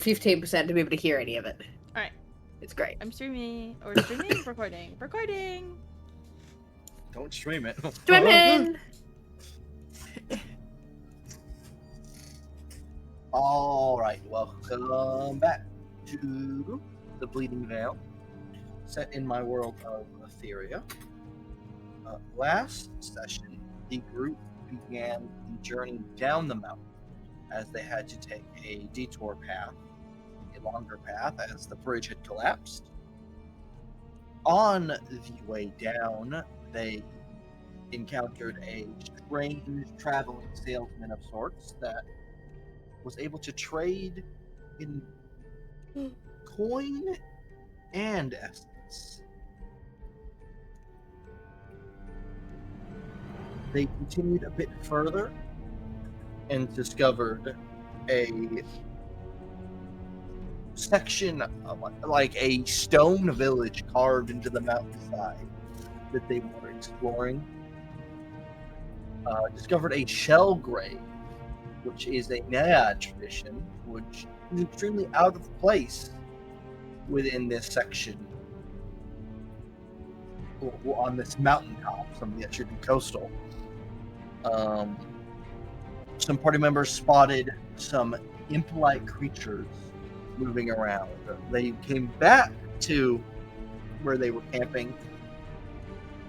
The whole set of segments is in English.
15% to be able to hear any of it. Alright. It's great. I'm streaming. Or streaming? Recording. Recording! Don't stream it. Swimming! Alright, welcome back to the Bleeding Veil, set in my world of Etheria. Last session, the group began the journey down the mountain as they had to take a detour path, a longer path, as the bridge had collapsed. On the way down, they encountered a strange traveling salesman of sorts that was able to trade in coin and essence. They continued a bit further and discovered a section of like a stone village carved into the mountainside that they were exploring. Discovered a shell grave, which is a Naiad tradition, which is extremely out of place within this section, or on this mountaintop, something that should be coastal. Some party members spotted some imp-like creatures moving around. They came back to where they were camping,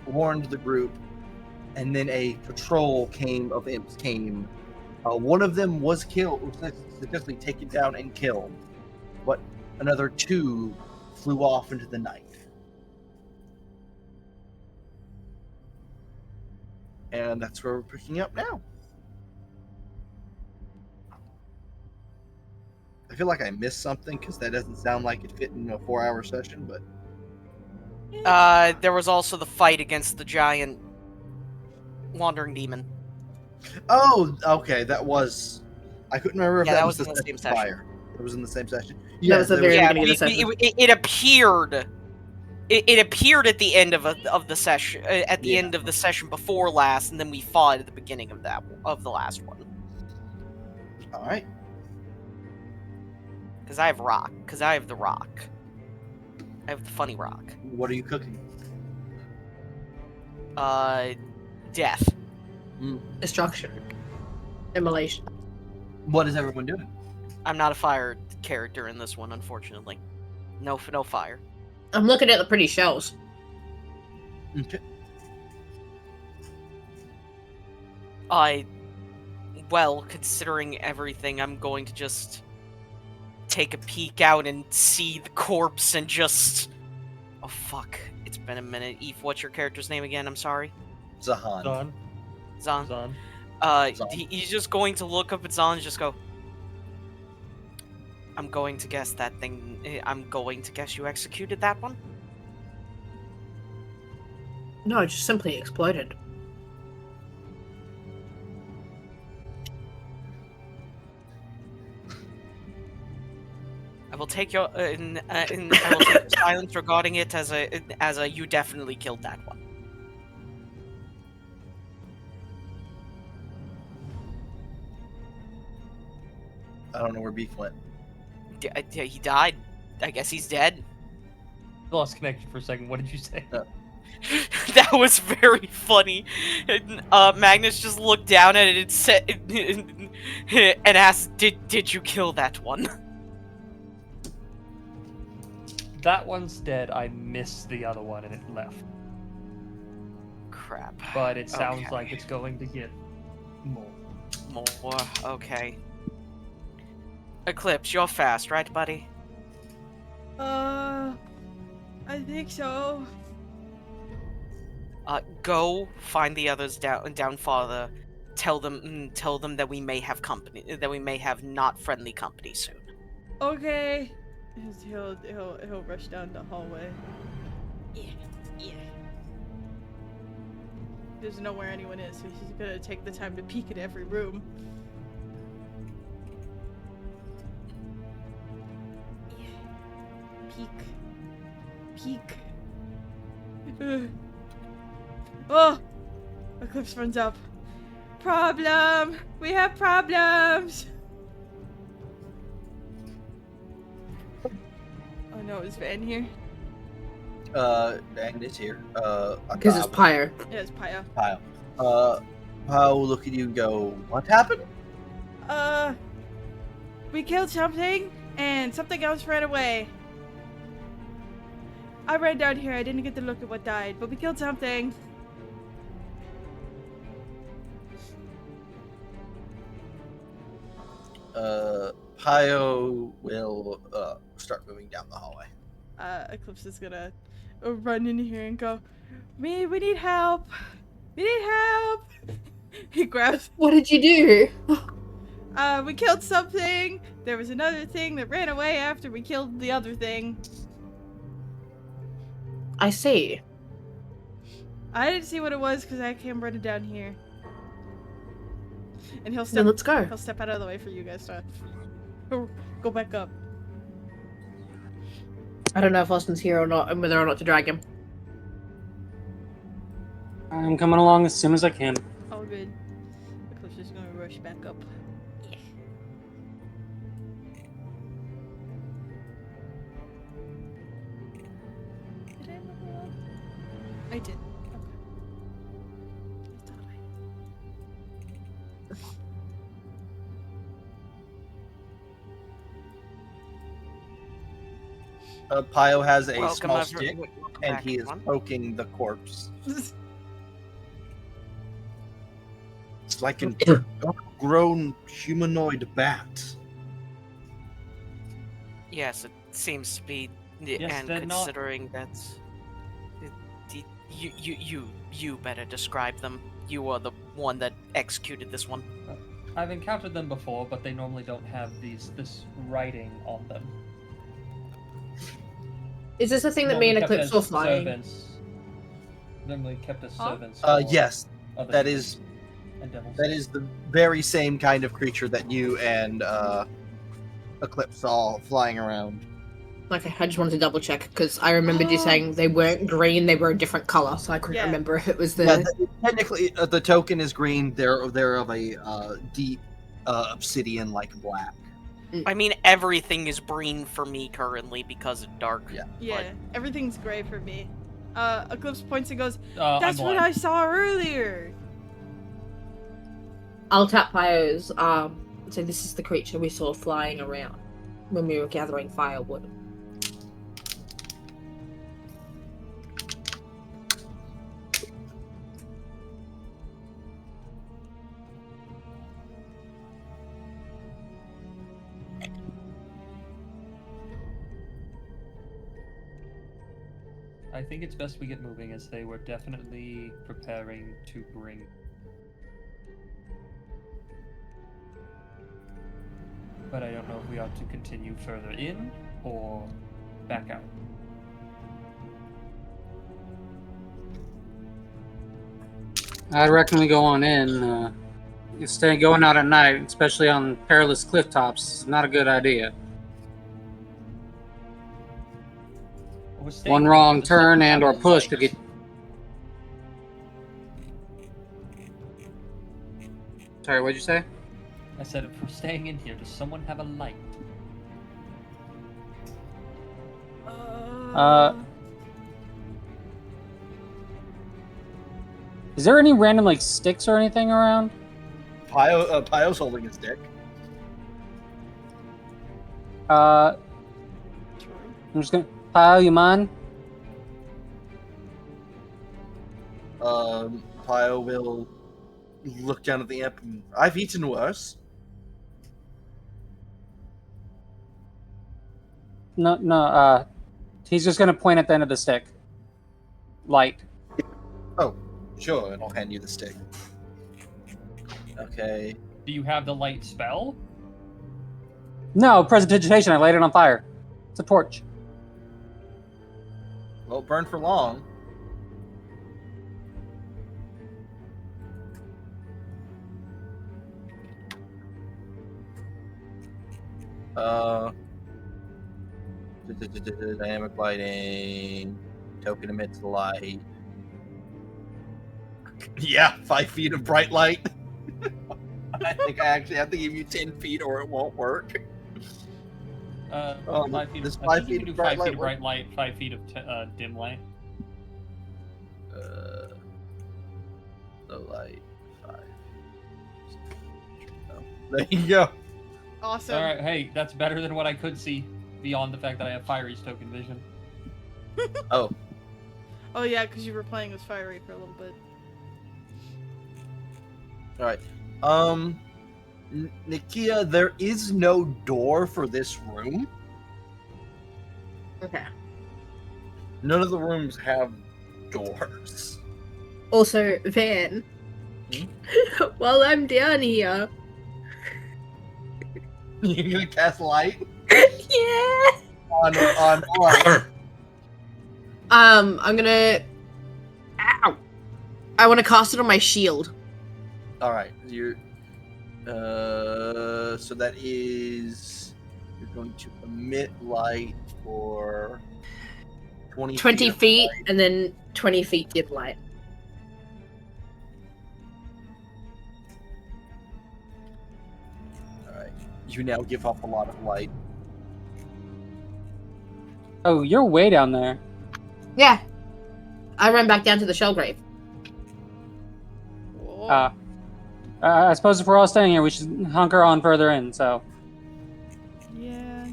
warned the group, and then a patrol of imps came. One of them was killed, was successfully taken down and killed, but another two flew off into the night. And that's where we're picking up now. I feel like I missed something because that doesn't sound like it fit in a 4-hour session, but... There was also the fight against the giant wandering demon. Oh, okay, that was... I couldn't remember if that was in the same session. Fire. It was in the same session. Yeah, that was the very beginning of the session. It appeared... It appeared at the end of the session, at the end of the session before last, and then we fought at the beginning of the last one. All right. Because I have rock. Because I have the rock. I have the funny rock. What are you cooking? Death. Destruction. Immolation. What is everyone doing? I'm not a fire character in this one, unfortunately. No fire. I'm looking at the pretty shells. Okay. Well, considering everything, I'm going to just take a peek out and see the corpse and just... Oh, fuck. It's been a minute. Eve, what's your character's name again? I'm sorry? Zahan. Zahn. He's just going to look up at Zahn and just go... I'm going to guess that thing... I'm going to guess you executed that one? No, it just simply exploded. I will take your I will take your silence regarding it as a you definitely killed that one. I don't know where Beef went. He died. I guess he's dead. Lost connection for a second. What did you say? That was very funny. Magnus just looked down at it and said, and asked, "Did you kill that one?" That one's dead. I missed the other one and it left. Crap. But it sounds Okay. like it's going to get more. More. Okay. Eclipse, you're fast, right, buddy? I think so. Go find the others down farther. Tell them that we may have company. That we may have not friendly company soon. Okay. He'll rush down the hallway. Yeah. He doesn't know where anyone is, so he's gonna take the time to peek at every room. Peek. Oh! Eclipse runs up. Problem! We have problems! Oh no, is Van here? And it's here. Because it's Pyre. Yeah, it's Paya. Pyle. How look at you and go, what happened? We killed something, and something else ran away. I ran down here, I didn't get to look at what died, but we killed something. Pio will start moving down the hallway. Eclipse is gonna run in here and go, we need help! We need help! He grabs, What did you do? we killed something! There was another thing that ran away after we killed the other thing. I see. I didn't see what it was because I came running down here. And he'll Then step, let's go. he'll step out of the way for you guys to go back up. I don't know if Austin's here or not, and whether or not to drag him. I'm coming along as soon as I can. All good. Eclipse is gonna rush back up. Yeah. Did I move along? I did. Okay. I thought I... Pio has a Welcome small over- stick, welcome and back, he is everyone. poking the corpse. It's like an grown humanoid bat. Yes, it seems to be, Yes, and they're not- considering that's, you better describe them. You are the one that executed this one. I've encountered them before, but they normally don't have this writing on them. Is this the thing that me and Normally Eclipse kept were as flying? servants. Normally kept as Huh? servants. for Yes, other that humans is and devils. that is the very same kind of creature that you and Eclipse saw flying around. Okay, I just wanted to double check because I remembered you saying they weren't green; they were a different color, so I couldn't Yeah. remember if it was the. Yeah, technically, the token is green. They're of a deep obsidian like black. I mean, everything is green for me currently because of dark. Yeah. Yeah, everything's gray for me. Eclipse points and goes, I'm that's what blind. I saw earlier! I'll tap Pio's. So this is the creature we saw flying around when we were gathering firewood. I think it's best we get moving, as they were definitely preparing to bring. But I don't know if we ought to continue further in or back out. I reckon we go on in. Going out at night, especially on perilous cliff tops, is not a good idea. We're staying One here wrong because someone turn have and a or push light. could get. Sorry, what'd you say? I said if we're staying in here, does someone have a light? Is there any random like sticks or anything around? Pio's holding his stick. I'm just gonna. Pile, you mind? Pio will look down at the imp. I've eaten worse. No. He's just gonna point at the end of the stick. Light. Oh, sure, and I'll hand you the stick. Okay. Do you have the light spell? No, prestidigitation. I light it on fire. It's a torch. Won't burn for long. Dynamic lighting. Token emits the light. Yeah, 5 feet of bright light. I think I actually have to give you 10 feet or it won't work. 5 feet. this I 5 think you feet can do of bright 5 feet light of bright light, 5 feet of dim light. The light 5. Oh, there you go. Awesome. All right, hey, that's better than what I could see beyond the fact that I have Fiery's token vision. Oh, Oh yeah, because you were playing with Fiery for a little bit. all right. Nikia, there is no door for this room. Okay. None of the rooms have doors. Also, Van, while I'm down here, You're gonna cast light yeah. on light. I'm gonna. Ow! I want to cast it on my shield. All right, you're. So that is you're going to emit light for 20 20 of feet, light. and then 20 feet dim light. All right, you now give off a lot of light. Oh, you're way down there. Yeah. I ran back down to the shell grave. Whoa. I suppose if we're all staying here, we should hunker on further in. So Yeah.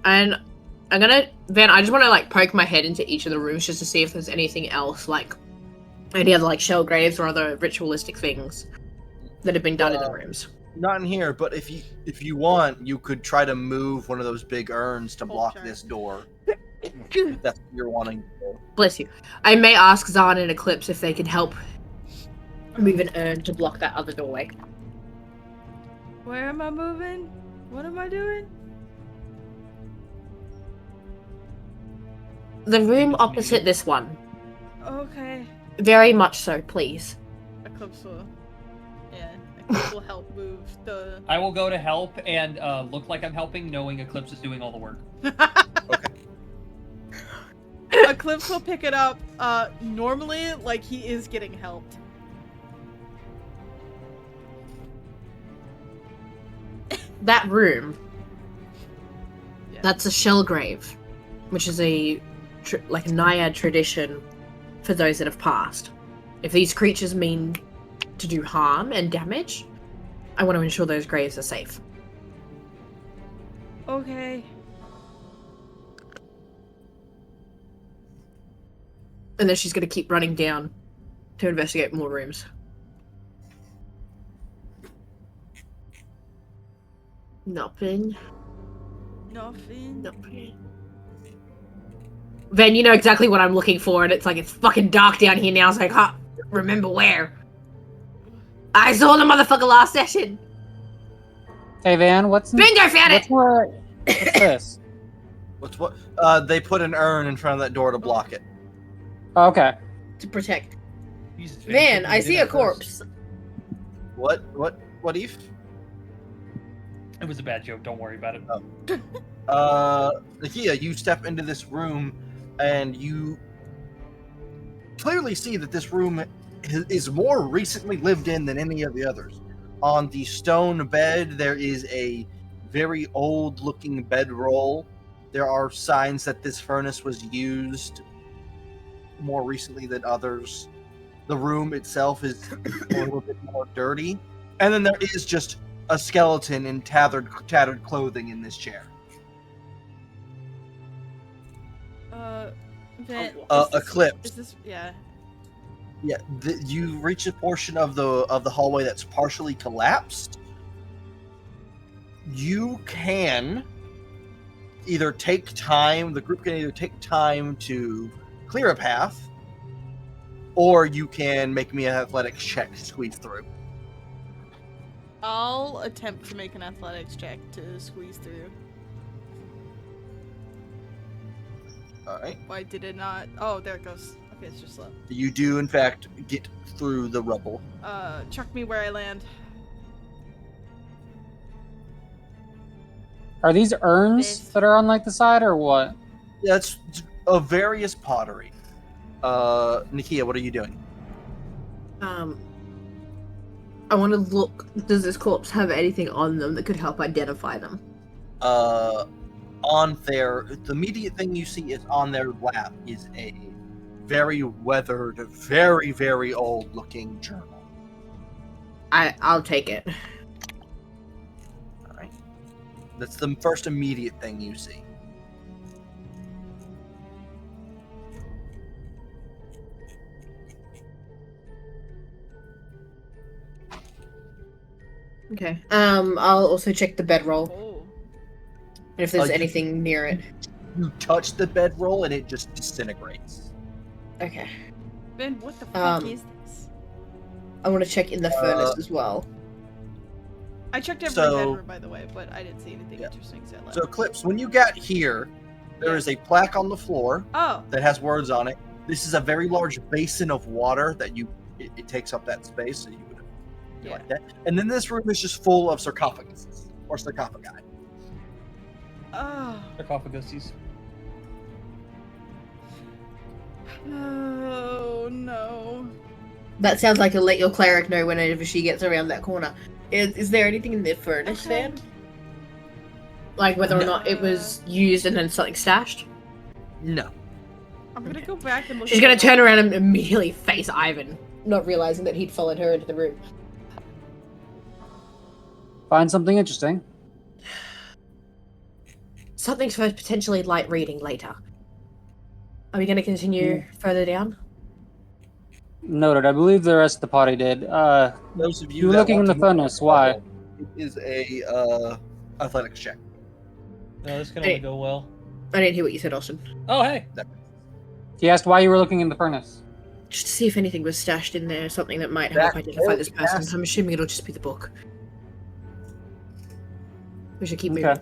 And I'm gonna, Van, I just want to like poke my head into each of the rooms just to see if there's anything else, like any other like shell graves or other ritualistic things that have been done in the rooms. Not in here, but if you want, you could try to move one of those big urns to block Okay. this door. If that's what you're wanting to do. Bless you. I may ask Zahn and Eclipse if they can help move an urn to block that other doorway. Where am I moving? What am I doing? The room opposite this one. Okay. Very much so, please. Eclipse will. Yeah. Eclipse will help move the. I will go to help and look like I'm helping, knowing Eclipse is doing all the work. Eclipse will pick it up. Normally, like he is getting helped. That room, Yeah. that's a shell grave, which is a like a Naiad tradition for those that have passed. If these creatures mean to do harm and damage, I want to ensure those graves are safe. Okay. And then she's going to keep running down to investigate more rooms. Nothing. Nothing. Nothing. Then you know exactly what I'm looking for, and it's like it's fucking dark down here now, so I can't remember where. I saw the motherfucker last session. hey Van, what's Bingo, found it. what's this? What's what? They put an urn in front of that door to block it. Oh, okay. To protect. Jesus, Man, you I did see that a corpse. first. What, Eve? It was a bad joke. Don't worry about it. Nakia, you step into this room, and you clearly see that this room is more recently lived in than any of the others. On the stone bed, there is a very old-looking bedroll. There are signs that this furnace was used more recently than others. The room itself is a little bit more dirty. And then there is just a skeleton in tattered clothing in this chair. Van, Eclipse. Is this? Yeah. Yeah, you reach a portion of the hallway that's partially collapsed. You can either take time. The group can either take time to clear a path, or you can make me an athletics check to squeeze through. I'll attempt to make an athletics check to squeeze through. All right. Why did it not? Oh, there it goes. Okay, it's just slow. You do, in fact, get through the rubble. Chuck me where I land. Are these urns This. that are on like the side or what? That's of various pottery. Nakia, what are you doing? I want to look. Does this corpse have anything on them that could help identify them? On their, the immediate thing you see is on their lap is a very weathered, very, very old looking journal. I'll take it. All right. That's the first immediate thing you see. Okay. I'll also check the bedroll. Oh. And if there's you- anything near it. You touch the bedroll and it just disintegrates. Okay. Ben, what the fuck Um, is this? I want to check in the furnace as well. I checked every so- bedroom, by the way, but I didn't see anything Yeah. interesting. So, So, Clips, when you got here, there is a plaque on the floor oh, that has words on it. This is a very large basin of water that it takes up that space, so you would yeah. like that. And then this room is just full of sarcophaguses or sarcophagi. Oh. Sarcophaguses. Oh no. That sounds like a let your cleric know whenever she gets around that corner. Is there anything in the furnace Okay. then? Like whether or No. not it was used and then something stashed? No. I'm gonna go back and look. She's at gonna the turn wall. around and immediately face Ivan, not realizing that he'd followed her into the room. Find something interesting. Something's for potentially light reading later. Are we gonna continue further down? Noted. I believe the rest of the party did. Those of you You were that looking want in to the move furnace. Why? it is a athletics check. No, this can Hey. only go well. I didn't hear what you said, Austin. Oh, hey. He asked why you were looking in the furnace. Just to see if anything was stashed in there, something that might help That identify this person. has- I'm assuming it'll just be the book. We should keep moving. Okay.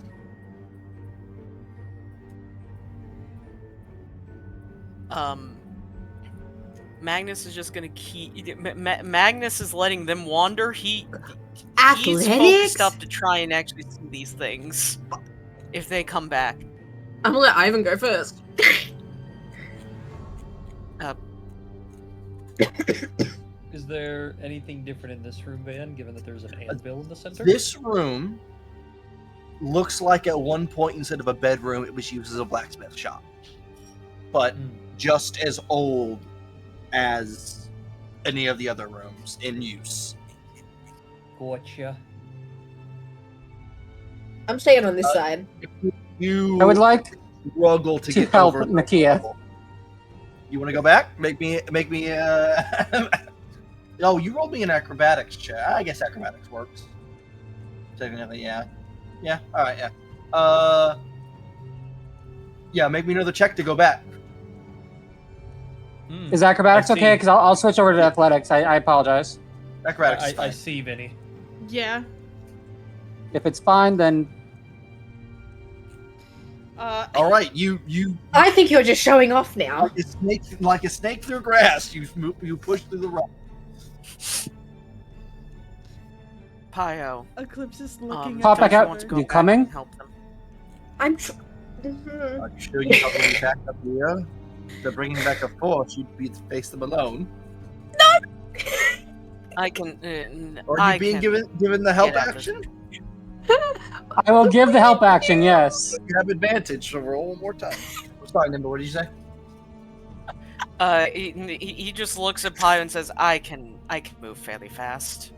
Magnus is just gonna keep. Magnus is letting them wander. He's Athletics? focused up to try and actually see these things if they come back. I'm gonna let Ivan go first. Is there anything different in this room, Van, given that there's an anvil in the center? This room looks like at one point, instead of a bedroom, it was used as a blacksmith shop. But Hmm. just as old as any of the other rooms in use. Gotcha. I'm staying on this side. You I would like struggle to to get help over the Nakia. level. You want to go back? Make me. Oh, you rolled me an acrobatics check. I guess acrobatics works. Technically, yeah. Yeah. All right. Yeah. Yeah. Make me another check to go back. Hmm. Is acrobatics I see. okay? Because I'll switch over to athletics. I apologize. Acrobatics. is I fine. see, Vinny. Yeah. If it's fine, then All right. You I think you're just showing off now. like a snake through grass. You push through the rock. Pio. Eclipse is looking. Pop at back the out. Want to water. go You back coming? and help them. I'm. Are you sure you have any back up here? If they're bringing back a force, you'd be to face them alone. I can. Or I you being can given the help get out of this. action? I will give the help action. Yes. You have advantage, so roll one more time. Sorry, Nimble, what did you say? He just looks at Pio and says, I can move fairly fast.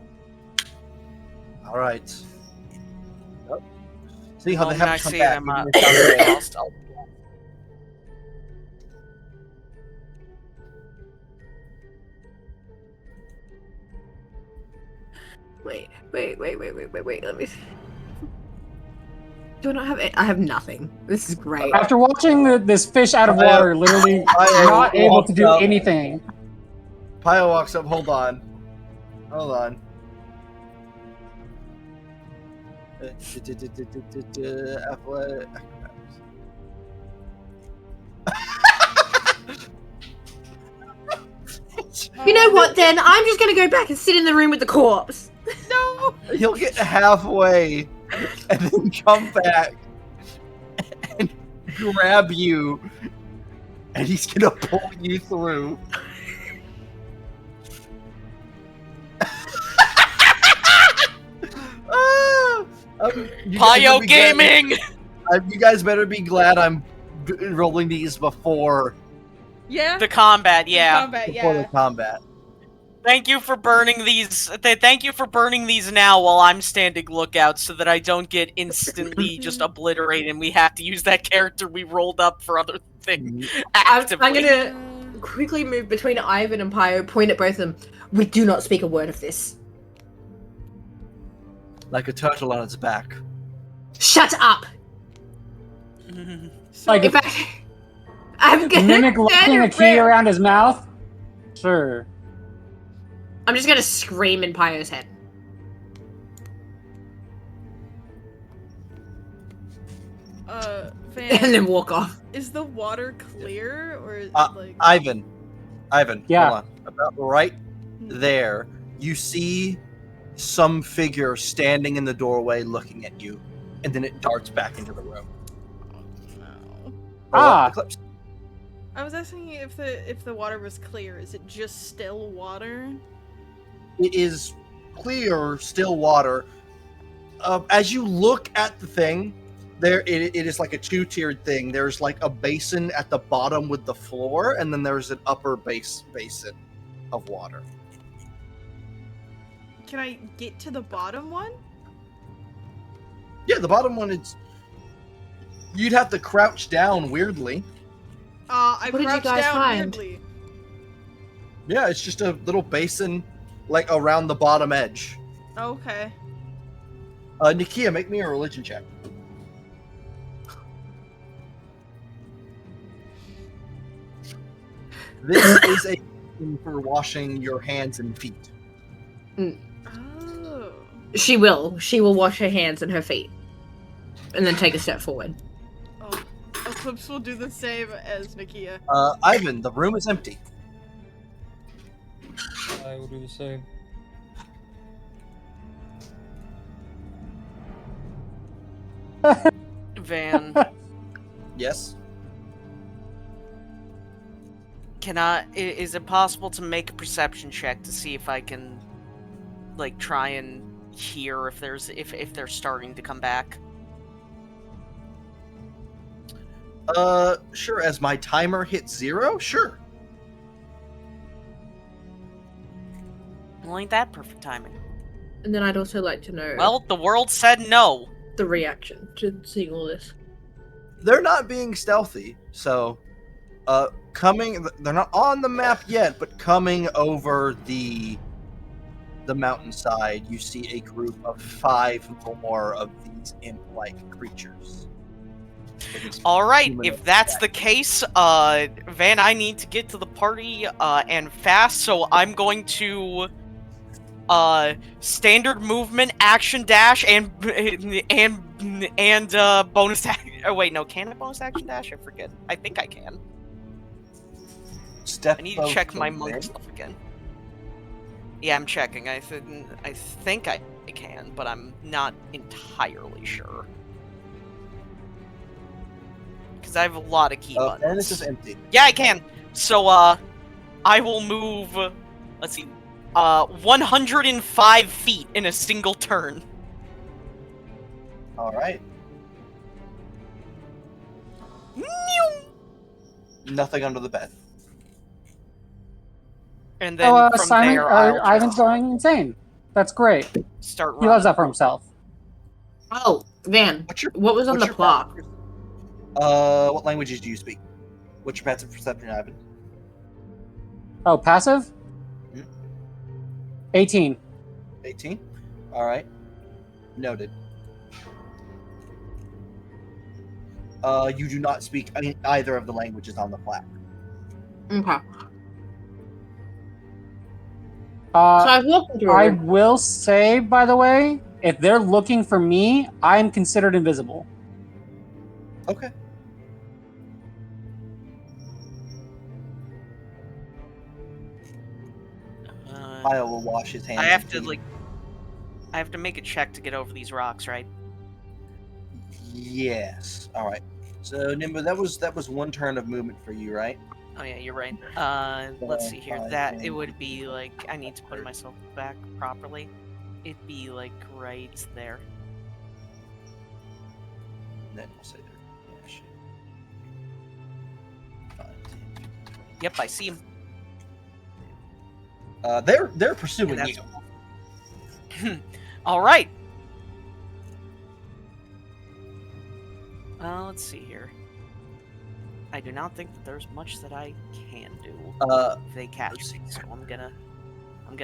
All right. Yep. See how Well, they when I have to come see back. them, even if I'm lost, I'll- Wait. Let me. See. Do I not have it? I have nothing. This is great. After watching this fish out of water, literally not able to do anything. Pio walks up. Hold on. You know what? Then I'm just gonna go back and sit in the room with the corpse. No. He'll get halfway and then come back and grab you, and he's gonna pull you through. You guys Pio better be glad- Gaming! You guys better be glad I'm rolling these before Yeah. The combat, yeah. Combat, before the yeah. combat. Thank you for burning these. Thank you for burning these now while I'm standing lookout, so that I don't get instantly just obliterated, and we have to use that character we rolled up for other things I'm actively. gonna quickly move between Ivan and Pio, point at both of them. We do not speak a word of this. Like a turtle on its back. Shut up! So, Like In fact, I'm gonna Mimic locking a key around his mouth? Sure. I'm just gonna scream in Pio's head. Van, And then walk off. is the water clear or is like? Ivan, Yeah. hold on. About right there, you see some figure standing in the doorway looking at you, and then it darts back into the room. No. Ah. Eclipse. I was asking if the water was clear. Is it just still water? It is clear, still water. As you look at the thing, it is like a two-tiered thing. There's like a basin at the bottom with the floor, and then there's an upper basin of water. Can I get to the bottom one? Yeah, the bottom one is. You'd have to crouch down weirdly. I What did you crouched guys down find? weirdly. Yeah, it's just a little basin, like around the bottom edge. Okay. Nikia, make me a religion check. This is a thing for washing your hands and feet. Oh. She will. She will wash her hands and her feet. And then take a step forward. Oh. Eclipse will do the same as Nakia. Ivan, the room is empty. I will do the same. Van, Yes. is it possible to make a perception check to see if I can, like, try and hear if they're starting to come back? Sure. As my timer hits 0, sure. Well, ain't that perfect timing? And then I'd also like to know Well, the world said no. the reaction to seeing all this. They're not being stealthy, so they're not on the map yet, but coming over the mountainside, you see a group of 5 more of these imp-like creatures. All right, Humanoid if that's attack. the case, Van, I need to get to the party and fast, so I'm going to standard movement, action dash, and bonus action. Oh wait, no, can I bonus action dash? I forget. I think I can. Step I need to both check my of monk them. stuff again. Yeah, I'm checking. I think I can, but I'm not entirely sure. Because I have a lot of key buttons. Furnace is empty. Yeah, I can. So, I will move. Let's see. 105 feet in a single turn. All right. Meow. Nothing under the bed. And then from Simon, there, I'll Ivan's going insane. That's great. start He running. loves that for himself. Oh, Van, What's your what was on what's the your plaque? What languages do you speak? What's your passive perception, Ivan? Oh, passive? Hmm? 18. 18. All right. Noted. You do not speak either of the languages on the plaque. Okay. So Uh, I've walked into a I room. will say, by the way, if they're looking for me, I'm considered invisible. Okay. Kyle will wash his hands. I have and to feet. I have to make a check to get over these rocks, right? Yes. All right. So Nimba, that was one turn of movement for you, right? Oh yeah, you're right. Let's see here. That it would be like I need to put myself back properly. It'd be like right there. And then we'll say their dash. 5, 10, 15, 20. Yep, I see him. They're pursuing And you. All right. Let's see here. I do not think that there's much that I can do if they catch me, so I'm gonna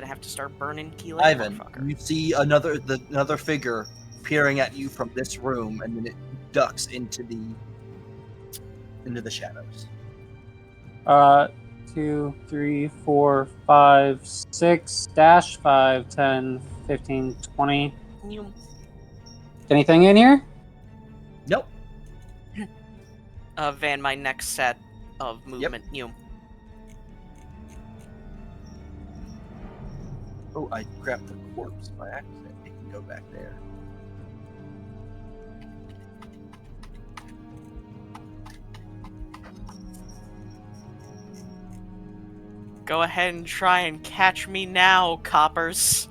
have to start burning key like a Ivan, motherfucker. you see another figure peering at you from this room, and then it ducks into the shadows. 2, 3, 4, 5, 6, dash 5, 10, 15, 20. You- Anything in here? Nope. Van, my next set of movement. You. Oh, I grabbed the corpse by accident. It can go back there. Go ahead and try and catch me now, coppers.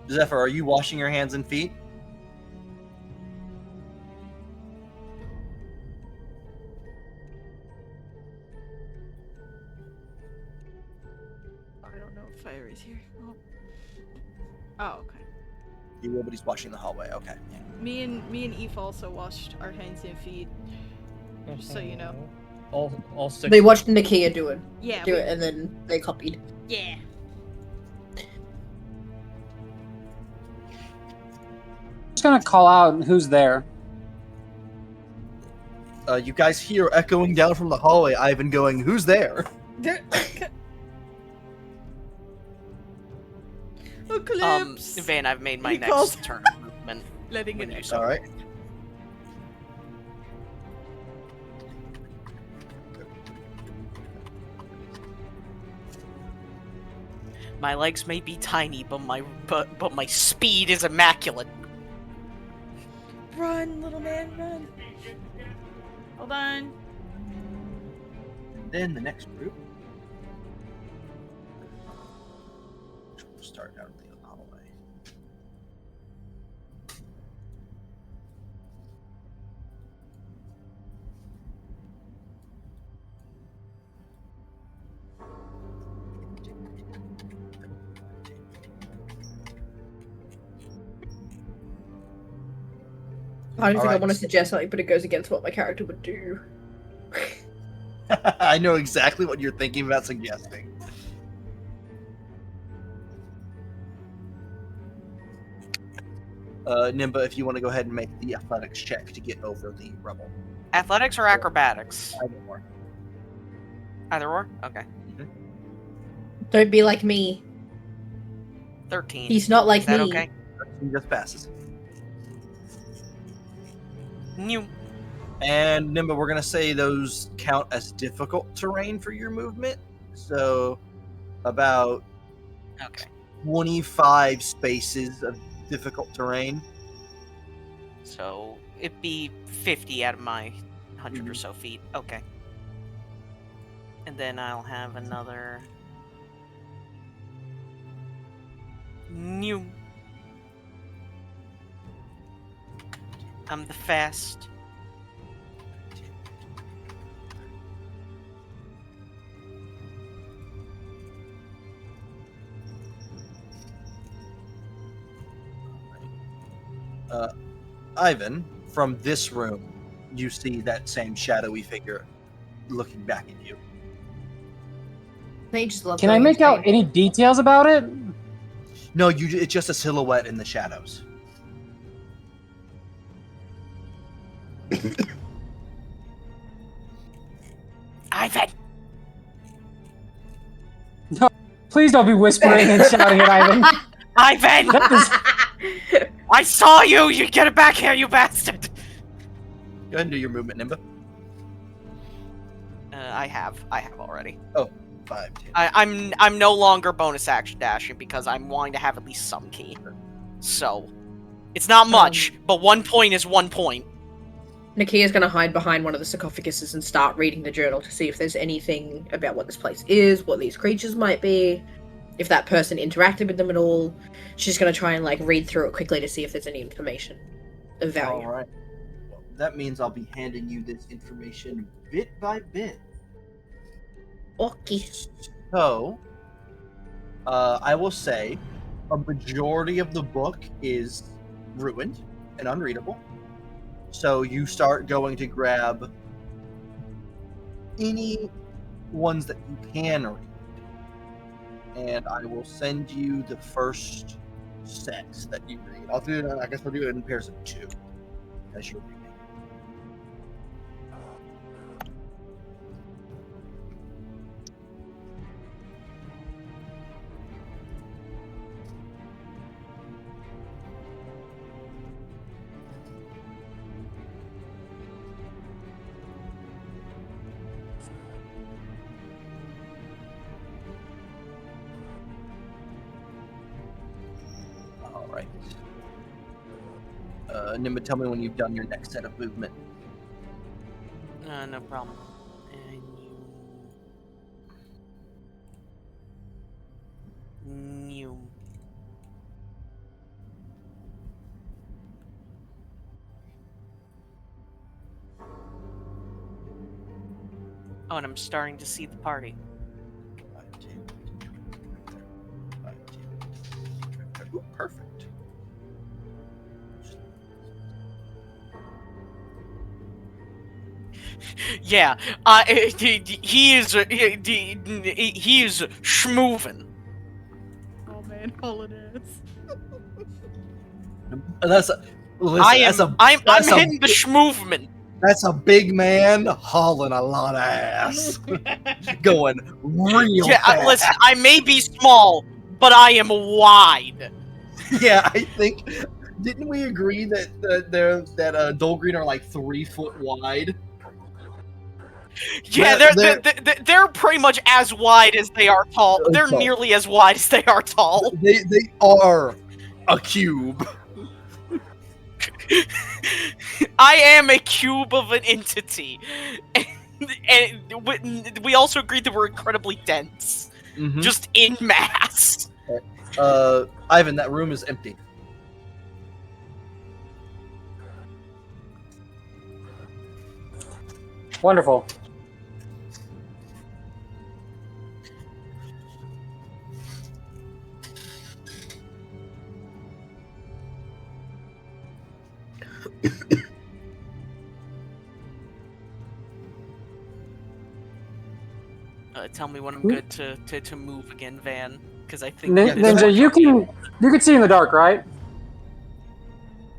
Zephyr, are you washing your hands and feet? I don't know if fire is here. Oh, okay. Nobody's washing the hallway. Okay. Me and Eve also washed our hands and feet. Just so you know. All 6. They watched Nakia do it, Yeah. and then they copied. Yeah. Just gonna call out who's there. You guys hear echoing down from the hallway, Ivan going, "Who's there?" Eclipse. Van, I've made my He calls- next turn of movement. Letting when it you echo. saw All right. My legs may be tiny, but my speed is immaculate. Run, little man, run. Hold on. And then the next group, which will start out in the hallway. I don't think I Alright. want to suggest something, but it goes against what my character would do. I know exactly what you're thinking about suggesting. Nimba, if you want to go ahead and make the athletics check to get over the rubble. Athletics or acrobatics? Either or. Either or? Okay. Don't be like me. 13. He's not like Is that me. okay? He just passes. New. And Nimba, we're gonna say those count as difficult terrain for your movement. So about Okay. 25 spaces of difficult terrain. So it'd be 50 out of my 100 or so feet. Okay. And then I'll have another new. I'm the fast. Ivan, from this room, you see that same shadowy figure looking back at you. They just love Can I going make out insane. any details about it? No, it's just a silhouette in the shadows. Ivan! Please don't be whispering and shouting at Ivan. Ivan! That is- I saw you! You get it back here, you bastard! Go ahead and do your movement, Nimba. I have already. 5, 10. I'm no longer bonus action dashing because I'm wanting to have at least some key. So, it's not much, but 1 point is 1 point. Nakia's gonna hide behind one of the sarcophaguses and start reading the journal to see if there's anything about what this place is, what these creatures might be. if that person interacted with them at all. She's going to try and like read through it quickly to see if there's any information of value. All right. Well, that means I'll be handing you this information bit by bit. Okay. So, I will say a majority of the book is ruined and unreadable. So you start going to grab any ones that you can read. And I will send you the first set that you read. I guess we'll do it in pairs of 2 as you're reading. All right. Nimba, tell me when you've done your next set of movement. No problem. And you... Oh, and I'm starting to see the party. Ooh, perfect. Yeah, he is schmoovin'. Oh man, all it is. I'm hitting the schmoovement. That's a big man hauling a lot of ass. Going real fast. Listen, I may be small, but I am wide. Yeah, I think. Didn't we agree that Dolgreen are like 3 foot wide? Yeah, they're pretty much as wide as they are tall. They're nearly as wide as they are tall. They are a cube. I am a cube of an entity, and we also agreed that we're incredibly dense, just in mass. Ivan, that room is empty. Wonderful. Tell me when I'm good to move again, Van, because I think Ninja, you can see in the dark, right?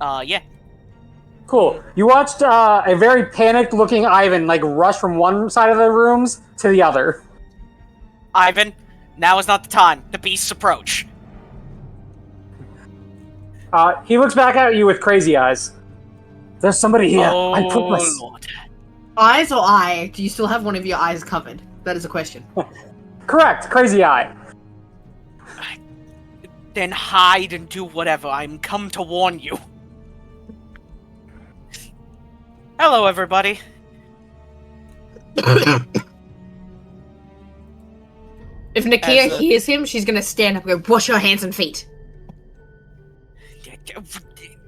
Yeah. Cool. You watched a very panicked-looking Ivan like rush from one side of the rooms to the other. Ivan, now is not the time. The beasts approach. He looks back at you with crazy eyes. There's somebody here. Oh, I promise. Lord. Eyes or eye? Do you still have one of your eyes covered? That is a question. Correct. Crazy eye. Then hide and do whatever. I'm come to warn you. Hello, everybody. If Nakia hears him, she's gonna stand up and go, wash your hands and feet.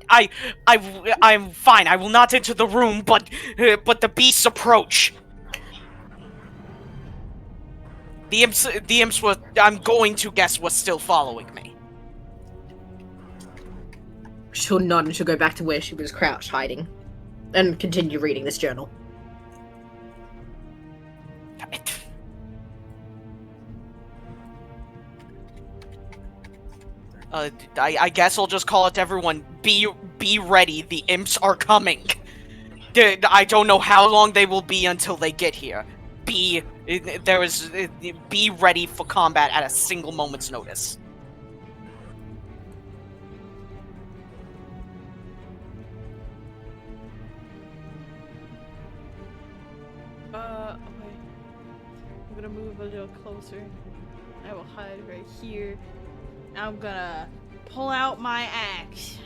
I'm fine. I will not enter the room, but the beasts approach. The imps were, I'm going to guess, was still following me. She'll nod and she'll go back to where she was crouched, hiding, and continue reading this journal. I guess I'll just call it to everyone. Be ready. The imps are coming. I don't know how long they will be until they get here. Be ready for combat at a single moment's notice. Okay. I'm gonna move a little closer. I will hide right here. I'm gonna pull out my axe.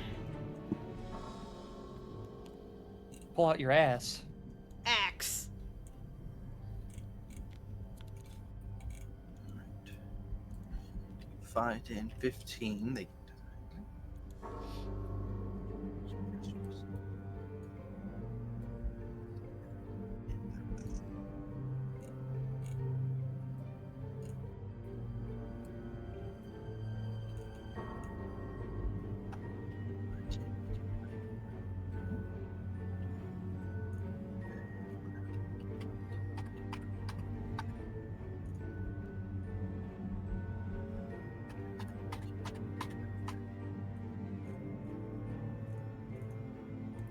Pull out your ass. Axe. 5, 10, 15. They...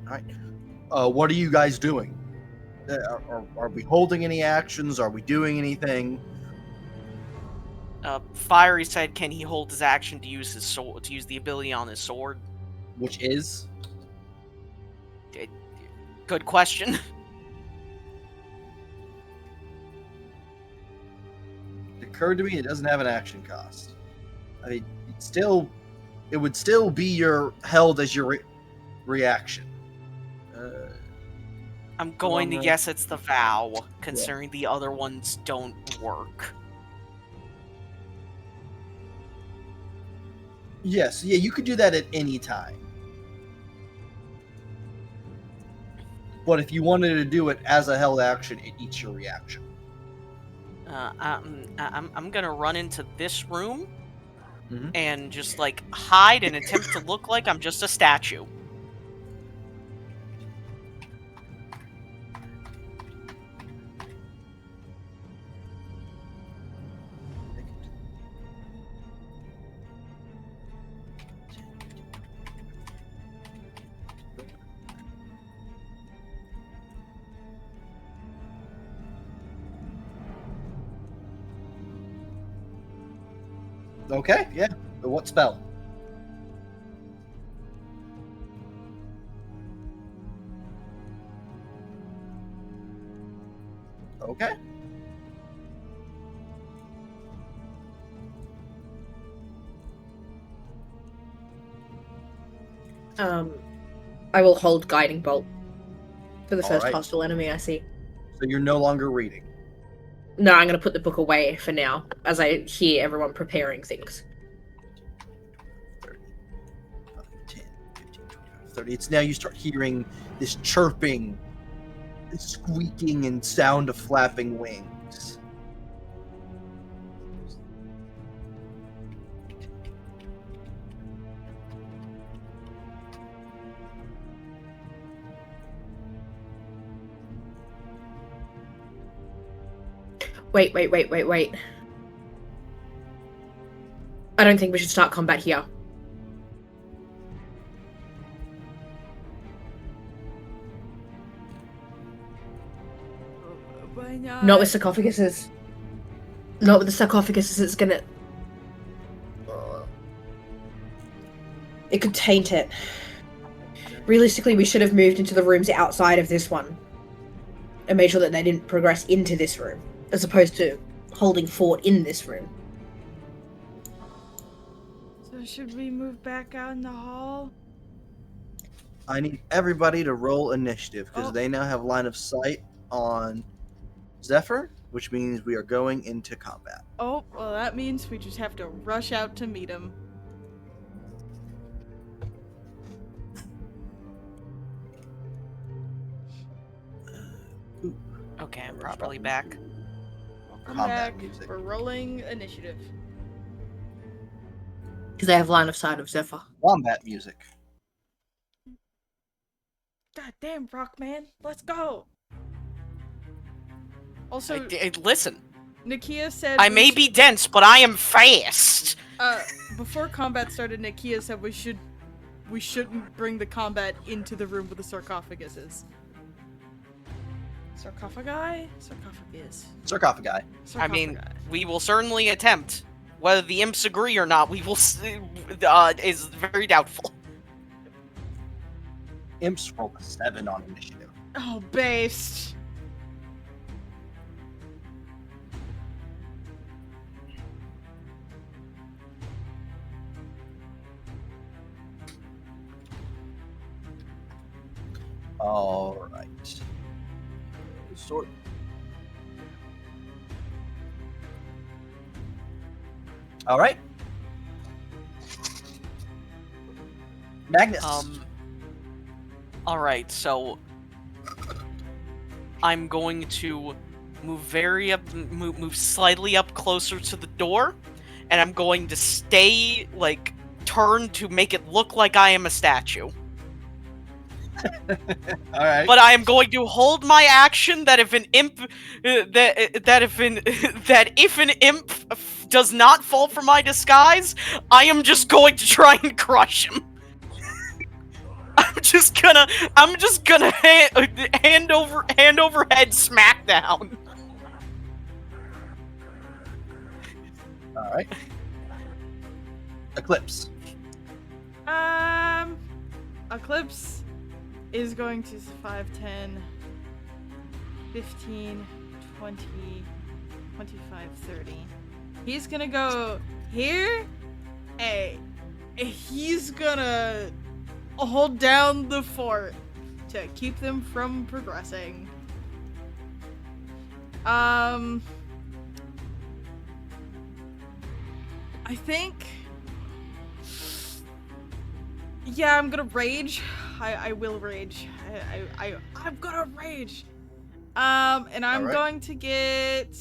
All right. What are you guys doing? Are we holding any actions? Are we doing anything? Fiery said, can he hold his action to use his sword, to use the ability on his sword? Which is? Good question. It occurred to me it doesn't have an action cost. I mean, it would still be your held as your reaction. I'm going to right. guess it's the vow, considering the other ones don't work. Yes, yeah, you could do that at any time. But if you wanted to do it as a held action, it eats your reaction. I'm gonna run into this room Mhm. and just like hide and attempt to look like I'm just a statue. Okay, yeah. But what spell? Okay. I will hold guiding bolt for the All first right. hostile enemy I see. So you're no longer reading. No, I'm going to put the book away for now, as I hear everyone preparing things. 30, 10, 15, 25, 30. It's now you start hearing this chirping, this squeaking, and sound of flapping wings. Wait. I don't think we should start combat here. Why not? Not with sarcophaguses. Not with the sarcophaguses, it's gonna... It could taint it. Realistically, we should have moved into the rooms outside of this one. And made sure that they didn't progress into this room. As opposed to holding fort in this room. So should we move back out in the hall? I need everybody to roll initiative because Oh. they now have line of sight on Zephyr, which means we are going into combat. Oh, well that means we just have to rush out to meet him. Okay, I'm properly back. Welcome Combat back. music. We're rolling initiative. Because they have line of sight of Zephyr. Combat music. God damn, Rockman, let's go! Also, Listen, Nakia said I we may sh- be dense, but I am fast. before combat started, Nakia said we shouldn't bring the combat into the room with the sarcophaguses. Sarcophagi? Sarcophagus. Sarcophagi. I mean, Sarcophagi. we will certainly attempt. Whether the imps agree or not, we will is very doubtful. Imps rolled a 7 on initiative. Oh, based. All right. Sort. All right. Magnus. All right, so I'm going to move slightly up closer to the door, and I'm going to stay like turned to make it look like I am a statue. All right. But I am going to hold my action that if an imp that if an imp does not fall for my disguise, I am just going to try and crush him. I'm just gonna hand over head smackdown. All right. Eclipse. Eclipse is going to 5, 10, 15, 20, 25, 30. He's gonna go here. Hey, he's gonna hold down the fort to keep them from progressing. I think... Yeah, I'm gonna rage. I will rage. I'm gonna rage. And I'm Alright. going to get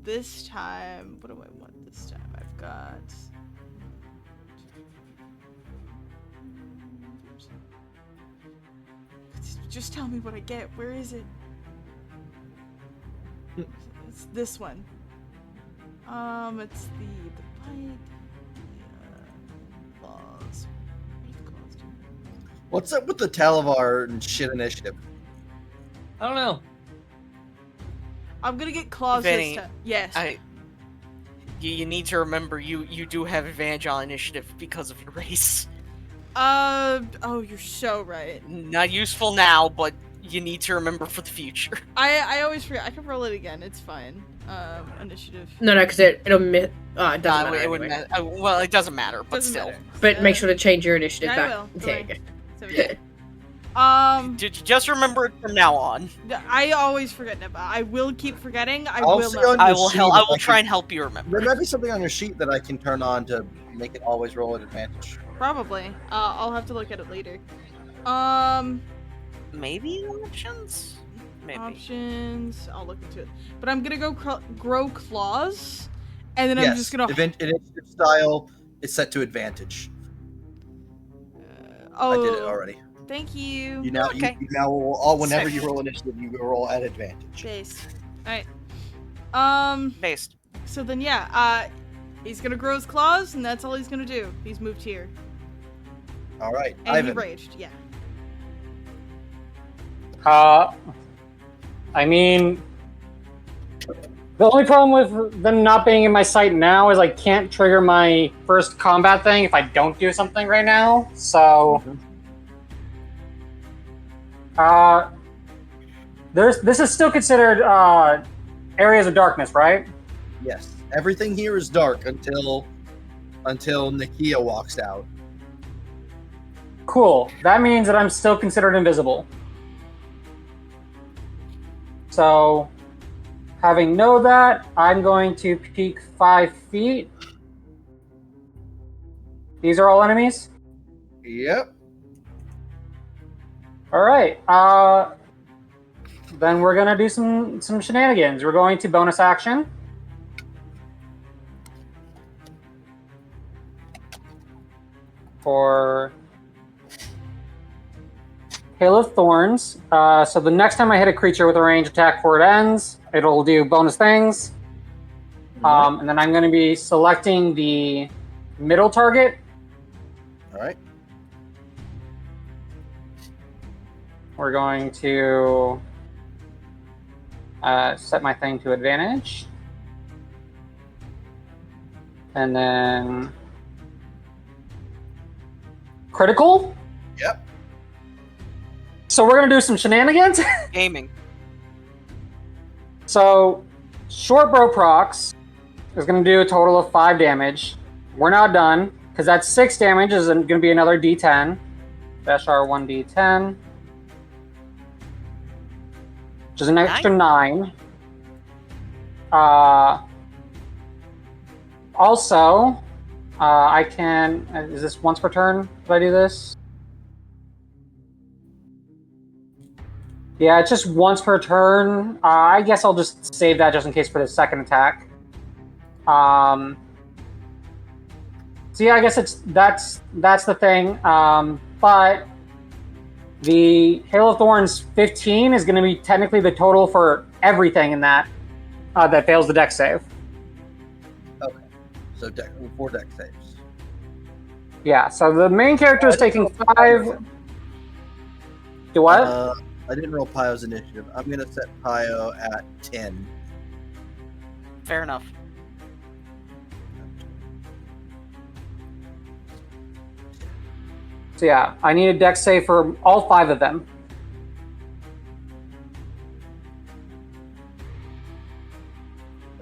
this time. What do I want this time? I've got. Just tell me what I get. Where is it? It's this one. It's the bite. Claws. What's up with the Talavar and shit initiative? I don't know. I'm gonna get claws Vinny, this time. Yes. You need to remember you do have advantage on initiative because of your race. Oh, you're so right. Not useful now, but you need to remember for the future. I always forget. I can roll it again. It's fine. Initiative. No, because it'll it doesn't matter it wouldn't anyway. matter. Well, it doesn't matter, but Doesn't still. matter. But make sure to change your initiative I back. will. Don't There you worry. go. So we go. Just remember it from now on. I always forget, Nippa. I will keep forgetting. I I'll will see not. on I your will sheet help. I if will I try can- and help you remember. There might be something on your sheet that I can turn on to make it always roll at advantage. Probably. I'll have to look at it later. Maybe options. Maybe. Options. I'll look into it. But I'm gonna go grow claws, and then I'm just gonna. Initiative style is set to advantage. Oh. I did it already. Thank you. You now Okay. you now will all whenever Sick. you roll initiative, you will roll at advantage. Based. Alright. Based. So then, yeah, he's gonna grow his claws, and that's all he's gonna do. He's moved here. All right, And Ivan. he raged, yeah. I mean, the only problem with them not being in my sight now is I can't trigger my first combat thing if I don't do something right now. So, this is still considered areas of darkness, right? Yes, everything here is dark until Nakia walks out. Cool. That means that I'm still considered invisible. So, having know that, I'm going to peek 5 feet. These are all enemies? Yep. Alright, then we're gonna do some shenanigans. We're going to bonus action. For Hail of Thorns. So the next time I hit a creature with a range attack before it ends, it'll do bonus things. And then I'm going to be selecting the middle target. All right. We're going to set my thing to advantage. And then critical. Yep. So we're going to do some shenanigans. Gaming. So short bow procs is going to do a total of 5 damage. We're not done, because that's 6 damage is going to be another d10. Dash R1 d10. Which is an extra 9. Also, I can... Is this once per turn? Did I do this? Yeah, it's just once per turn. I guess I'll just save that just in case for the second attack. So yeah, I guess that's the thing. But the Hail of Thorns 15 is going to be technically the total for everything in that that fails the deck save. Okay. So 4 deck saves. Yeah, so the main character is taking 5. Do what? I didn't roll Pyo's initiative. I'm gonna set Pyo at 10. Fair enough. So yeah, I need a deck save for all 5 of them.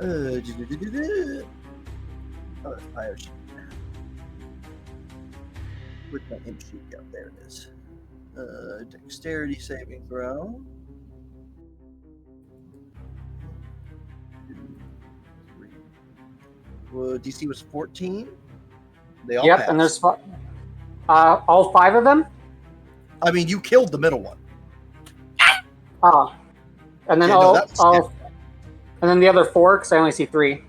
Oh, that's Pyo sheet. Where's my imp sheet go? There it is. Dexterity saving throw. 2, 3. Well, DC was 14. They all Yep, passed. and there's all 5 of them. I mean, you killed the middle one. And then Yeah, no, that was and then the other 4 because I only see 3.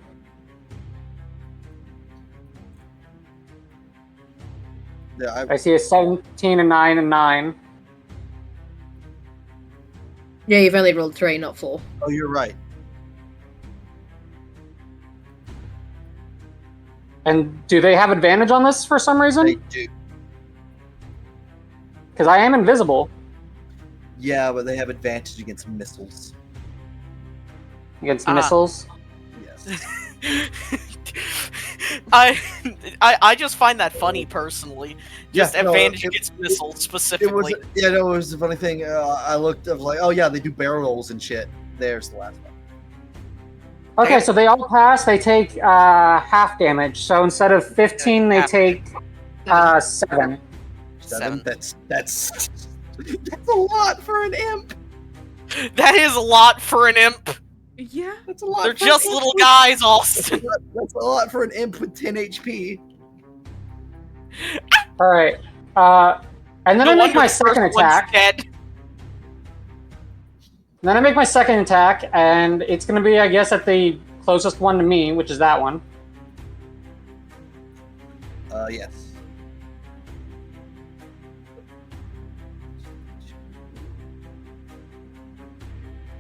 Yeah, I see a 17, a 9, and 9. Yeah, you've only rolled 3, not 4. Oh, you're right. And do they have advantage on this for some They reason? do. Because I am invisible Yeah, but they have advantage against missiles. against missiles. Yes. I just find that funny personally. Just Yeah, no, advantage it- against missiles It specifically. was, yeah, no, it was a funny thing. I looked up like, oh yeah, they do barrel rolls and shit. There's the last one. Okay, so they all pass. They take half damage. So instead of 15, they Half. take 7. 7. Seven. That's a lot for an imp. That is a lot for an imp. Yeah. That's a lot. They're for just an little imp. guys, Austin. That's a lot for an imp with 10 HP. All right. And then No I make wonder my the first second one's attack. dead. And then I make my second attack, and it's going to be, I guess, at the closest one to me, which is that one. Yes.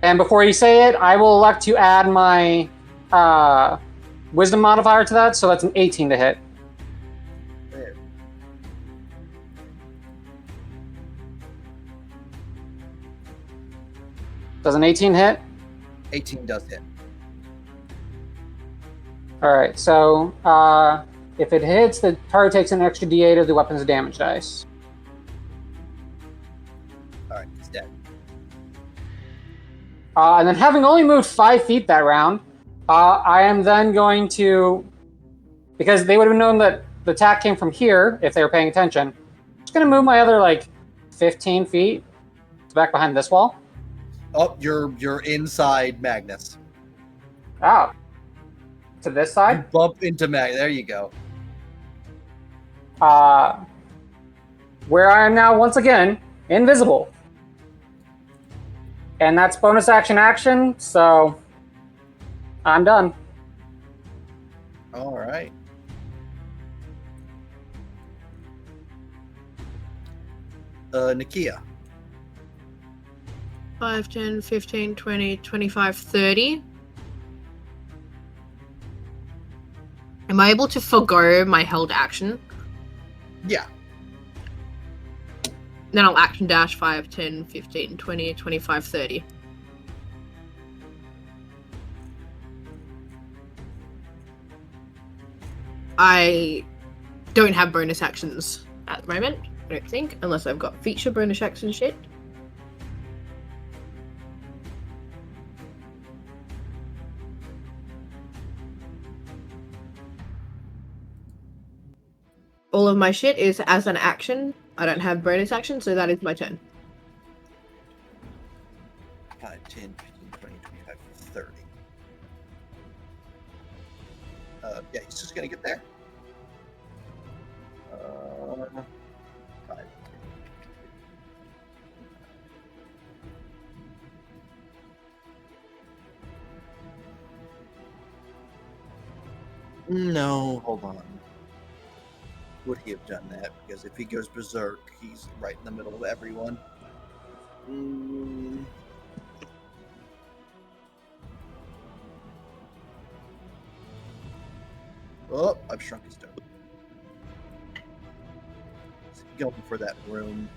And before you say it, I will elect to add my wisdom modifier to that, so that's an 18 to hit. There. Does an 18 hit? 18 does hit. All right, so if it hits, the target takes an extra d8 of the weapon's damage dice. All right, he's dead. And then having only moved 5 feet that round, I am then going to, because they would have known that the attack came from here if they were paying attention, I'm just going to move my other, 15 feet back behind this wall. Oh, you're inside Magnus. Oh. To this You side. bump into Magnus. There you go. Where I am now, once again, invisible. And that's bonus action, so I'm done. All right. Nakia. 5, 10, 15, 20, 25, 30. Am I able to forgo my held action? Yeah. Then I'll action dash 5, 10, 15, 20, 25, 30. I don't have bonus actions at the moment, I don't think, unless I've got feature bonus action shit. All of my shit is as an action. I don't have bonus action, so that is my turn. 5, 10, 15, 20, 25, 30. Yeah, he's just gonna get there. 5, 10, No, hold on. Would he have done that? Because if he goes berserk, he's right in the middle of everyone. Oh, I've shrunk his toe. Going for that room.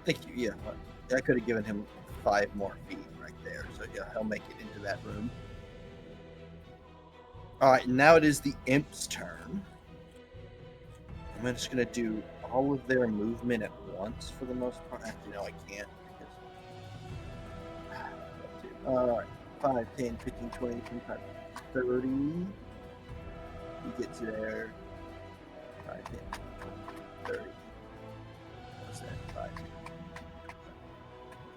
Thank you. Yeah, I could have given him 5 more feet right there. So yeah, he'll make it into that room. All right, now it is the imp's turn. I'm just gonna do all of their movement at once for the most part. Actually, no, I can't. All right, 5, 10, 15, 20, 25, 30. You get to there. 5, 10, 30. What's that? 5, 10,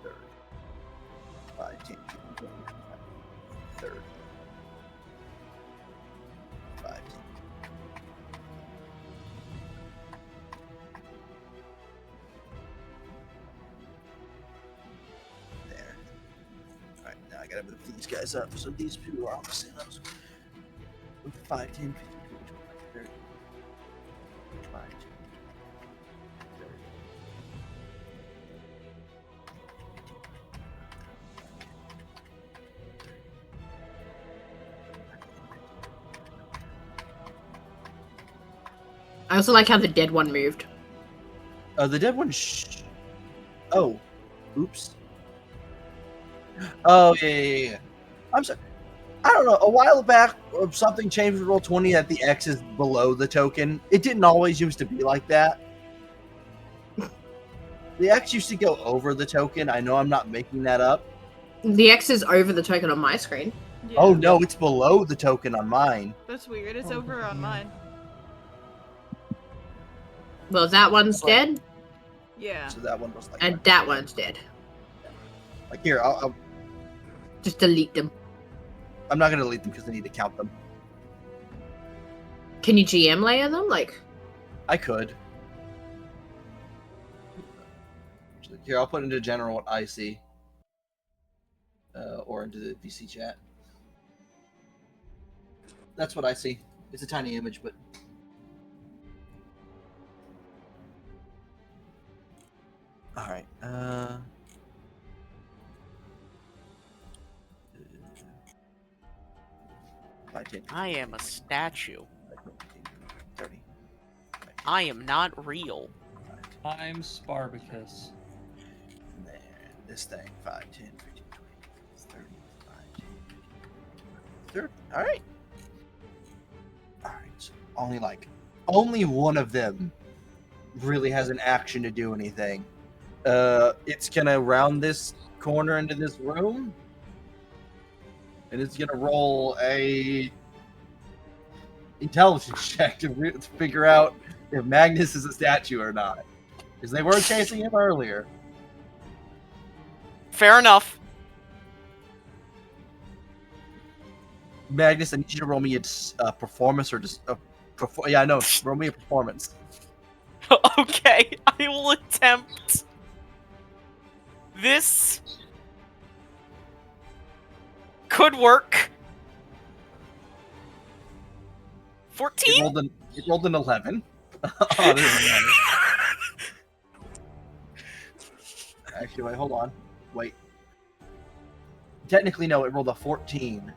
30. 5, 10, 15, 20, 25, 30. 5, 10. There. Alright, now I gotta move these guys up so these two are opposite us. 5, 10, 15, 20, 25, 30. 5, 10, 30. I also like how the dead one moved. The dead one. Oh, oops. Oh yeah. I'm sorry. I don't know. A while back, something changed with Roll20 that the X is below the token. It didn't always used to be like that. The X used to go over the token. I know I'm not making that up. The X is over the token on my screen. Yeah. Oh no, it's below the token on mine. That's weird. It's over on mine. Well, that one's dead, Yeah. So that one was like. and that one's dead. Like here, I'll Just delete them. I'm not gonna delete them because I need to count them. Can you GM layer them? Like, I could. Here, I'll put into general what I see. Or into the VC chat. That's what I see. It's a tiny image, but... Alright, I am a statue. 30. I am not real. I'm Spartacus. And then this thing, 5, 10, 15, 20, 30, 5, 10, 15, 30. Alright. Alright, so only one of them really has an action to do anything. It's gonna round this corner into this room. And it's gonna roll a intelligence check to figure out if Magnus is a statue or not. Because they were chasing him earlier. Fair enough. Magnus, I need you to roll me a performance or just yeah, no, roll me a performance. Okay, I will attempt. This could work. 14? It rolled an 11. Oh, this is nice. Actually, wait, hold on. Wait. Technically, no, it rolled a 14.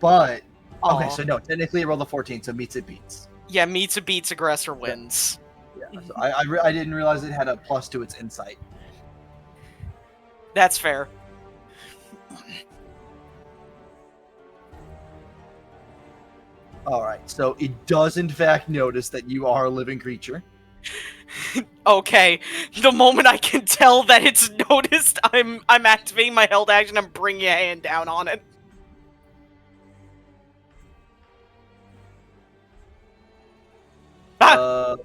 But, okay, Aw. so no, technically it rolled a 14, so meets it beats. Yeah, meets a beats, aggressor wins. Yeah, so I didn't realize it had a plus to its insight. That's fair. Alright, so it does in fact notice that you are a living creature. Okay, the moment I can tell that it's noticed, I'm activating my held action. I'm bringing a hand down on it. Ah!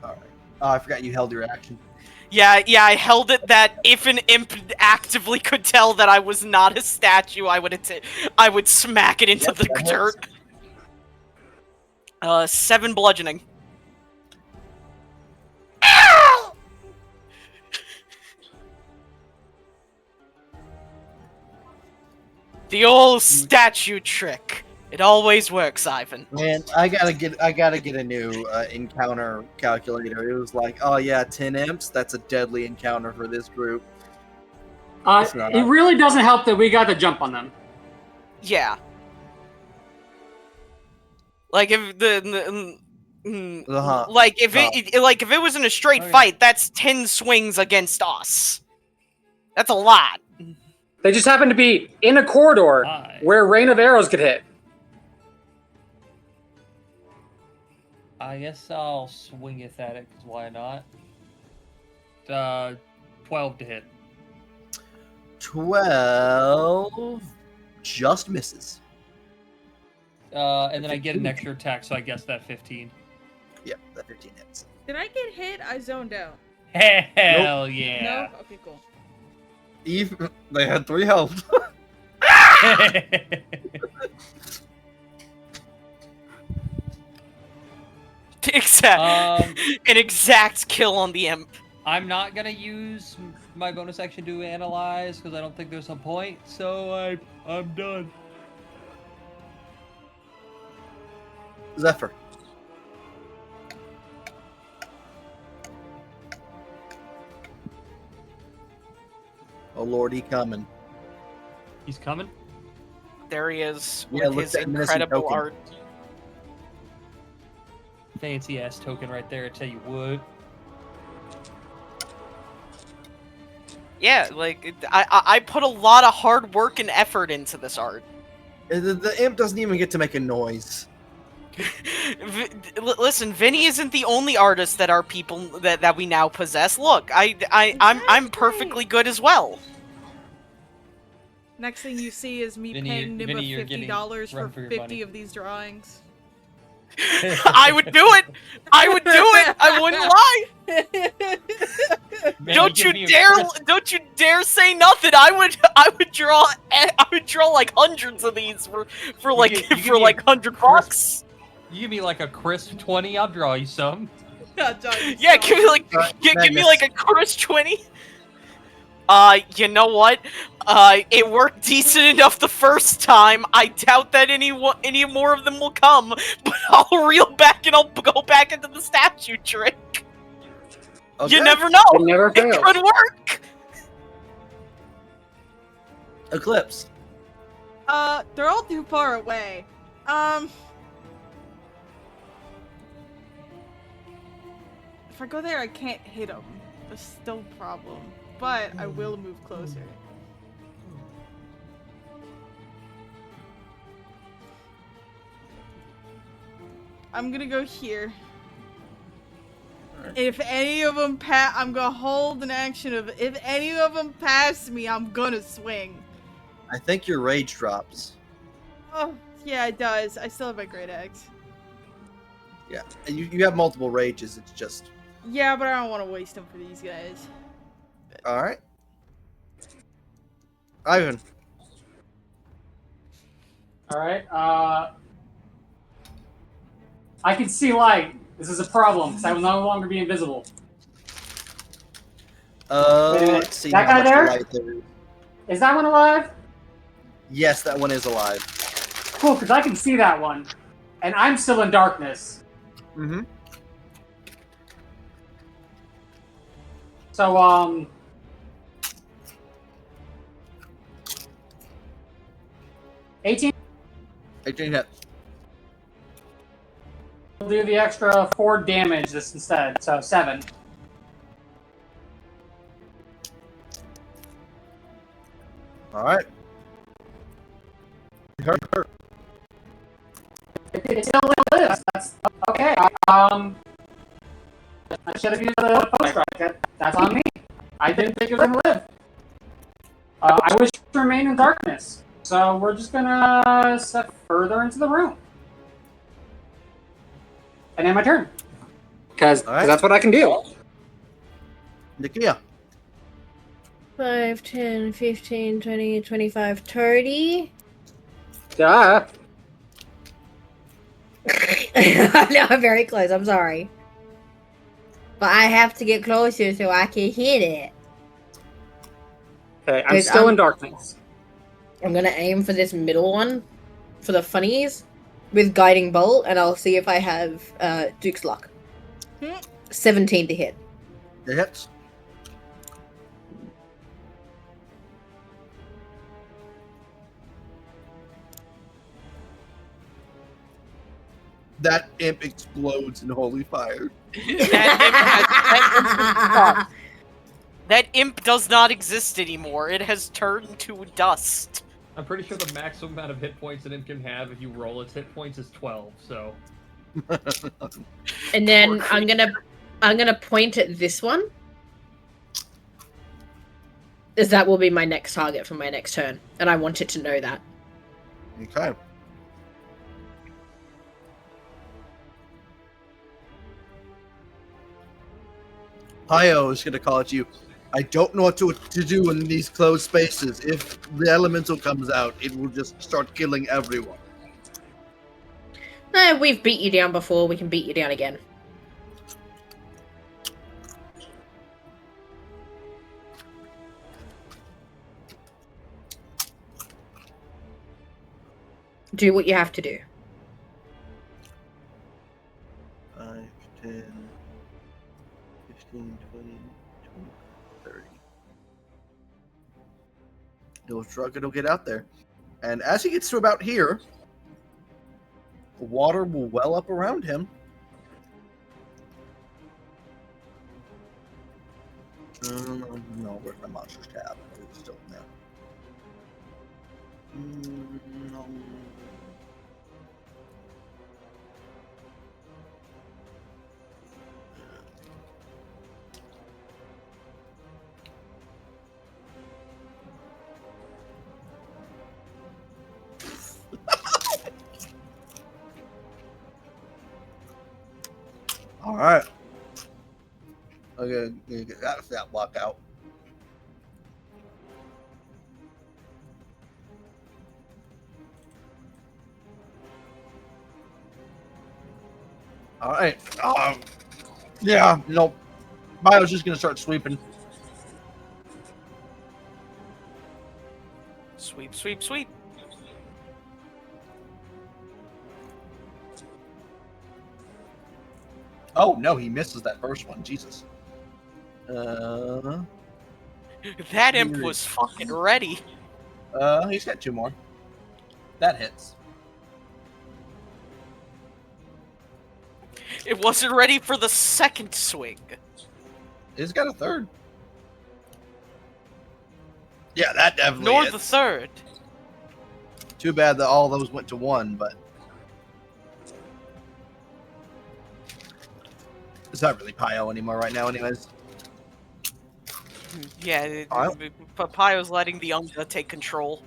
Alright. Oh, I forgot you held your action. Yeah, I held it that if an imp actively could tell that I was not a statue, I would smack it into Yep, the that hits. dirt. 7 bludgeoning. The old statue trick. It always works, Ivan. Man, I gotta get a new encounter calculator. It was like, oh yeah, 10 imps. That's a deadly encounter for this group. It's not. It really doesn't help that we got the jump on them. Yeah. Like if if it was in a straight fight, that's 10 swings against us. That's a lot. They just happen to be in a corridor where a rain of arrows could hit. I guess I'll swing it at it, because why not? 12 to hit. 12 just misses. And then I get an extra attack, so I guess that 15. Yep, that 15 hits. Did I get hit? I zoned out. Hell yeah. No? Okay, cool. Eve, they had 3 health. Exact. An exact kill on the imp. I'm not gonna use my bonus action to analyze because I don't think there's a point. So I'm done. Zephyr. Oh Lord, he coming. He's coming. There he is Yeah, with look his at that menacing incredible token. art. Fancy ass token right there. I tell you what. Yeah, like I put a lot of hard work and effort into this art. The imp doesn't even get to make a noise. Listen, Vinny isn't the only artist that our people that we now possess. Look, I'm perfectly good as well. Next thing you see is me Vinny, paying Nimba you're getting $50 for run for your 50 money. of these drawings. I would do it. I would do it. I wouldn't lie. Man, Don't give you me a dare! crisp- Don't you dare say nothing. I would draw like hundreds of these for like You give for me like a $100. You give me like a crisp 20, I'll draw you some. Yeah, give me like give me like a crisp 20. You know what? It worked decent enough the first time. I doubt that any more of them will come, but I'll reel back and I'll go back into the statue trick. Okay. You never know. It never fails. It could work. Eclipse. They're all too far away. If I go there, I can't hit them. That's still a problem. But I will move closer. I'm gonna go here. And if any of them I'm gonna hold an action of if any of them pass me, I'm gonna swing. I think your rage drops. Oh, yeah, it does. I still have my great axe. Yeah, and you have multiple rages. It's just. Yeah, but I don't want to waste them for these guys. All right. Ivan. All right. I can see light. This is a problem because I will no longer be invisible. Let's see. That how guy much there? light there is. Is that one alive? Yes, that one is alive. Cool, because I can see that one, and I'm still in darkness. Mm-hmm. So 18. 18 hit. We'll do the extra 4 damage this instead, so 7. All right. It still lives. That's okay. I should have used the post strike. That's on me. I didn't think it was gonna live. I wish to remain in darkness, so we're just gonna step further into the room. And then my turn. Because that's what I can do. Nikia. 5, 10, 15, 20, 25, 30. Yeah. No, I'm very close. I'm sorry. But I have to get closer so I can hit it. Okay, I'm still in darkness. I'm gonna aim for this middle one, for the funnies, with guiding bolt, and I'll see if I have Duke's luck. 17 to hit. It hits. That imp explodes in holy fire. That imp does not exist anymore. It has turned to dust. I'm pretty sure the maximum amount of hit points an imp can have if you roll its hit points is 12. So. And then Poor I'm gonna point at this one, as that will be my next target for my next turn, and I want it to know that. Okay. Pio is going to call at you. I don't know what to do in these closed spaces. If the elemental comes out, it will just start killing everyone. We've beat you down before, we can beat you down again. Do what you have to do. 5, 10, 15, 20, 30. He'll struggle to get out there. And as he gets to about here, the water will well up around him. No, where's my monsters tab? It's still in there. No. All right. Okay, get that block out. All right. Yeah, no. Bio's just gonna start sweeping. Sweep, sweep, sweep. Oh no, he misses that first one. Jesus. That imp was fucking ready. He's got 2 more. That hits. It wasn't ready for the second swing. He's got a third. Yeah, that definitely Nor hits. the third. Too bad that all those went to 1, but it's not really Pio anymore right now, anyways. Yeah, Alright. Papio's letting the Unga take control.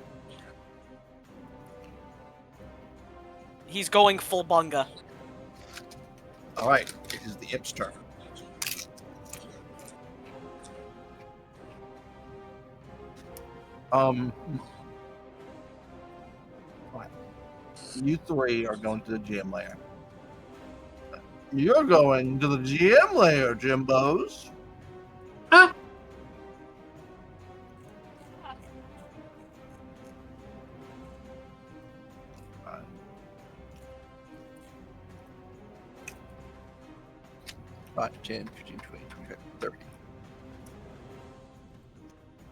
He's going full bunga. All right, it is the imp's turn. Alright. You 3 are going to the GM layer. You're going to the GM layer, Jimbos. Ah. Alright. 5, 10, 15, 20, 25, 30.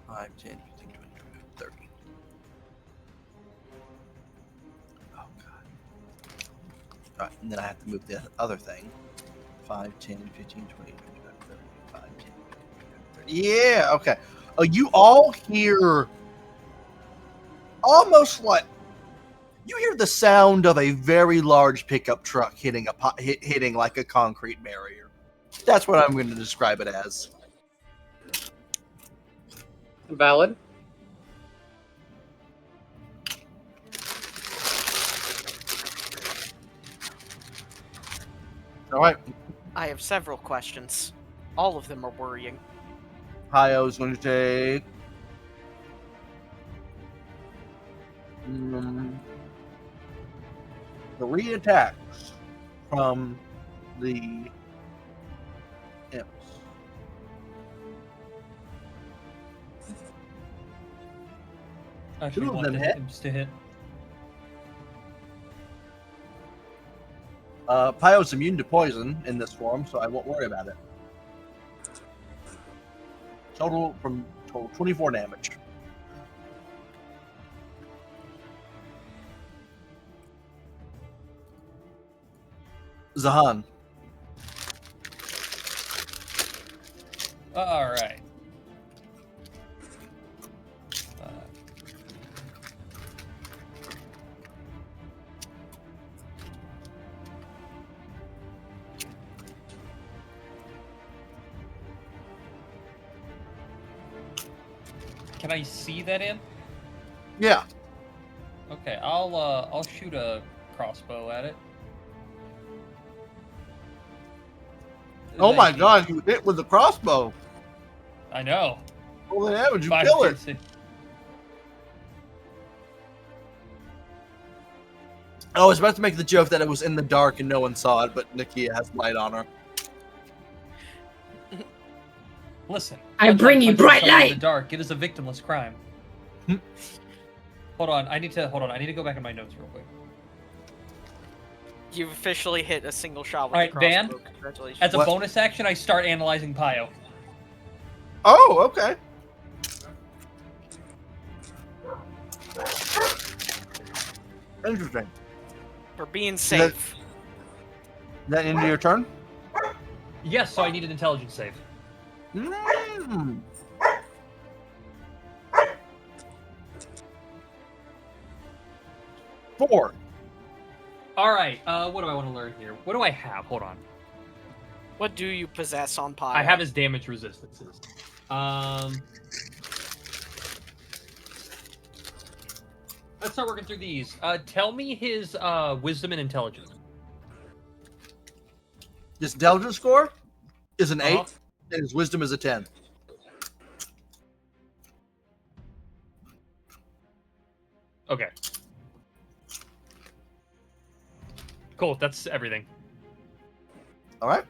5, 10, 15, 20, 25, 30. Oh, God. Alright, and then I have to move the other thing. 5, 10, 15, 20, 25, 30. 5, 10, 15, 20, 30. Yeah, okay. You all hear almost like you hear the sound of a very large pickup truck hitting hitting like a concrete barrier. That's what I'm going to describe it as. Valid. All right. I have several questions. All of them are worrying. Pio's going to take 3 attacks from the imps. Actually, Two of one them to hit. hit. Just to hit. Pyo's immune to poison in this form, so I won't worry about it. Total 24 damage. Zahan. All right. Can I see that in? Yeah. Okay, I'll shoot a crossbow at it. Oh my 19. god, you hit with the crossbow. I know. Roll the damage, you 5 kill it. DC. I was about to make the joke that it was in the dark and no one saw it, but Nakia has light on her. Listen. I bring you punching bright someone in light! the dark. It is a victimless crime. Hold on. I need to go back in my notes real quick. You've officially hit a single shot with Alright, the Dan, crossbow. Congratulations. As a What? bonus action, I start analyzing Pio. Oh, okay. Interesting. For being safe. Is that into your turn? Yes, so I need an intelligence save. Mm. Four. All right. What do I want to learn here? What do I have? Hold on. What do you possess on Pyro? I have his damage resistances. Let's start working through these. Tell me his wisdom and intelligence. His intelligence score is an 8, Uh-huh. and his wisdom is a 10. Okay. Cool. That's everything. All right.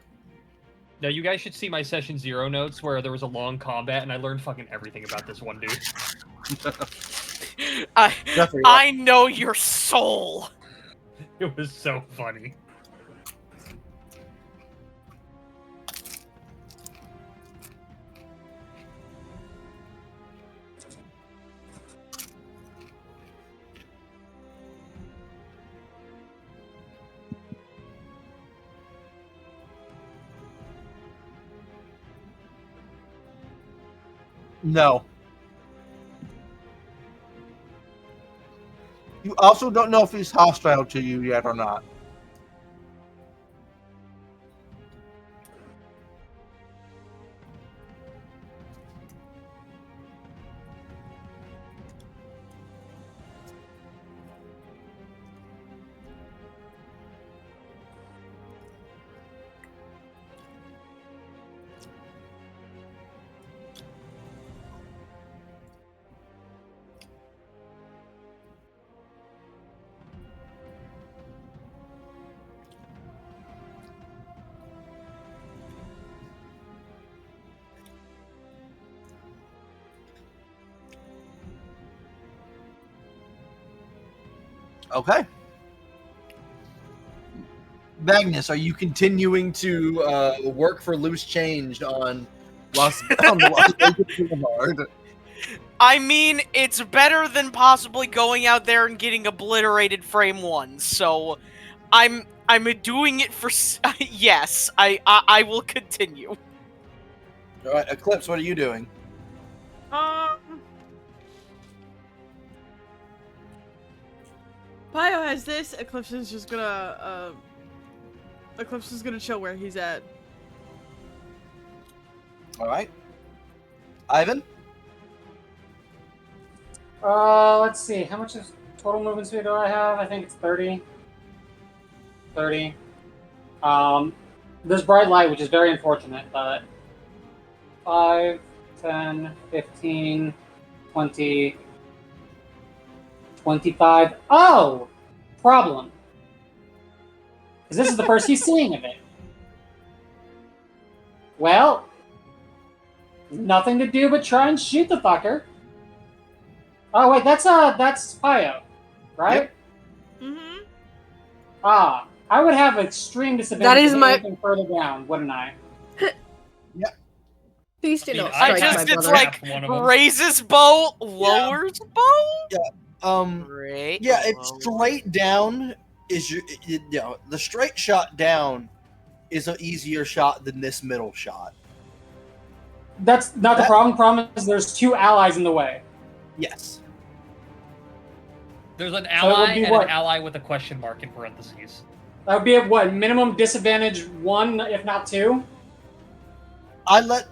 Now you guys should see my session 0 notes where there was a long combat and I learned fucking everything about this one dude. Definitely. I know your soul. It was so funny. No. You also don't know if he's hostile to you yet or not. Okay. Magnus, are you continuing to work for loose change on Las Vegas Boulevard? I mean, it's better than possibly going out there and getting obliterated frame 1. So, I'm doing it for yes. I will continue. All right, Eclipse, what are you doing? Pio has this. Eclipse is just gonna chill where he's at. All right. Ivan? Let's see. How much of total movement speed do I have? I think it's 30. 30. There's bright light, which is very unfortunate, but 5, 10, 15, 20, 25. Oh! Problem. Because this is the first he's seeing of it. Well, nothing to do but try and shoot the fucker. Oh wait, that's Pio, right? Mm-hmm. I would have extreme disadvantage. That is if my- anything further down, wouldn't I? Please do I mean, not I strike just- my just it's brother. like- one of them. Raises bow, lowers bow. Great. Yeah, it's straight down. The straight shot down is an easier shot than this middle shot. That's not the problem. Problem is there's 2 allies in the way. Yes. There's an it would ally be and what? an ally with a question mark in parentheses. That would be at what minimum disadvantage 1, if not 2. I let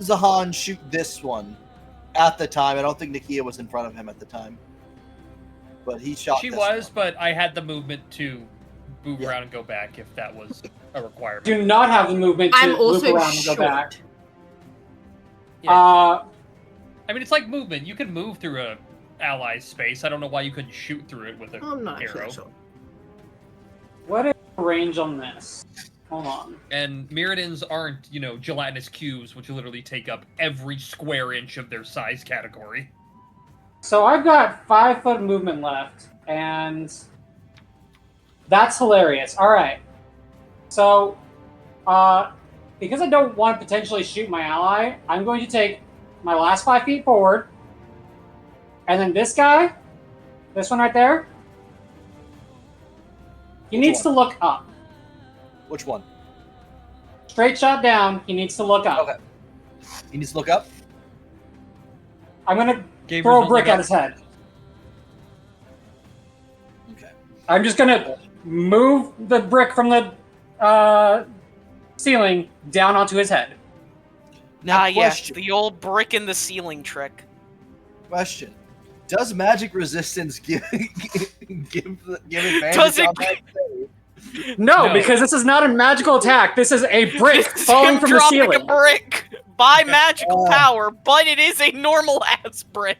Zahan shoot this one at the time. I don't think Nakia was in front of him at the time. But he shot She this was, one. but I had the movement to move Yeah. around and go back if that was a requirement. Do not have the movement to I'm loop also around and go back. short. Yeah. Uh, I mean, it's like movement. You can move through a ally's space. I don't know why you couldn't shoot through it with an I'm not arrow. sure. what is the range on this? Hold on. And Mirrodins aren't, gelatinous cubes, which literally take up every square inch of their size category. So I've got 5 foot movement left, and that's hilarious. All right. So, because I don't want to potentially shoot my ally, I'm going to take my last 5 feet forward, and then this guy, this one right there, he Which needs one? to look up. Which one? Straight shot down, he needs to look up. Okay. He needs to look up. I'm going to Gamers throw a don't brick look at up. his head. Okay. I'm just going to move the brick from the ceiling down onto his head. Now, Yes, question. the old brick in the ceiling trick. Question. Does magic resistance give advantage Does it- on that save? No, No. because this is not a magical attack. This is a brick This is falling him from the dropping ceiling. a brick by magical Oh. power, but it is a normal ass brick.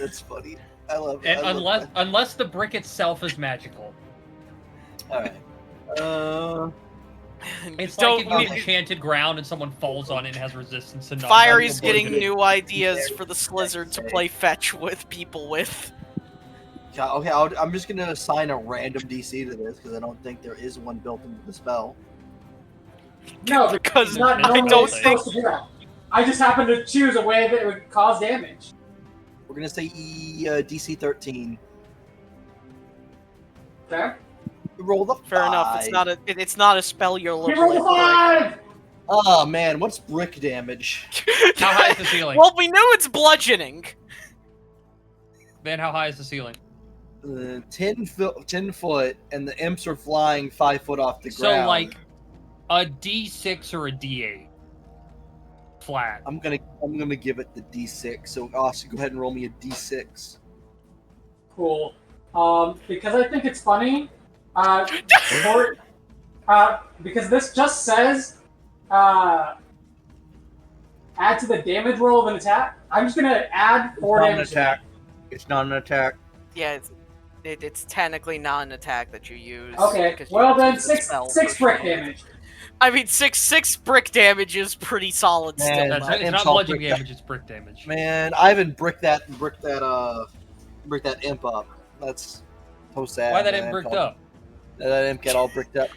That's funny. I love it. And I love unless the brick itself is magical. that. Alright. It's Don't- like if you enchanted ground and someone falls on it and has resistance to Fire is non-magical getting poison. new ideas for the Slizzard to play fetch with people with. Okay, I'm just gonna assign a random DC to this because I don't think there is one built into the spell. No, Because it's not I normally don't supposed to do that. I just happened to choose a way that it would cause damage. We're gonna say DC 13. Okay. Roll the Fair enough. It's not a spell you're He looking rolled a 5! Oh man, what's brick damage? How high is the ceiling? Well, we knew it's bludgeoning. Van, how high is the ceiling? 10 foot, and the imps are flying 5 foot off the So, ground. like, a D6 or a D8. Flat. I'm gonna give it the D6. So Austin, go ahead and roll me a D6. Cool. Because I think it's funny, because this just says, add to the damage roll of an attack. I'm just gonna add 4 Not an damage. to attack. It's not an attack. Yeah, it's technically not an attack that you use. that. Okay, because you well then use the 6 spell brick for- damage. I mean, six brick damage is pretty solid Man, still. That's, though. it's Imps not all bludgeoning brick damage, it's brick damage. Man, I haven't bricked that imp up. That's so sad. Why that man. imp bricked up? That imp got all bricked up.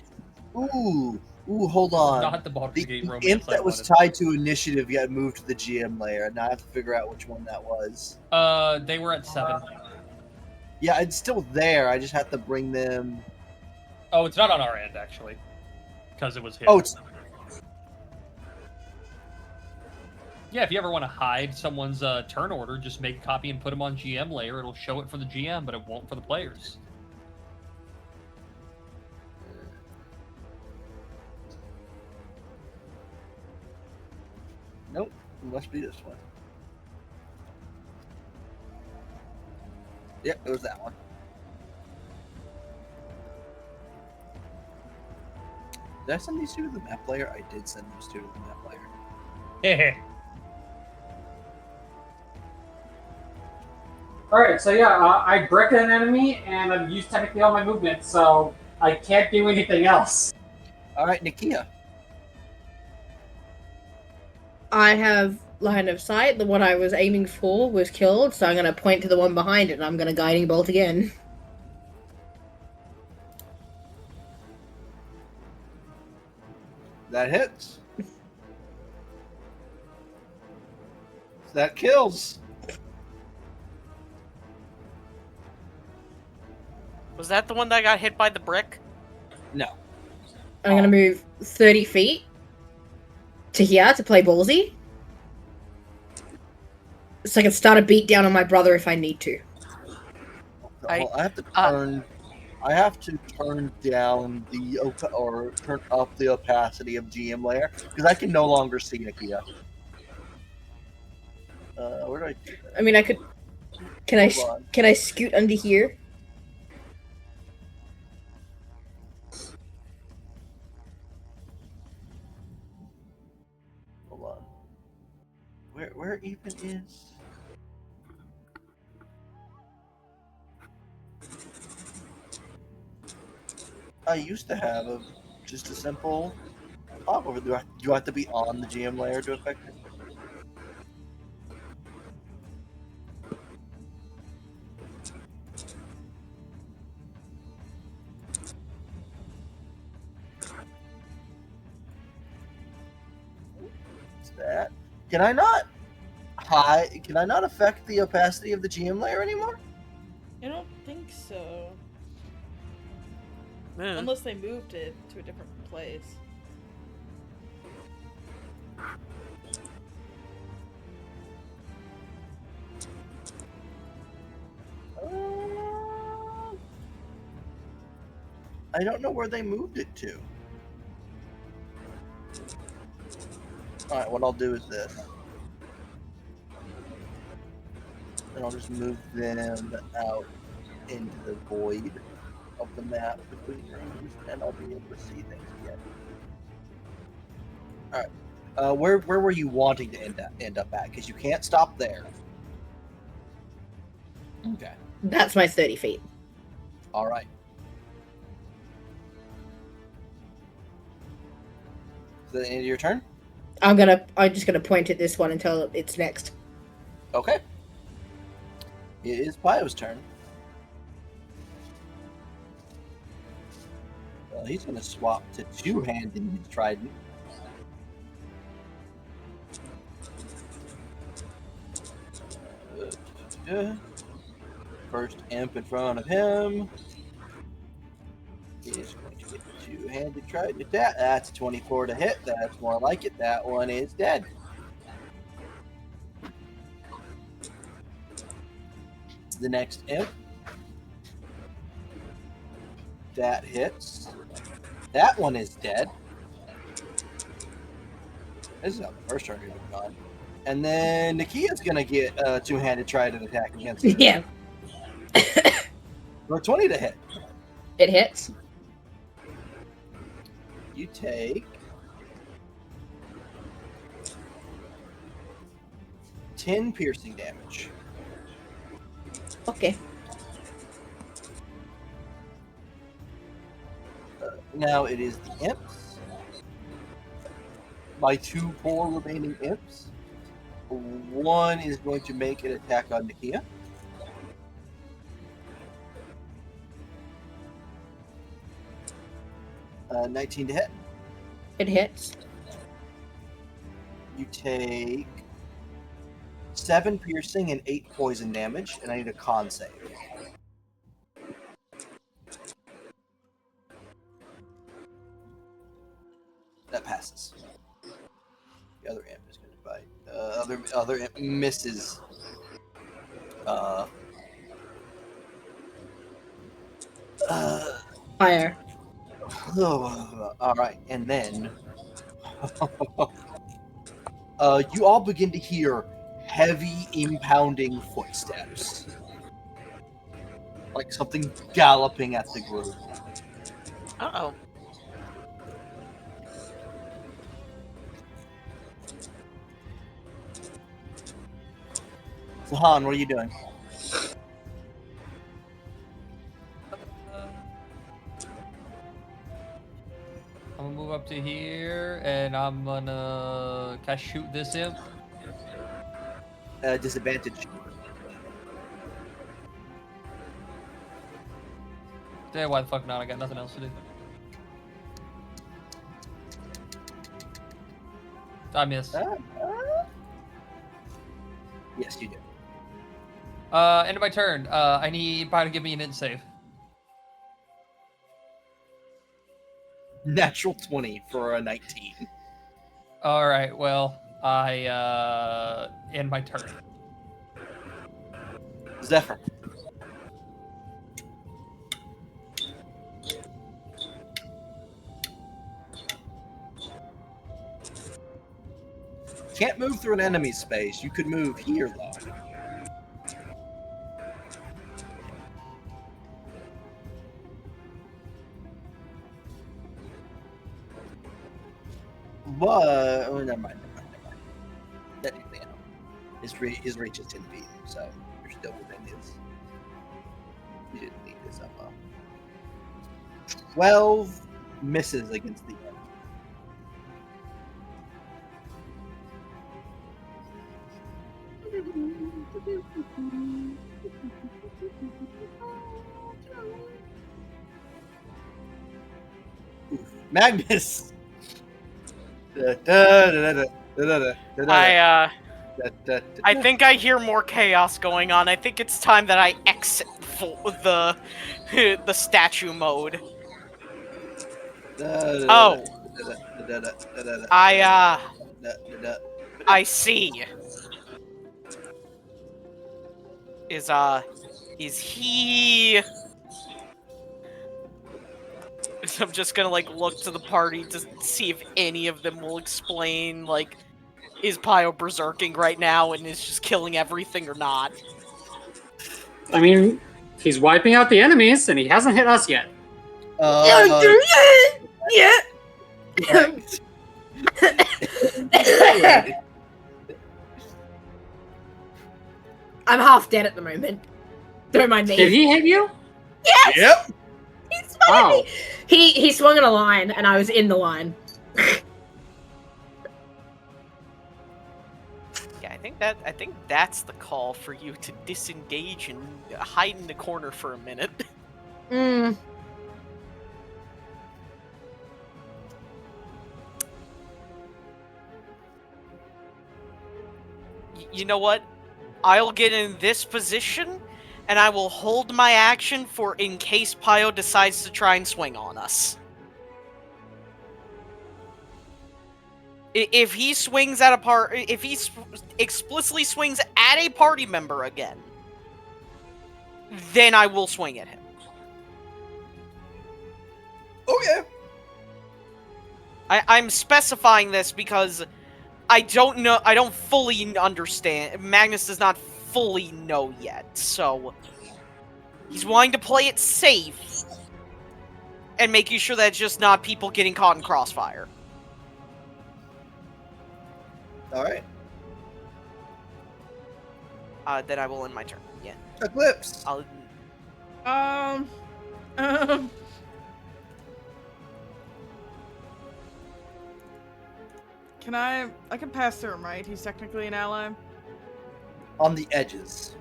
Ooh, hold on. Not the Baldur's The Gate romance imp I that was wanted. tied to initiative got moved to the GM layer, and now I have to figure out which one that was. They were at 7. Yeah, it's still there. I just have to bring them. Oh, it's not on our end, actually. Because it was hit. Oh, it's Yeah, if you ever want to hide someone's turn order, just make a copy and put them on GM layer. It'll show it for the GM, but it won't for the players. nope. It must be this one. Yep, it was that one. Did I send these two to the map layer? I did send those two to the map layer. Hehe. Alright, so yeah, I brick an enemy, and I've used technically all my movement, so I can't do anything else. All right, Nakia. I have line of sight. The one I was aiming for was killed, so I'm gonna point to the one behind it and I'm gonna guiding bolt again. That hits. That kills. Was that the one that got hit by the brick? No. I'm gonna move 30 feet to here to play ballsy. So I can start a beat down on my brother if I need to. Well, I have to turn. I have to turn down or turn up the opacity of GM layer because I can no longer see Nakia. Where do I do that? I mean, I could. Can I scoot under here? Hold on. Where even is? I used to have just a simple pop over. Do you have to be on the GM layer to affect it? What's that? Can I not Can I not affect the opacity of the GM layer anymore? I don't think so. Hmm. Unless they moved it to a different place. I don't know where they moved it to. Alright, what I'll do is this. And I'll just move them out into the void of the map between rooms, and I'll be able to see things again. Alright. Where were you wanting to end up at? Because you can't stop there. Okay. That's my 30 feet. Alright. Is that the end of your turn? I'm just gonna point at this one until it's next. Okay. It is Pio's turn. Well, he's going to swap to two-handed his trident. First imp in front of him is going to get the two-handed trident attack. That's a 24 to hit. That's more like it. That one is dead. The next imp. That hits. That one is dead. This is not the first turn you've gone. And then Nakia's gonna get a two-handed trident attack against it. Yeah. For 20 to hit. It hits. You take 10 piercing damage. Okay. Now it is the imps. My two poor remaining imps. One is going to make an attack on Nakia. Uh, 19 to hit. It hits. You take 7 piercing and 8 poison damage, and I need a con save. That passes. The other imp is going to bite. Other imp misses. Higher. All right, and then you all begin to hear heavy impounding footsteps, like something galloping at the group. Uh-oh. Zahan, what are you doing? I'm gonna move up to here, and I'm gonna shoot this imp. disadvantage. Yeah, why the fuck not? I got nothing else to do. I missed. Yes, you do. End of my turn. I need Pio to give me an int save. Natural 20 for a 19. All right. Well, I end my turn. Zephyr. Can't move through an enemy space. You could move here, though. But oh, never mind. Technically, no. His reach is 10 feet, so you're still within his. You didn't need this up. 12 misses against the enemy. Magnus. I think I hear more chaos going on. I think it's time that I exit the statue mode. Oh. I see. Is he... So I'm just gonna, like, look to the party to see if any of them will explain, like, is Pio berserking right now and is just killing everything or not? I mean, he's wiping out the enemies, and he hasn't hit us yet. Yeah. I'm half dead at the moment. Don't mind me. Did he hit you? Yes! Yep. He swung at Oh. me. He swung in a line, and I was in the line. Yeah, I think that's the call for you to disengage and hide in the corner for a minute. Mm. You know what? I'll get in this position, and I will hold my action for in case Pio decides to try and swing on us. If he swings at if he explicitly swings at a party member again, then I will swing at him. Okay. I'm specifying this because I don't fully understand. Magnus does not fully know yet, so he's wanting to play it safe and making sure that it's just not people getting caught in crossfire. All right. Then I will end my turn. Yeah. Eclipse. I'll... Can I can pass through him, right? He's technically an ally. On the edges.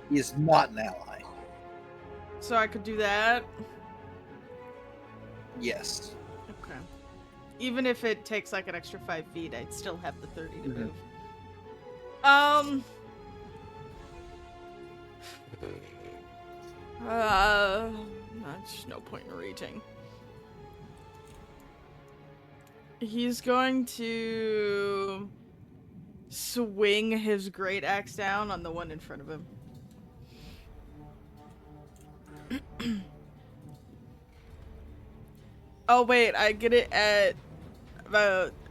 He is not an ally. So I could do that. Yes. Okay. Even if it takes like an extra 5 feet, I'd still have the 30 to move. There's no point in reaching. He's going to swing his great axe down on the one in front of him. Oh wait, I get it at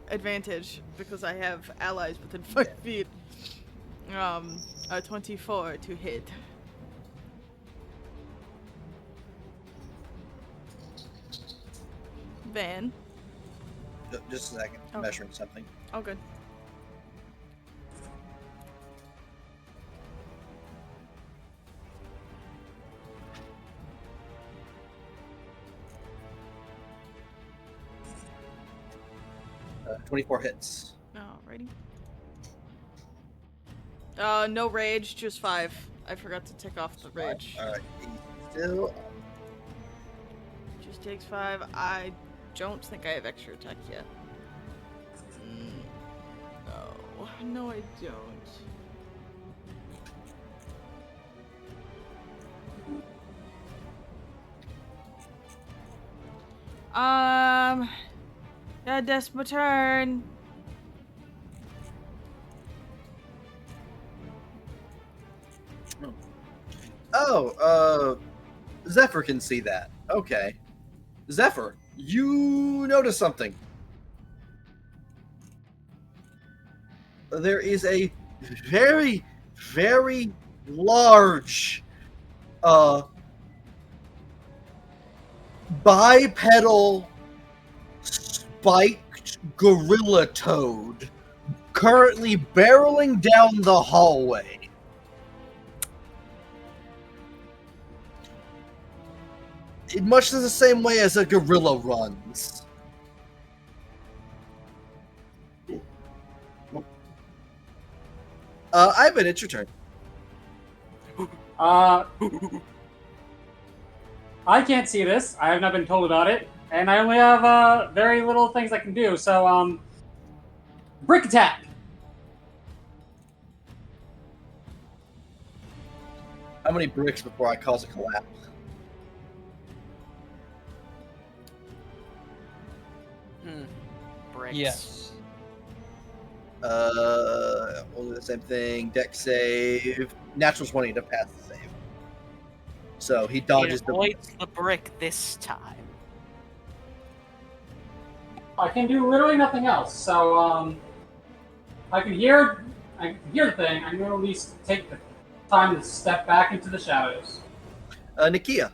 advantage because I have allies within 5 feet. A 24 to hit. Van. Just a second. Oh. Measuring something. Oh, good. Uh, 24 hits. Alrighty. No rage, just 5. I forgot to tick off the rage. Alright, he's still. Just takes 5. I don't think I have extra attack yet. No, I don't. Yeah, that's my turn. Oh, Zephyr can see that. Okay. Zephyr, you notice something. There is a very, very large, bipedal spiked gorilla toad currently barreling down the hallway. In much the same way as a gorilla runs. Ivan, it's your turn. I can't see this. I have not been told about it, and I only have very little things I can do. So, brick attack. How many bricks before I cause a collapse? Bricks. Yes. We'll do the same thing. Deck save. Natural 20 to pass the save. So he dodges He avoids the brick this time. I can do literally nothing else. So, I can hear the thing. I'm going to at least take the time to step back into the shadows. Nakia.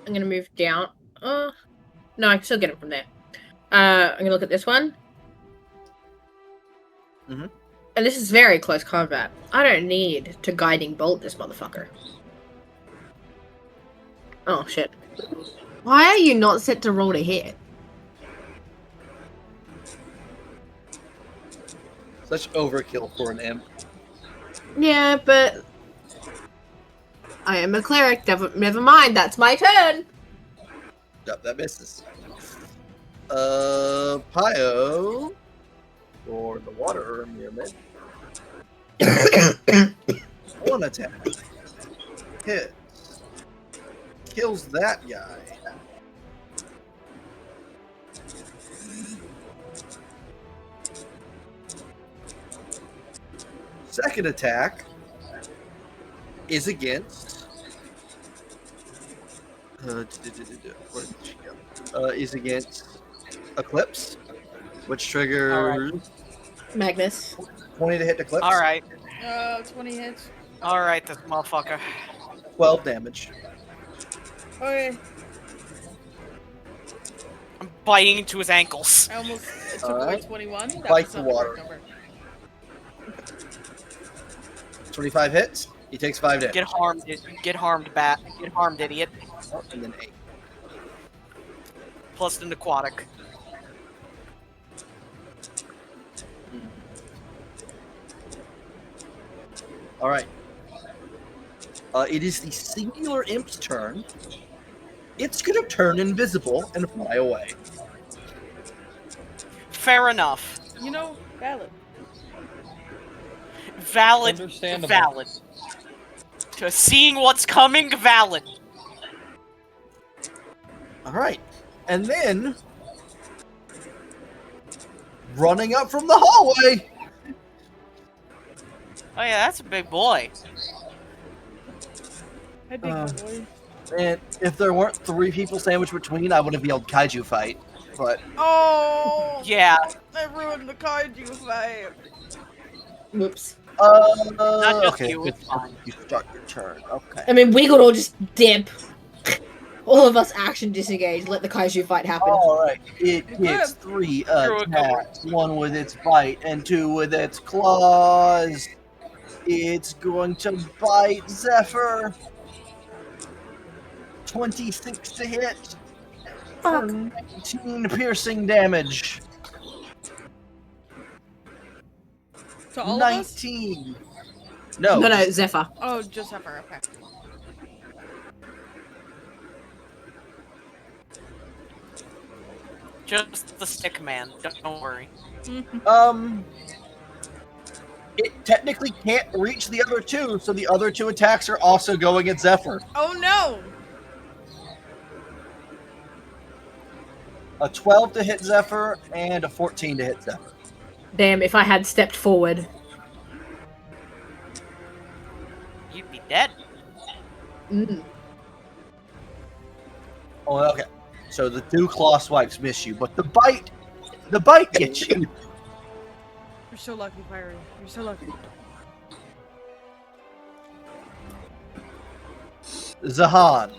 I'm gonna move down. No, I can still get it from there. I'm gonna look at this one. Mhm. And this is very close combat. I don't need to guiding bolt this motherfucker. Oh shit. Why are you not set to roll to hit? Such overkill for an imp. Yeah, but I am a cleric. Never mind. That's my turn. Yep, that misses. Pio. For the water mirror. One attack. Hit. Kills that guy. Second attack is against. Where did she go? Is against Eclipse, which triggers Magnus. 20 to hit Eclipse. Alright. 20 hits. Alright, this motherfucker. 12 damage. Okay. I'm biting into his ankles. I almost took Alright. away 21. That Bite was the not the water. correct number. 25 hits. He takes 5 damage. Get harmed, get harmed, bat. Get harmed, idiot. And then 8. Plus an aquatic. Alright. It is the singular imp's turn. It's gonna turn invisible and fly away. Fair enough. You know, valid. Valid. Understandable. Valid. Just seeing what's coming, valid. Alright. And then running up from the hallway. Oh yeah, that's a big boy. Hey, big boy. And if there weren't 3 people sandwiched between, I would have yelled kaiju fight. But Oh! Yeah. I ruined the kaiju fight. Whoops. Not just okay, you, it's fine. you start your turn. Okay. I mean, we could all just dip. All of us action disengage. Let the kaiju fight happen. Alright, it gets Good. 3 Screw it, attacks, 1 with its bite and 2 with its claws. It's going to bite Zephyr. 26 to hit. Fuck. 19 piercing damage. So all of us? 19. No. No, Zephyr. Oh, just Zephyr. Okay. Just the stick man. Don't worry. It technically can't reach the other two, so the other two attacks are also going at Zephyr. Oh no! A 12 to hit Zephyr and a 14 to hit Zephyr. Damn, if I had stepped forward. You'd be dead. Oh, okay. So the two claw swipes miss you, but the bite gets you. You're so lucky, Fiery. You're so lucky. Zahan.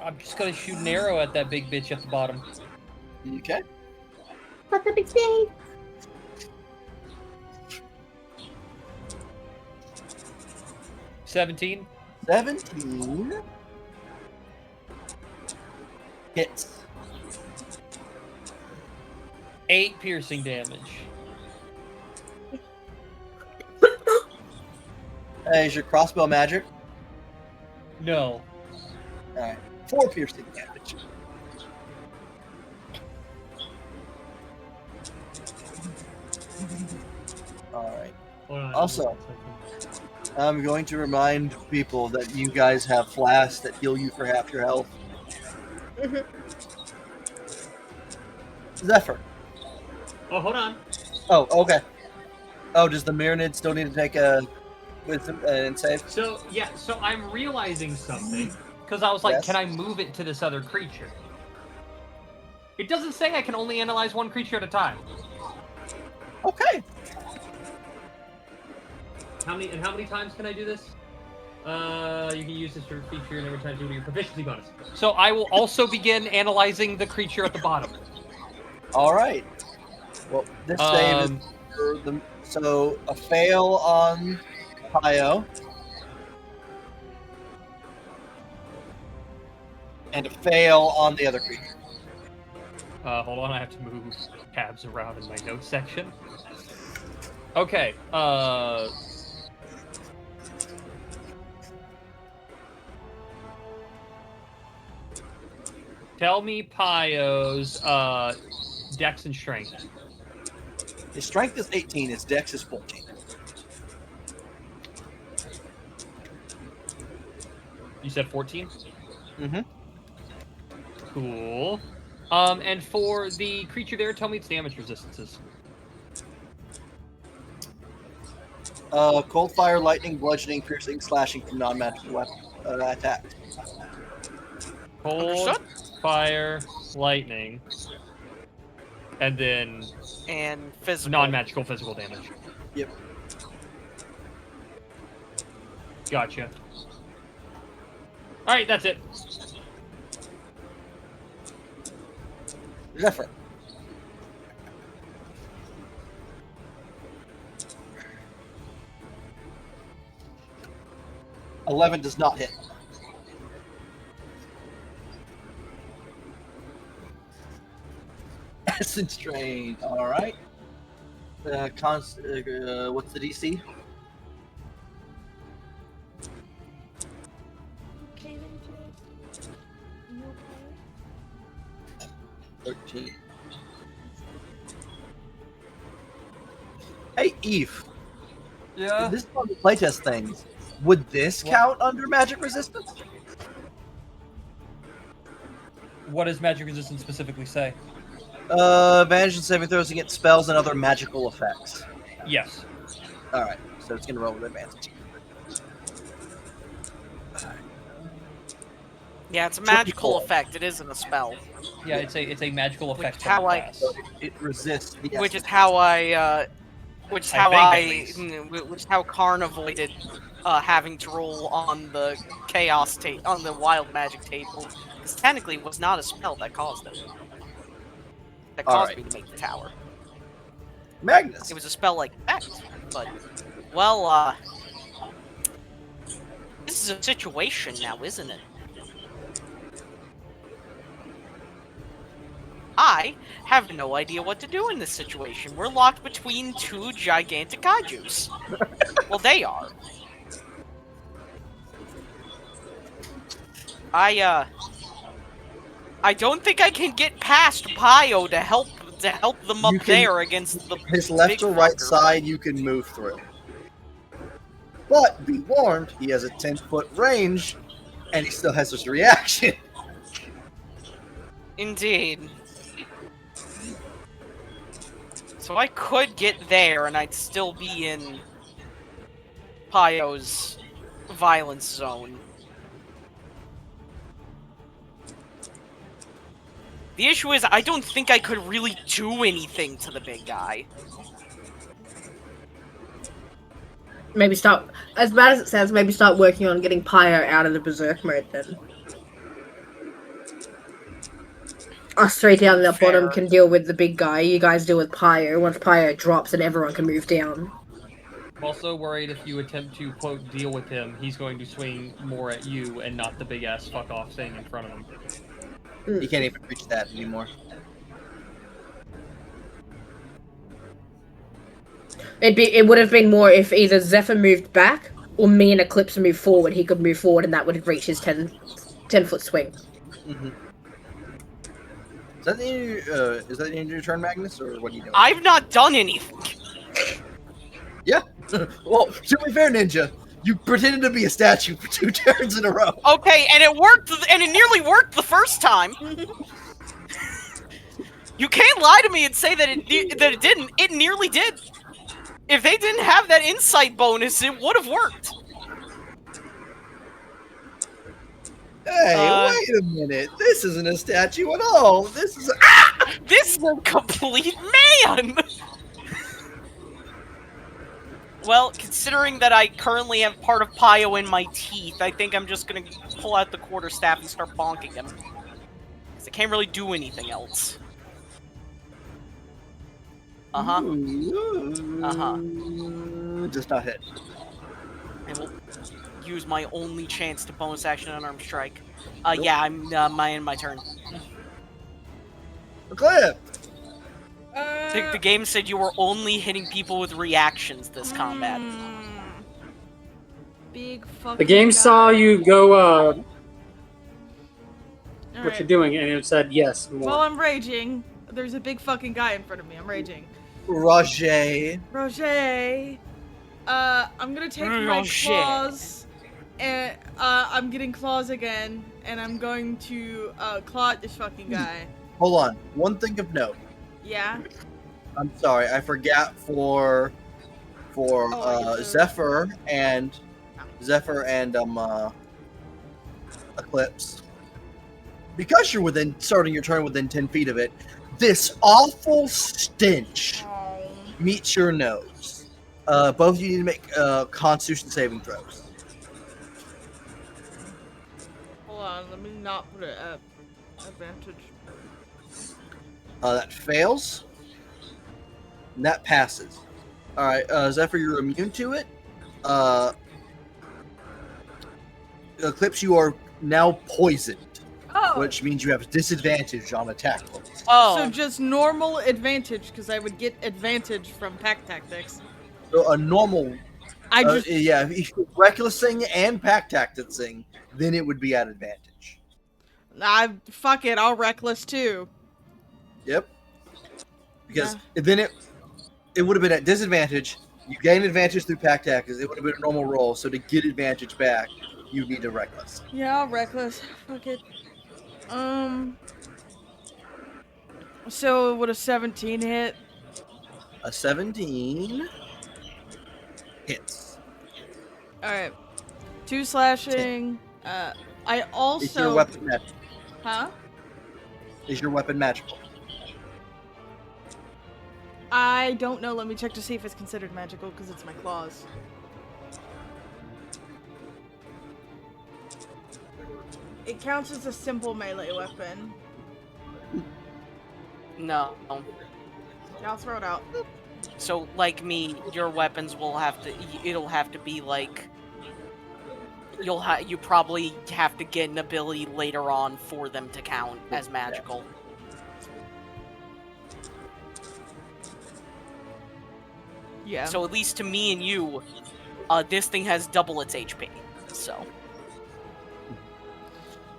I'm just gonna shoot an arrow at that big bitch at the bottom. Okay. But the big thing. 17. 17 hits. 8 piercing damage. Is your crossbow magic? No. Alright. 4 piercing damage. Alright. Hold on, Also, I'm going to remind people that you guys have flasks that heal you for half your health. Zephyr. Oh, hold on. Oh, okay. Oh, does the Myronid still need to take a wisdom and save? So, yeah, so I'm realizing something. Because I was like, Yes. Can I move it to this other creature? It doesn't say I can only analyze one creature at a time. Okay. How many times can I do this? You can use this for feature and every time due to your proficiency bonus. So I will also begin analyzing the creature at the bottom. All right. Well, this save is for the, so a fail on Pio and a fail on the other creature. Hold on, I have to move tabs around in my notes section. Okay, tell me Pio's, dex and strength. His strength is 18, his dex is 14. You said 14? Mm-hmm. Cool. And for the creature there, tell me its damage resistances. Cold fire, lightning, bludgeoning, piercing, slashing from non-magical weapon attacks. Cold, fire, lightning, and then And physical. non-magical physical damage. Yep. Gotcha. Alright, that's it. Zephyr. $11 does not hit. Essence drain. All right. What's the DC? Okay, then, you okay? 13. Hey, Eve. Yeah? This is on the playtest things. Would this count under magic resistance? What does magic resistance specifically say? Advantage and saving throws against spells and other magical effects. Yes. All right, so it's gonna roll with advantage. Yeah, it's a magical effect. It isn't a spell. Yeah, it's a magical effect. Which is how from the I- class. So it resists the Which is essence. how which is I how think, at which is how Karn avoided having to roll on the chaos on the wild magic table, because technically it was not a spell that caused it. That caused Alright. me to make the tower. Magnus. It was a spell-like effect, but, well, this is a situation now, isn't it? I have no idea what to do in this situation. We're locked between two gigantic kaijus. Well, they are. I don't think I can get past Pio to help them up there against the his left big or right fucker. side you can move through. But be warned, he has a 10-foot range, and he still has his reaction. Indeed. So I could get there, and I'd still be in Pio's violence zone. The issue is, I don't think I could really do anything to the big guy. Maybe start, as bad as it sounds, maybe start working on getting Pyre out of the berserk mode then. Us three down the Fair. bottom can deal with the big guy. You guys deal with Pyre. Once Pyre drops, then everyone can move down. I'm also worried if you attempt to, quote, deal with him, he's going to swing more at you and not the big-ass fuck-off thing in front of him. You can't even reach that anymore. It would have been more if either Zephyr moved back or me and Eclipse moved forward. He could move forward, and that would reach his 10-foot swing. Mm-hmm. Is that the end of your turn, Magnus, or what are you doing? I've not done anything. Yeah. Well, to be fair, Ninja, you pretended to be a statue for 2 turns in a row. Okay, and it worked, and it nearly worked the first time. You can't lie to me and say that it didn't. It nearly did. If they didn't have that insight bonus, it would have worked. Hey, wait a minute. This isn't a statue at all. This is a... This is a complete man! Well, considering that I currently have part of Pio in my teeth, I think I'm just gonna pull out the quarterstaff and start bonking him. Because I can't really do anything else. Uh-huh. Just not hit. I will use my only chance to bonus action unarmed strike. Yeah, I'm in my turn. Clip! The game said you were only hitting people with reactions this combat. Big fucking The game guy. saw you go, what Alright. you're doing, and it said yes. More. While I'm raging, there's a big fucking guy in front of me. I'm raging. Roger. Roger. I'm gonna take my Roger. claws, and I'm getting claws again, and I'm going to claw at this fucking guy. Hold on. One thing of note. Yeah. I'm sorry, I forgot for Zephyr and Eclipse. Because you're starting your turn within 10 feet of it, this awful stench meets your nose. Both of you need to make Constitution saving throws. Hold on, let me not put it at advantage. That fails. And that passes. Alright, Zephyr, you're immune to it. Eclipse, you are now poisoned, Oh. which means you have disadvantage on attack rolls. Oh, So just normal advantage, because I would get advantage from pack tactics. So a normal, I just yeah, if you're recklessing and pack tacticing, then it would be at advantage. fuck it, I'll reckless too. Yep. Because then it would have been at disadvantage. You gain advantage through pack tactics. It would have been a normal roll. So to get advantage back, you need a reckless. Yeah, I'll reckless. Fuck it. So would a 17 hit? A 17 hits. Alright. 2 slashing. I also. Is your weapon magical? Huh? Is your weapon magical? I don't know. Let me check to see if it's considered magical because it's my claws. It counts as a simple melee weapon. no. Yeah, I'll throw it out. So, like me, your weapons will have to. It'll have to be like. You probably have to get an ability later on for them to count as magical. Yeah. So at least to me and you, this thing has double its HP. So.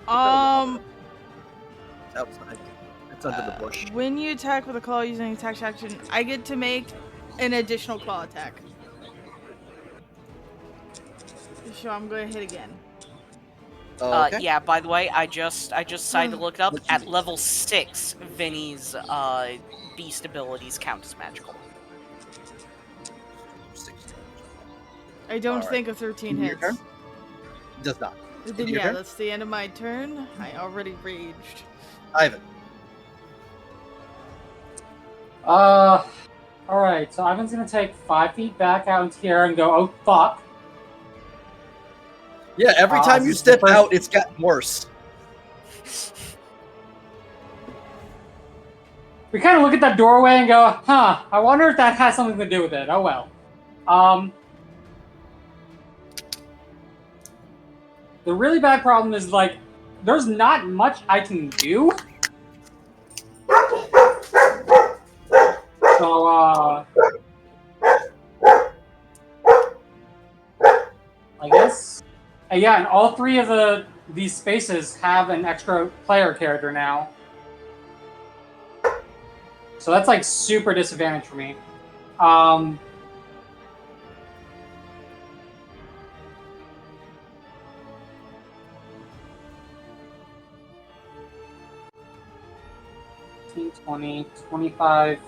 It's outside. It's under the bush. When you attack with a claw using attack action, I get to make an additional claw attack. So I'm going to hit again. Okay. Yeah, by the way, I just decided to look it up. At level 6, Vinny's beast abilities count as magical. 16. I don't Alright. think a 13 Your hits. turn? Does not. Then Your yeah, turn? that's the end of my turn. I already raged. Ivan. Alright, so Ivan's gonna take 5 feet back out into here and go, oh fuck. Yeah, every time you step out, it's gotten worse. We kind of look at that doorway and go, huh, I wonder if that has something to do with it. Oh well. The really bad problem is, like, there's not much I can do. So, I guess. Yeah, and all 3 of these spaces have an extra player character now. So that's like super disadvantage for me. 20, 25,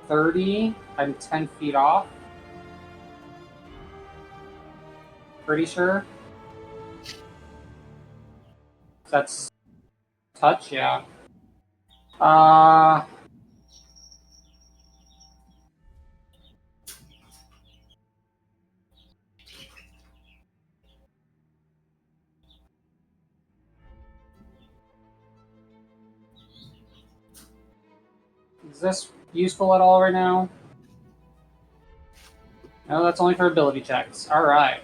30. I'm 10 feet off. Pretty sure. That's touch, yeah. Is this useful at all right now? No, that's only for ability checks. Alright.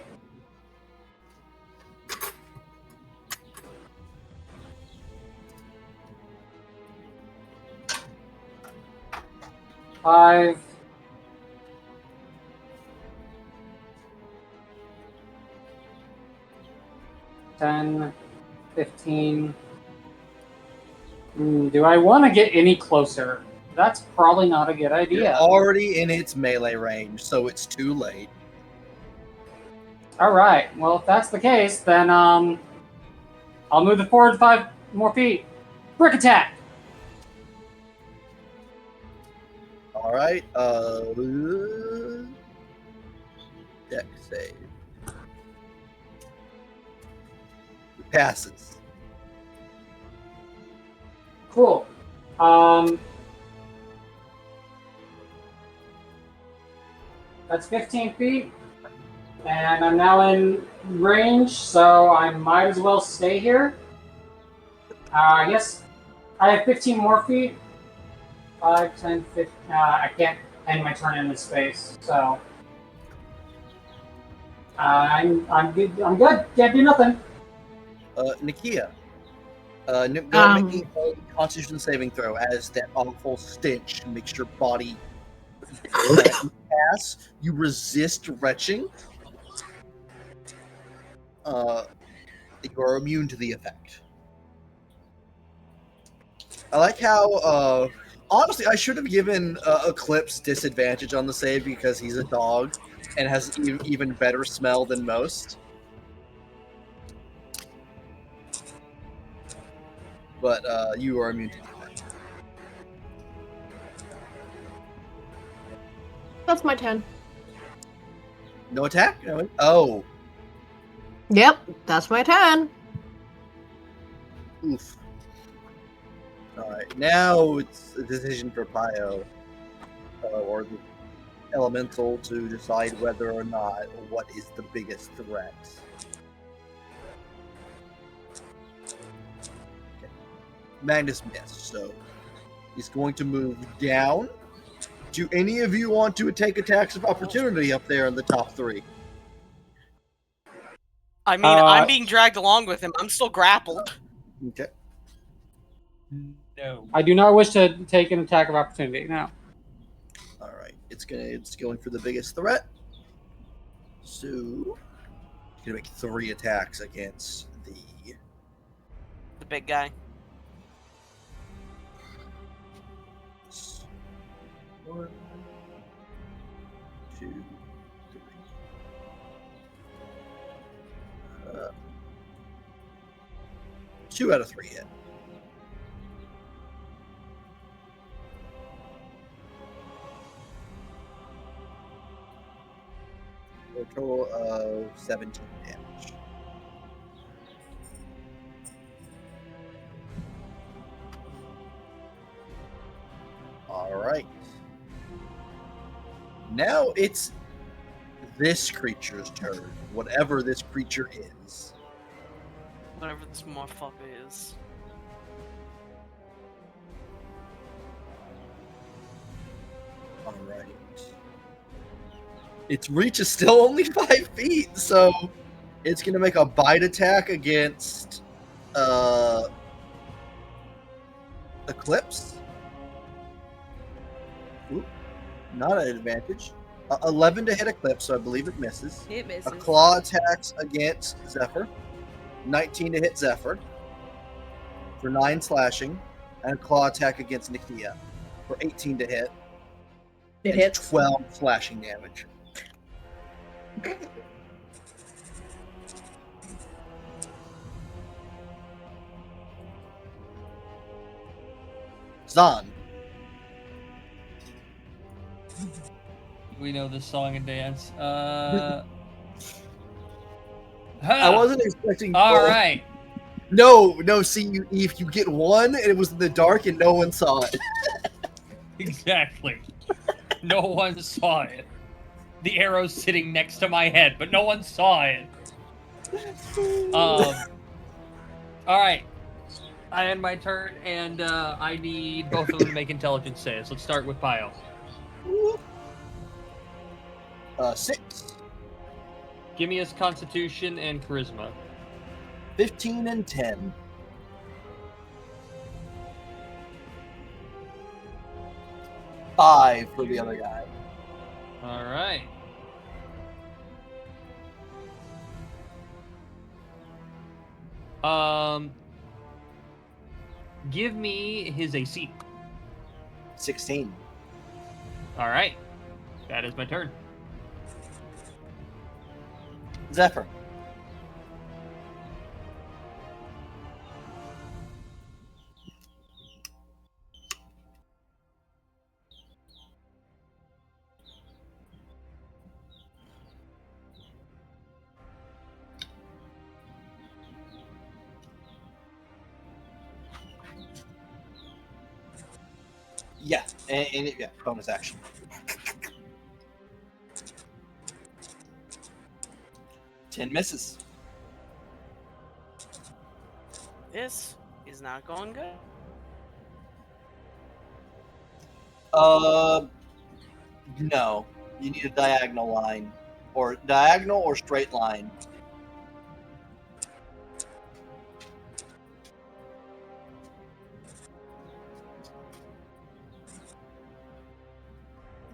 Five. 10, 15. Do I want to get any closer? That's probably not a good idea. You're already in its melee range, so it's too late. Alright, well, if that's the case, then, I'll move it forward 5 more feet. Brick attack! Alright, deck save. It passes. Cool. That's 15 feet. And I'm now in range, so I might as well stay here. I guess I have 15 more feet. 5, 10, 15. I can't end my turn in this space, so I'm good. I'm good. Can't do nothing. Nakia. Go ahead and make a Constitution saving throw as that awful stench makes your body pass. You resist retching. You are immune to the effect. I like how, honestly, I should have given Eclipse disadvantage on the save because he's a dog and has even better smell than most. But you are immune to the effect. That's my 10. No attack? No. Oh. Yep, that's my 10. Oof. Alright, now it's a decision for Pio, or the Elemental, to decide whether or not what is the biggest threat. Okay. Magnus missed, so he's going to move down Do any of you want to take attacks of opportunity up there in the top 3? I mean, I'm being dragged along with him. I'm still grappled. Okay. No. I do not wish to take an attack of opportunity. No. All right. It's going for the biggest threat. So it's gonna make 3 attacks against the big guy. 1, 2, 3. 2 out of 3 hit. For a total of 17 damage. Alright. Now it's this creature's turn, whatever this creature is. Whatever this motherfucker is. Alright. Its reach is still only 5 feet, so it's going to make a bite attack against Eclipse. Ooh, not an advantage. 11 to hit Eclipse, so I believe it misses. It misses. A claw attacks against Zephyr. 19 to hit Zephyr for 9 slashing. And a claw attack against Nikia for 18 to hit. It and hits. 12 slashing damage. Zahn. We know this song and dance. I wasn't expecting. All both. right. No. See, if you get one, and it was in the dark, and no one saw it. Exactly. No one saw it. The arrow's sitting next to my head, but no one saw it. All right. I end my turn, and I need both of them to make intelligence saves. Let's start with Pio. 6, Give me his Constitution and Charisma. 15, and 10. Five for the other guy. All right. Give me his AC. 16. All right. That is my turn. Zephyr. Yeah, yeah, bonus action. Ten misses. This is not going good. No. You need a diagonal line. Or diagonal or straight line.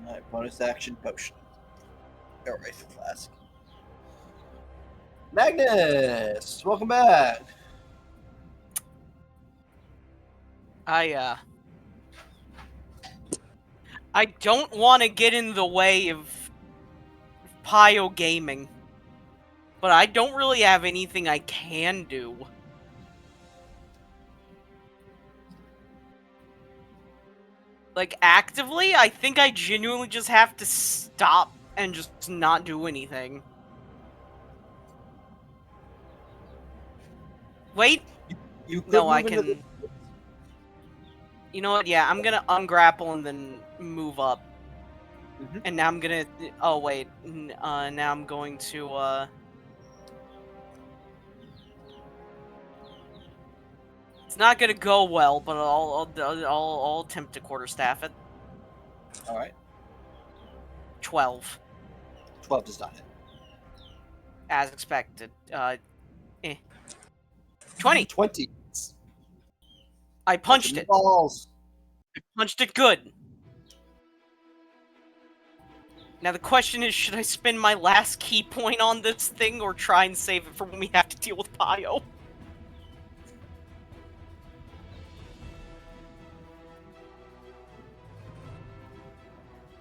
Alright, bonus action potion. Or rifle flask. Magnus! Welcome back! I don't want to get in the way of Pio gaming, but I don't really have anything I can do. Like, actively, I think I genuinely just have to stop and just not do anything. Wait. You could No, I move into can... You know what? Yeah, I'm gonna ungrapple and then move up. Mhm. And now I'm gonna... Oh, wait. Now I'm going to, It's not gonna go well, but I'll attempt to quarterstaff it. Alright. 12. 12 does not hit. As expected. 20. 20. I punched it. Balls. I punched it good. Now the question is, should I spend my last key point on this thing or try and save it for when we have to deal with Pio?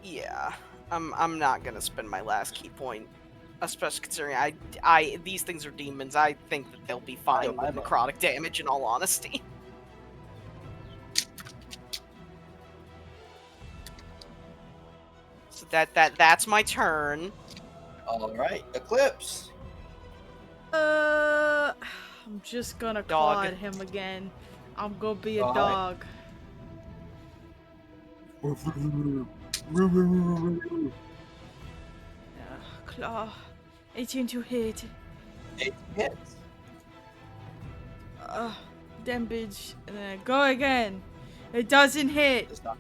Yeah, I'm not gonna spend my last key point, especially considering these things are demons. I think that they'll be fine with necrotic damage. In all honesty. So that's my turn. All right, Eclipse. I'm just gonna Dog. claw at him again. I'm gonna be a All right. dog. Claw. 18 to hit. 8 hits. Damage. And then I go again. It doesn't hit. Does not.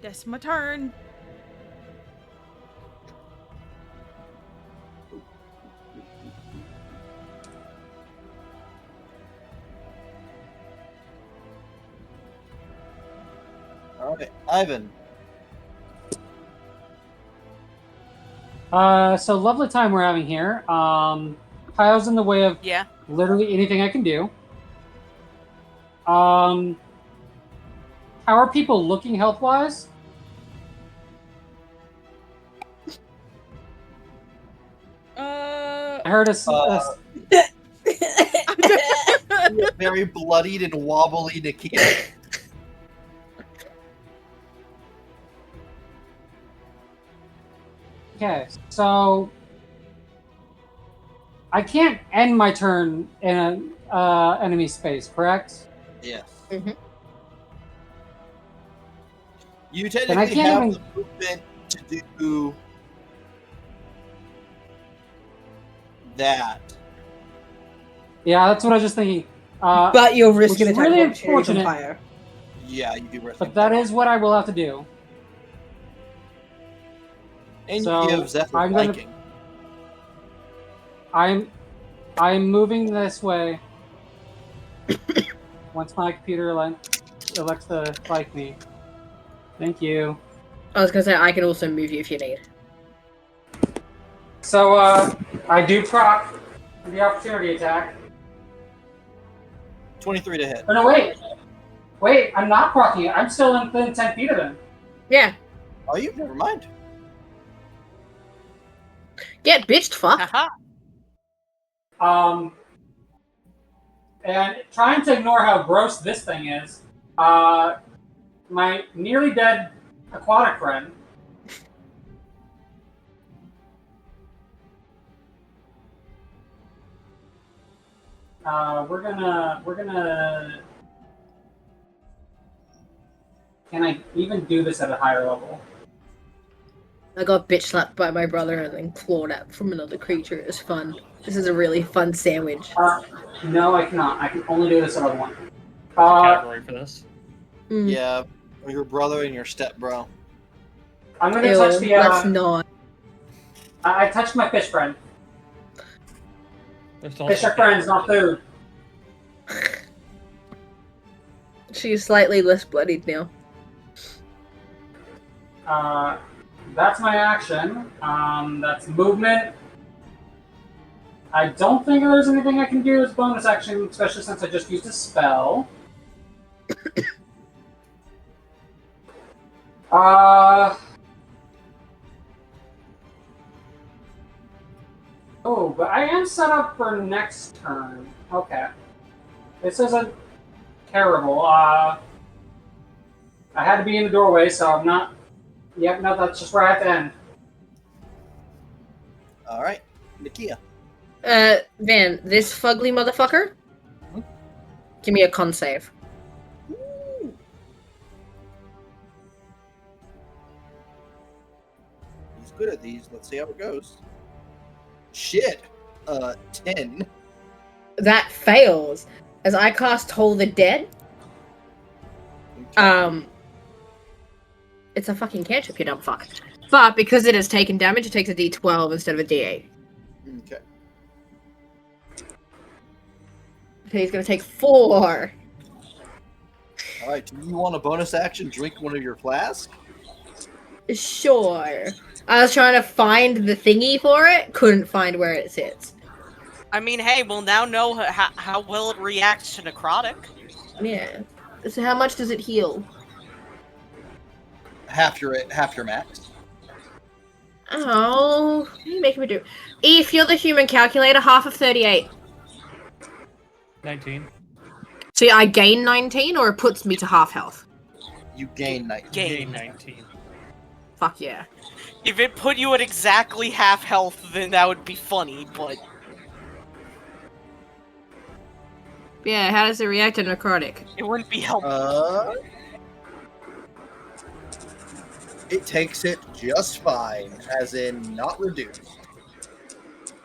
That's my turn. All right, Ivan. So lovely time we're having here. Kyle's in the way of Yeah. literally anything I can do. How are people looking health-wise? I heard Very bloodied and wobbly Nikia. Okay, so I can't end my turn in an enemy space, correct? Yes. Mm-hmm. You I technically can't have even- the movement to do that. Yeah, that's what I was just thinking. But you're risking which is attack really of opportunity from unfortunate. higher. Yeah, you do risk But it. that is what I will have to do. And so you give Zephyr I'm gonna- flanking. I'm moving this way. Once my computer elects to like me. Thank you. I was gonna say I can also move you if you need. So I do proc the opportunity attack. 23 to hit. Oh no, wait! I'm not procking it. I'm still within 10 feet of him. Yeah. Oh, you? Never mind. Get bitched, fuck. Haha. And trying to ignore how gross this thing is, my nearly dead aquatic friend. We're gonna. Can I even do this at a higher level? I got bitch slapped by my brother and then clawed at from another creature. It was fun. This is a really fun sandwich. No, I cannot. I can only do this at level 1. Category for this. Mm. Yeah, your brother and your step bro. I'm gonna Ew, touch the. let's not. I touched my fish friend. There's also Fish are friends, not food. She's slightly less bloodied now. That's my action. That's movement. I don't think there's anything I can do as bonus action, especially since I just used a spell. Oh, but I am set up for next turn. Okay. This isn't terrible. I had to be in the doorway, so I'm not... Yep, no, that's just where I have to end. All right, Nikia. Van, this fugly motherfucker? Give me a con save. He's good at these. Let's see how it goes. Shit. 10. That fails. As I cast Toll the Dead, It's a fucking cantrip, you dumb fuck. But because it has taken damage, it takes a d12 instead of a d8. Okay. Okay, he's gonna take 4. All right. Do you want a bonus action? Drink one of your flasks. Sure. I was trying to find the thingy for it, couldn't find where it sits. I mean, hey, we'll now know how well it reacts to necrotic. Yeah. So how much does it heal? Half your max. Oh, what are you making me do? If you're the human calculator, half of 38. 19. So I gain 19, or it puts me to half health? You gain 19. Gain 19. Fuck yeah. If it put you at exactly half health, then that would be funny, but... Yeah, how does it react to necrotic? It wouldn't be helpful. It takes it just fine, as in not reduced.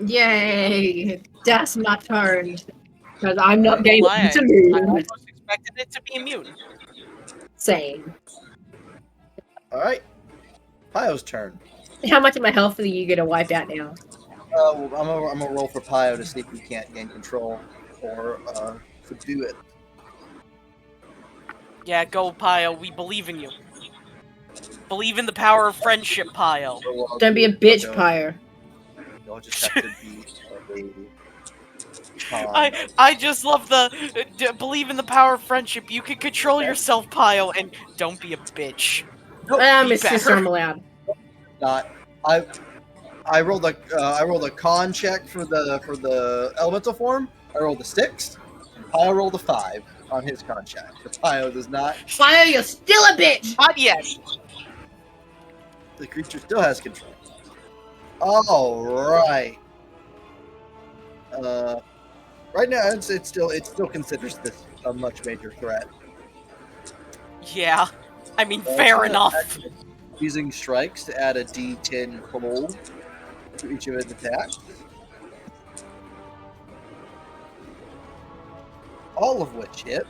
Yay! That's my turn. Because I'm not Why? able to I move. almost expected it to be immune. Same. Alright. Pio's turn. How much of my health are you gonna wipe out now? Well, I'm gonna roll for Pio to see if he can't gain control or subdue it. Yeah, go, Pio. We believe in you. Believe in the power of friendship, Pio. Don't be a bitch, Pyre. You'll just have to be I just love the believe in the power of friendship. You can control yourself, Pio, and don't be a bitch. Nope, Miss better. Sister, I'm allowed. not. I rolled a con check for the elemental form. I rolled a 6. And Pio rolled a 5 on his con check. But Pio does not. Pyre, you're still a bitch! Not yet. The creature still has control. All right. Right now it still considers this a much major threat. Yeah. I mean, fair enough. Using strikes to add a D10 cold to each of its attacks. All of which hit.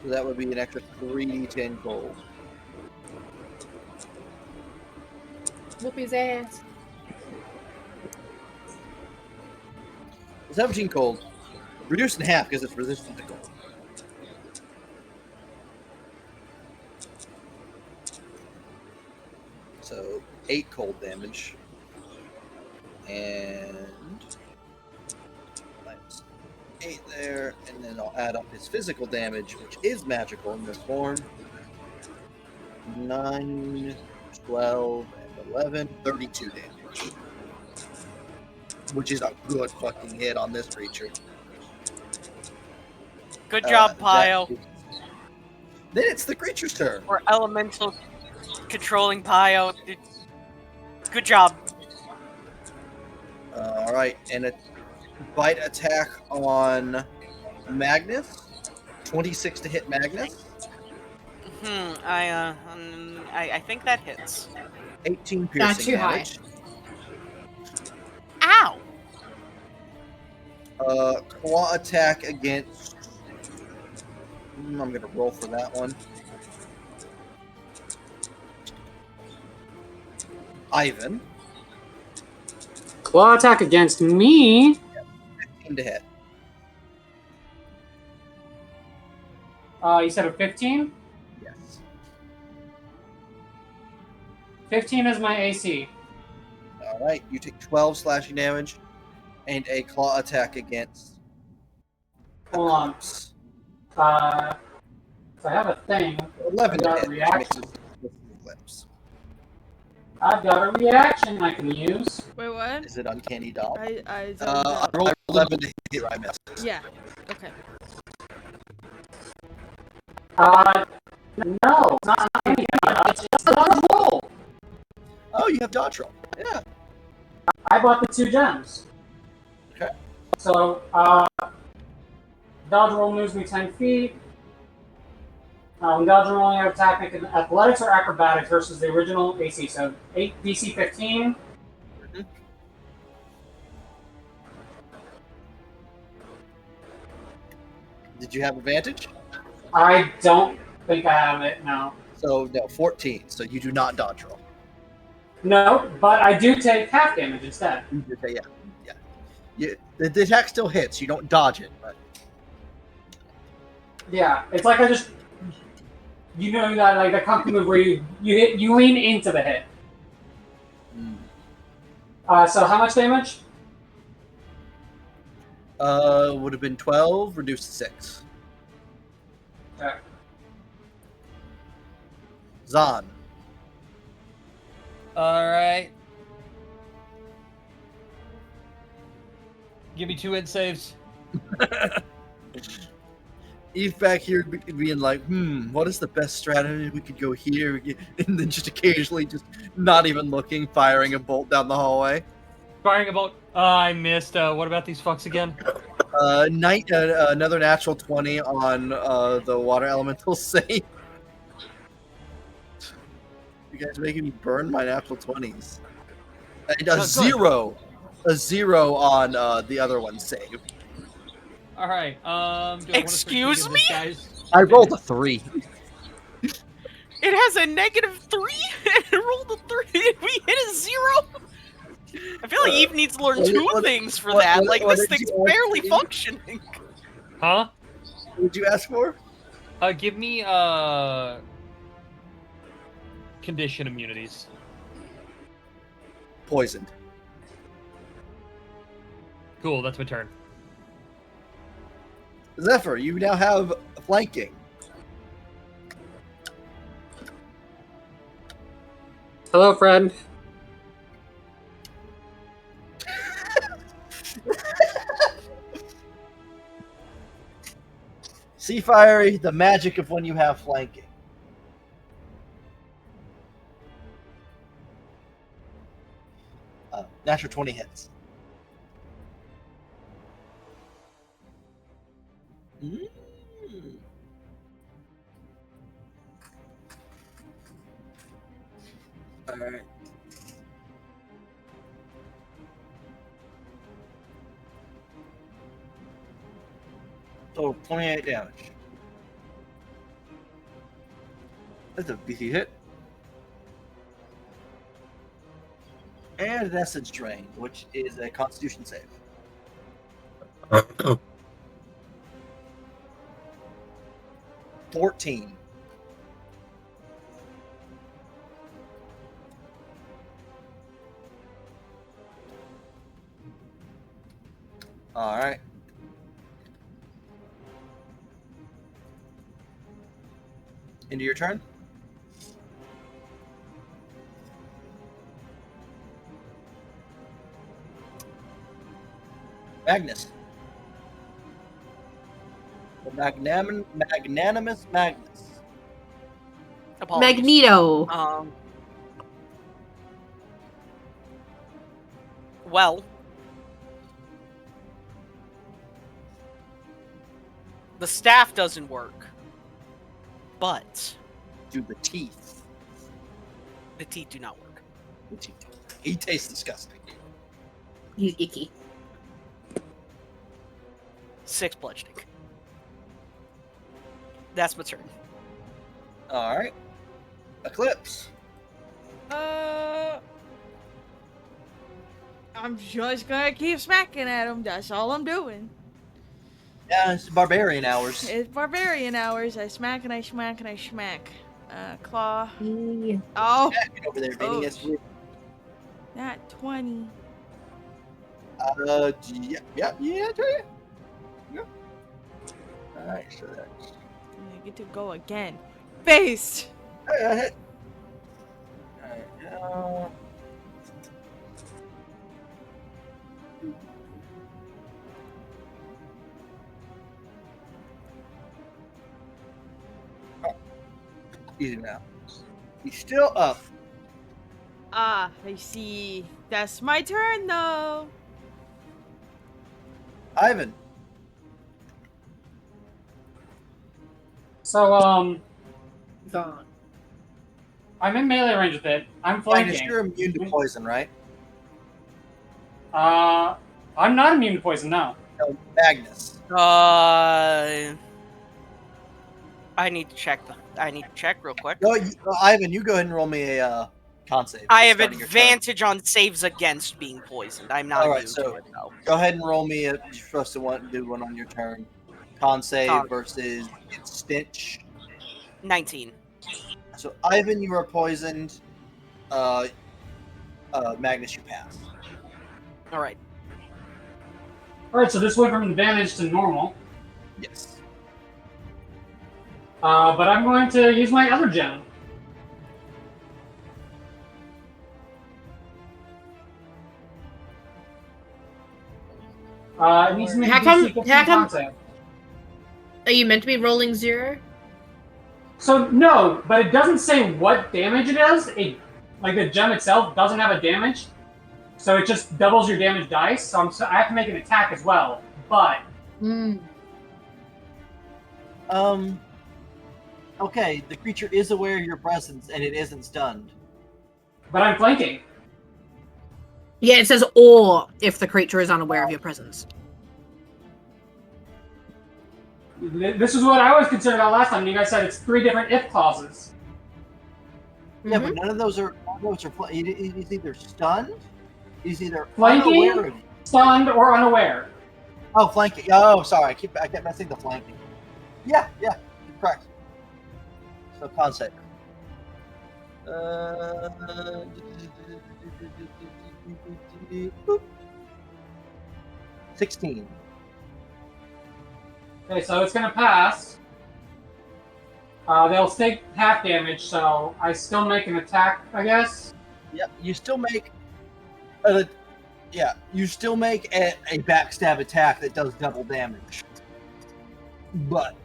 So that would be an extra 3d10 cold. Whoop his ass. 17 cold. Reduced in half because it's resistant to cold. So 8 cold damage. And minus 8 there, and then I'll add up his physical damage, which is magical in this form. 9, 12, and 11, 32 damage. Which is a good fucking hit on this creature. Good job, Pio. Then it's the creature's turn. Or elemental controlling Pio. Good job. Alright, and a bite attack on Magnus. 26 to hit Magnus. I think that hits. 18 piercing Not too high. damage. Ow! Claw attack against... I'm gonna roll for that one. Ivan. Claw attack against me. 15 to hit. You said a 15? Yes. 15 is my AC. Alright, you take 12 slashing damage and a claw attack against... Hold on. So I have a thing. 11 to I've got a hit. reaction. Lips. I've got a reaction I can use. Wait, what? Is it Uncanny Dog? I I rolled 11 to hit, I missed. yeah. Okay. No, it's not anything. It's just a dodge roll. Oh, you have dodge roll. Yeah. I bought the 2 gems. Okay. So, dodge roll moves me 10 feet. When dodge rolling out attack, make an athletics or acrobatics versus the original AC. So, DC 15. Did you have advantage? I don't think I have it now. So no, 14. So you do not dodge roll. No, but I do take half damage instead. Okay, yeah. The attack still hits. You don't dodge it, but Yeah, it's like I just, you know, that like the kung fu move where you lean into the hit. So how much damage? would have been 12 reduced to 6. Okay. Zahn. All right. Give me 2 int saves. Eve back here being like, what is the best strategy? We could go here, and then just occasionally, just not even looking, firing a bolt down the hallway. Firing about. I missed. What about these fucks again? Another natural 20 on the water elemental save. You guys making me burn my natural 20s. And a zero on the other one save. All right. Excuse me? I rolled a 3. It has a -3 and it rolled a 3 and we hit a 0? I feel like Eve needs to learn two things for that. This thing's barely functioning. Huh? What did you ask for? Give me condition immunities. Poisoned. Cool, that's my turn. Zephyr, you now have flanking. Hello, friend. Sea Fiery, the magic of when you have flanking. Natural 20 hits. All right. So 28 damage. That's a BC hit. And an essence drain, which is a Constitution save. Oh. 14. All right. Into your turn. Magnus. The magnanimous Magnus. Apologies. Magneto. Well, the staff doesn't work, but Do the teeth. the teeth do not work. The teeth. He tastes disgusting. He's icky. 6 bludgeoning. That's my turn. All right. Eclipse. I'm just gonna keep smacking at him. That's all I'm doing. Yeah, it's barbarian hours. It's barbarian hours. I smack and I smack and I smack. Claw. Yeah. Oh, Get over there, Vinny. Yes, we- not 20. yeah, yeah. All right, so that's. I get to go again. Based. Hit. All right, now. Easy now. He's still up. Ah, I see. That's my turn though. Ivan. So, Gone. I'm in melee range with it. I'm Magnus, flanking. you're immune to poison, right? I'm not immune to poison, no. No, Magnus. I need to check real quick. No, Ivan, you go ahead and roll me a con save. I have starting your turn. advantage on saves against being poisoned. I'm not Alright, immune so to it though. go ahead and roll me a. You're supposed to do one on your turn. Con save Con. versus stench. 19. So Ivan, you are poisoned. Magnus, you pass. All right. All right, so this went from advantage to normal. Yes. But I'm going to use my other gem. It needs to make How DC come- 15 how come- con save. Are you meant to be rolling 0? So no, but it doesn't say what damage it is. Like the gem itself doesn't have a damage, so it just doubles your damage dice. So I have to make an attack as well. But Okay, the creature is aware of your presence and it isn't stunned. I'm flanking. Yeah, it says or if the creature is unaware of your presence. This is what I was concerned about last time. You guys said it's 3 different if clauses. Yeah, but none of those are. He's either stunned. He's either Flanking? unaware of you. Stunned or unaware. Oh, flanking. Oh, sorry. I kept messing the flanking. Yeah, you're correct. So concept. 16. Okay, so it's gonna pass. They'll take half damage, so I still make an attack, I guess. Yeah, you still make. You still make a backstab attack that does double damage. But.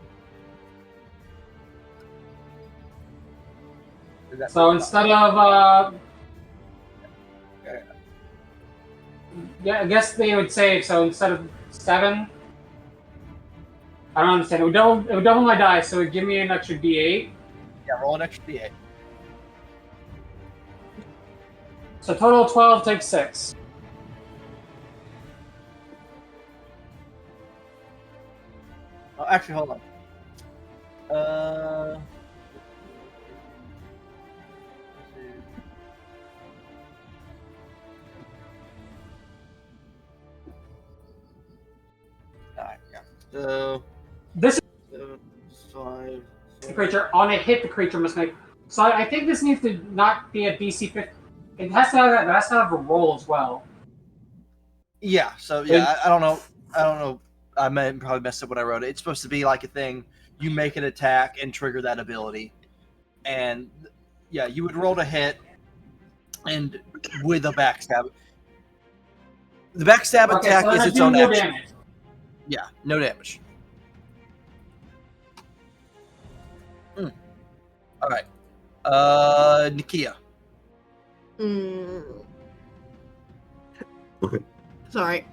So instead of yeah, I guess they would save. So instead of 7, I don't understand. It would double my dice, so it would give me an extra D8. Yeah, roll an extra D8. So total of 12 takes 6. Oh, actually, hold on. So This is 5. the creature. On a hit, the creature must make. So I think this needs to not be a DC 50. It has to have that. It has to have a roll as well. Yeah. So yeah, I don't know. I probably messed up when I wrote it. It's supposed to be like a thing. You make an attack and trigger that ability, and yeah, you would roll to hit, and with a backstab. The backstab attack so is I its do own no action. damage. Yeah, no damage. All right. Nikia. Sorry,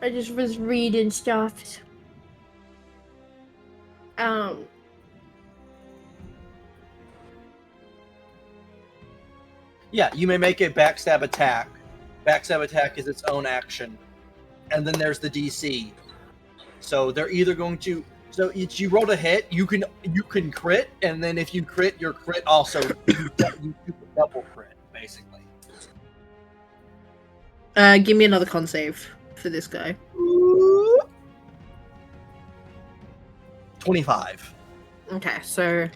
I just was reading stuff. Yeah, you may make a backstab attack. Backstab attack is its own action. And then there's the DC. So they're either going to. So if you roll a hit, you can crit, and then if you crit, your crit also you double crit, basically. Give me another con save for this guy. 25. Okay, so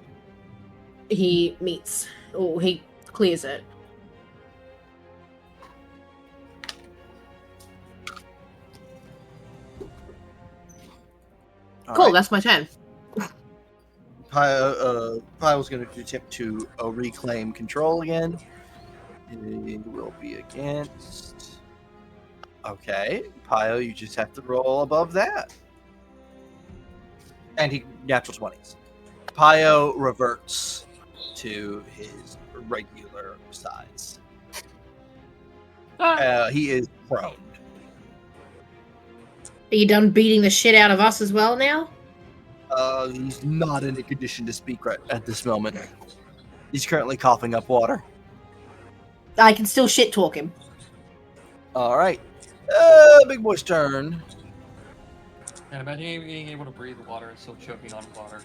he meets, or he clears it. Cool, that's my turn. Pyle's going to attempt to reclaim control again. It will be against. Okay, Pyle, you just have to roll above that. And he natural 20s. Pio reverts to his regular size. He is prone. Are you done beating the shit out of us as well now? He's not in a condition to speak right at this moment. He's currently coughing up water. I can still shit talk him. All right. Big boy's turn. And imagine being able to breathe water and still choking on water.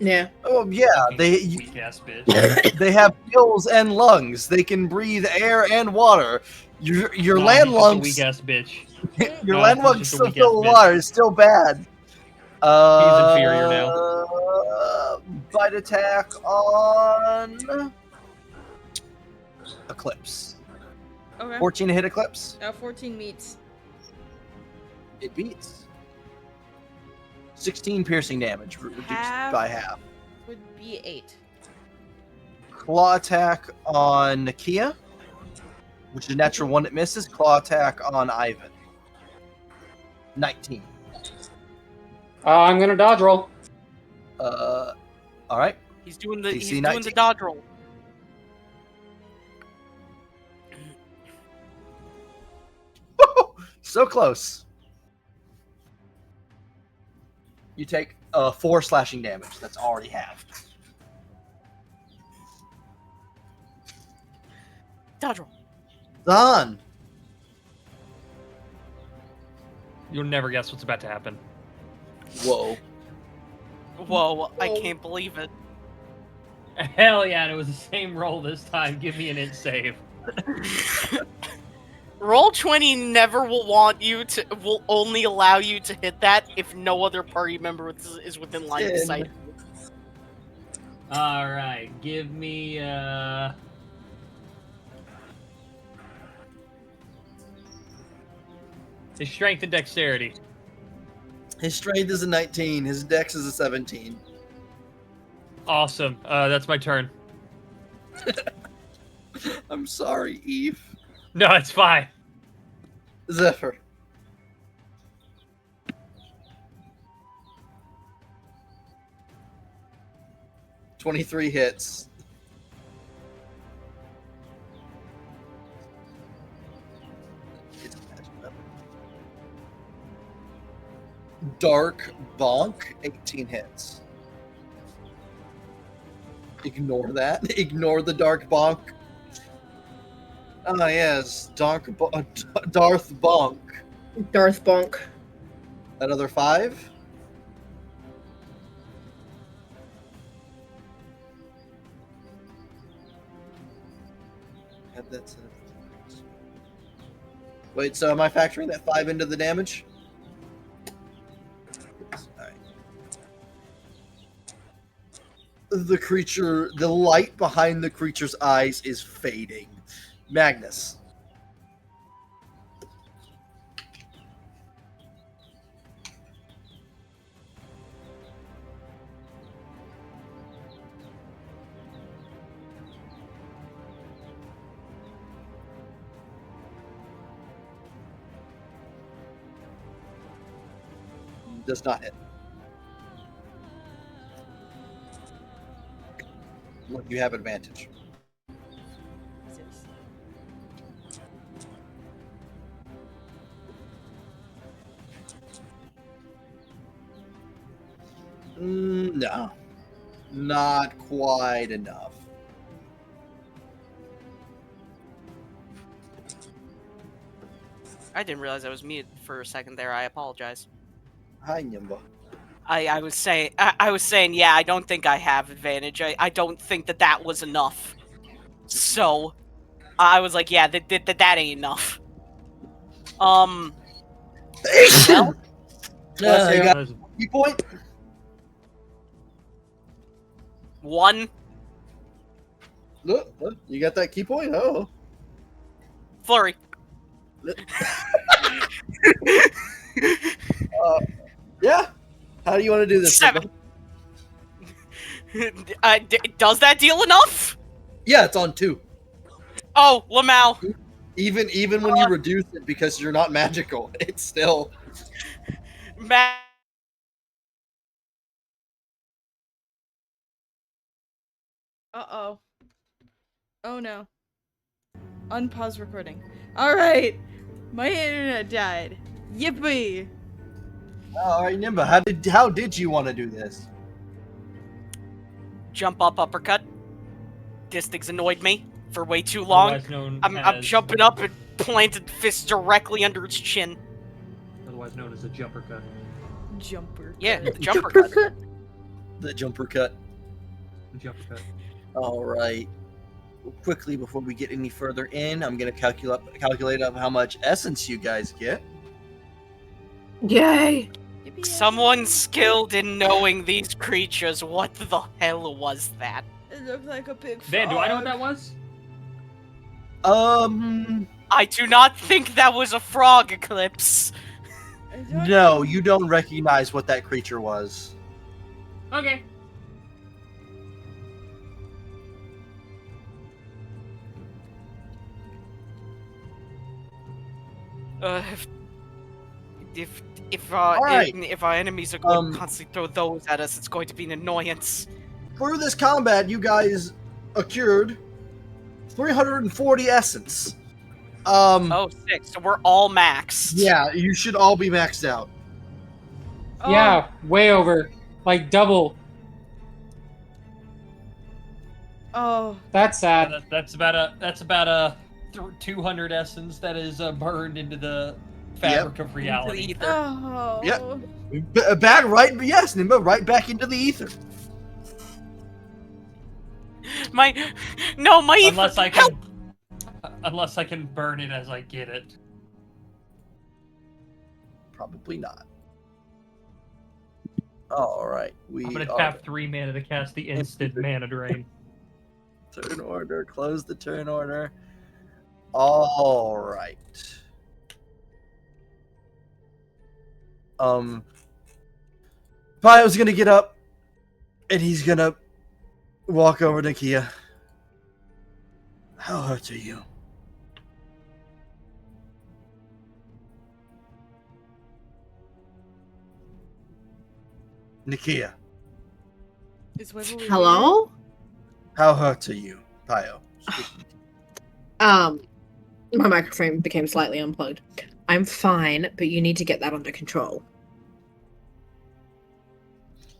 Yeah. Oh yeah, they Weak ass bitch. they have gills and lungs. They can breathe air and water. Your Nah, land he's just a lungs, weak ass bitch. your Nah, land he's lungs just a still weak-ass fill with bitch. water. It's still bad. He's inferior now. Bite attack on Eclipse. Okay. 14 to hit Eclipse. 14 meets. It beats. 16 piercing damage, reduced by half. Would be 8. Claw attack on Nakia, which is a natural one that misses. Claw attack on Ivan. 19. I'm gonna dodge roll. All right. He's doing the DC 19. dodge roll. So close. You take 4 slashing damage. That's already halved. Dodge roll. Done. You'll never guess what's about to happen. Whoa. Whoa, I can't believe it. Hell yeah, and it was the same roll this time. Give me an int save. Roll20 never will only allow you to hit that if no other party member is within line of sight. Alright, give me his strength and dexterity. His strength is a 19. His dex is a 17. Awesome. That's my turn. I'm sorry, Eve. No, it's fine. Zephyr. "23 hits. Dark Bonk, 18 hits. Ignore that. Ignore the Dark Bonk. Ah, yes. Darth Bonk. Darth Bonk. Another 5. Have that set up. Wait, so am I factoring that 5 into the damage? Alright. The creature, the light behind the creature's eyes is fading. Magnus. Does not hit. Look, you have advantage. No. Not quite enough. I didn't realize I was muted for a second there. I apologize. Hi, Nimba. I was saying, yeah, I don't think I have advantage. I don't think that was enough. So, I was like, yeah, that ain't enough. Well, You got a key point? 1 Look, you got that key point? Oh. flurry. Yeah. How do you want to do this? 7. Nimba? Does that deal enough? Yeah, it's on 2. Oh, Lamau. Even when you reduce it because you're not magical, it's still. Uh-oh. Oh no. Unpause recording. Alright! My internet died. Yippee! All right, Nimba. How did you want to do this? Jump up, uppercut. This thing's annoyed me for way too long. Otherwise known I'm as- jumping up and planted fist directly under its chin. Otherwise known as a jumper cut. Jumper. Yeah, cut. the jumper cut. The jumper cut. Jump cut. All right. Quickly, before we get any further in, I'm going to calculate up how much essence you guys get. Yay! Yippee. Someone skilled in knowing these creatures. What the hell was that? It looked like a big frog. Van, do I know what that was? I do not think that was a frog, Eclipse. No, you don't recognize what that creature was. Okay. If right. if our enemies are going to constantly throw those at us, it's going to be an annoyance. For this combat, you guys accrued 340 essence. Oh, 6. So we're all maxed. Yeah, you should all be maxed out. Oh, Yeah, way over. Like double. Oh. That's sad. That's about a 200 essence that is burned into the fabric of reality. Either. Oh. Yep. Back right, yes, Nimba, right back into the ether. My Unless I can, unless I can burn it as I get it. Probably not. All right, I'm gonna tap 3 mana to cast the instant mana drain. Turn order. Close the turn order. All right. Pio's gonna get up, and he's gonna walk over to Kia. How hurt are you? Nikia, Hello? how hurt are you? Pio. My microphone became slightly unplugged. I'm fine, but you need to get that under control.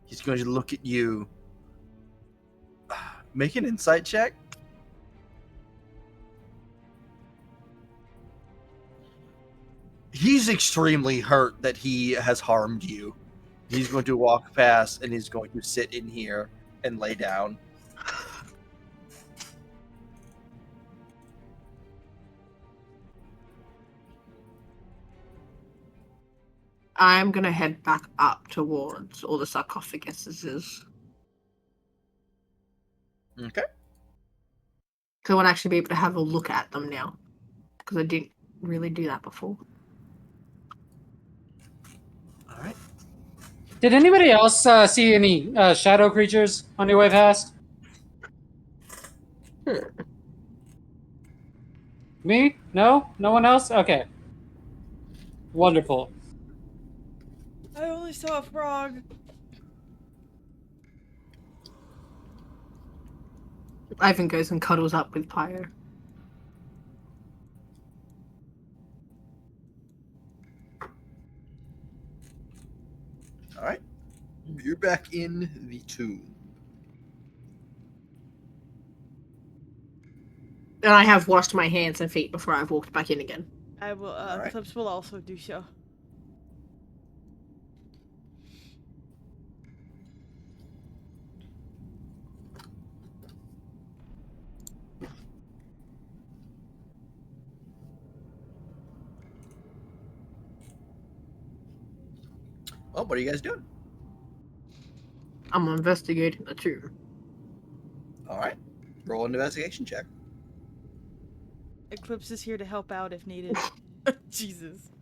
He's going to look at you. Make an insight check. He's extremely hurt that he has harmed you. He's going to walk past and he's going to sit in here and lay down. I'm gonna head back up towards all the sarcophaguses. Okay. Because I want to actually be able to have a look at them now. Because I didn't really do that before. All right. Did anybody else see any shadow creatures on your way past? Me? No? No one else? Okay. Wonderful. I only saw a frog. Ivan goes and cuddles up with Pyro. All right. You're back in the tomb. And I have washed my hands and feet before I've walked back in again. I will, Alright. Clips will also do so. Well, what are you guys doing? I'm investigating the tomb. All right. Roll an investigation check. Eclipse is here to help out if needed. Jesus.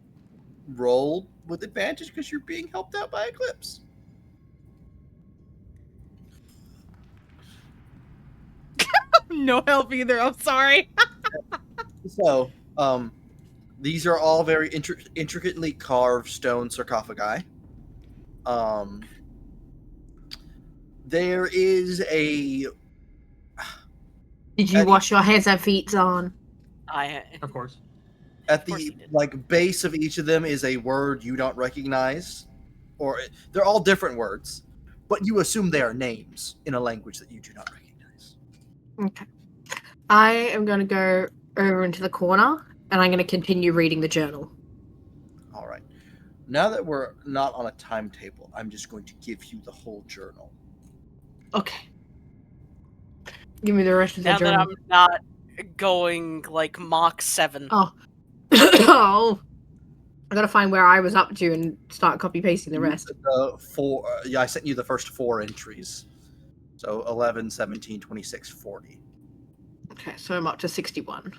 Roll with advantage because you're being helped out by Eclipse. No help either, I'm sorry. So, these are all very intricately carved stone sarcophagi. There is a... Did you Eddie? wash your hands and feet on? Of course. At course the he did. like base of each of them is a word you don't recognize, or they're all different words, but you assume they are names in a language that you do not recognize. Okay. I am going to go over into the corner, and I'm going to continue reading the journal. All right. Now that we're not on a timetable, I'm just going to give you the whole journal. Okay. Give me the rest of the Now that journal. I'm not going like Mach 7. Oh. Oh. I gotta find where I was up to and start copy pasting the rest. I sent you the first 4 entries. So 11, 17, 26, 40. Okay, so I'm up to 61.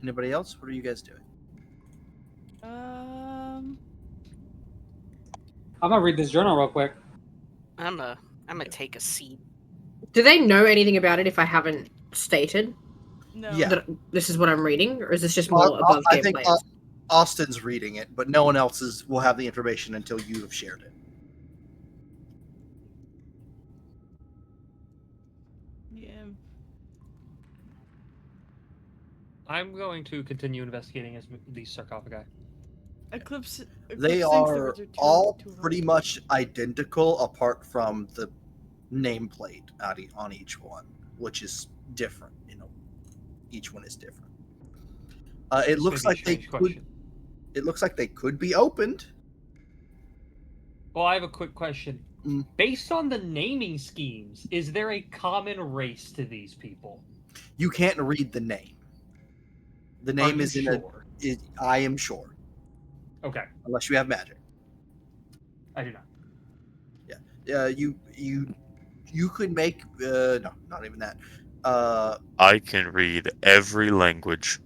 Anybody else? What are you guys doing? I'm gonna read this journal real quick. I'm gonna take a seat. Do they know anything about it if I haven't stated No. Yeah. that this is what I'm reading? Or is this just more above I game think players? Austin's reading it, but no one else will have the information until you have shared it. Yeah. I'm going to continue investigating as these sarcophagi. Eclipse They thinks are there was all two of them. pretty much identical apart from the nameplate on each one, which is different. Each one is different. It This looks may be a like they strange could. question. It looks like they could be opened. Well, I have a quick question. Mm. Based on the naming schemes, is there a common race to these people? You can't read the name. The Are name you is in sure? I am sure, Okay, unless you have magic. I do not. You could make no, not even that. I can read every language.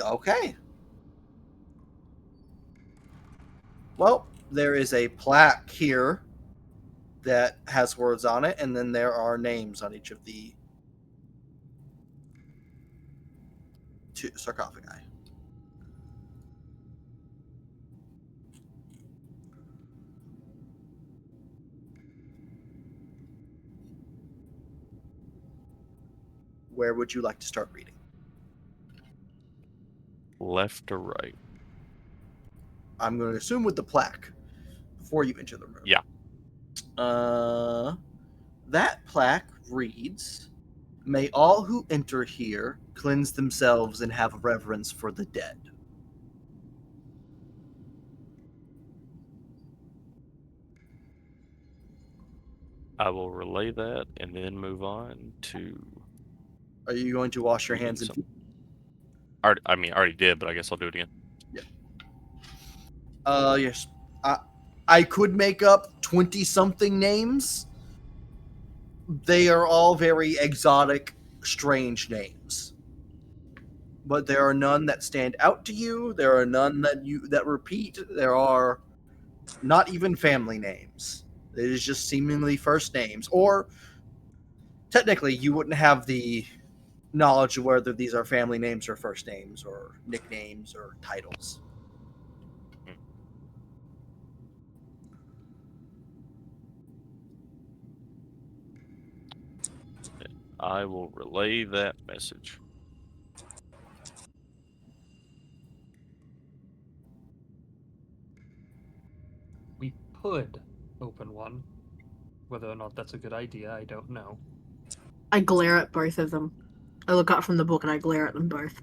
Okay. Well, there is a plaque here that has words on it, and then there are names on each of the 2 sarcophagi. Where would you like to start reading? Left or right? I'm going to assume with the plaque before you enter the room. Yeah. That plaque reads, "May all who enter here cleanse themselves and have reverence for the dead." I will relay that and then move on to. Are you going to wash your reading hands and feet? I already did, but I guess I'll do it again. Yes. I could make up 20-something names. They are all very exotic, strange names. But there are none that stand out to you. There are none that repeat. There are not even family names. It is just seemingly first names. Or technically, you wouldn't have the knowledge of whether these are family names or first names or nicknames or titles. I will relay that message. We could open one. Whether or not that's a good idea, I don't know. I glare at both of them. I look up from the book and I glare at them both.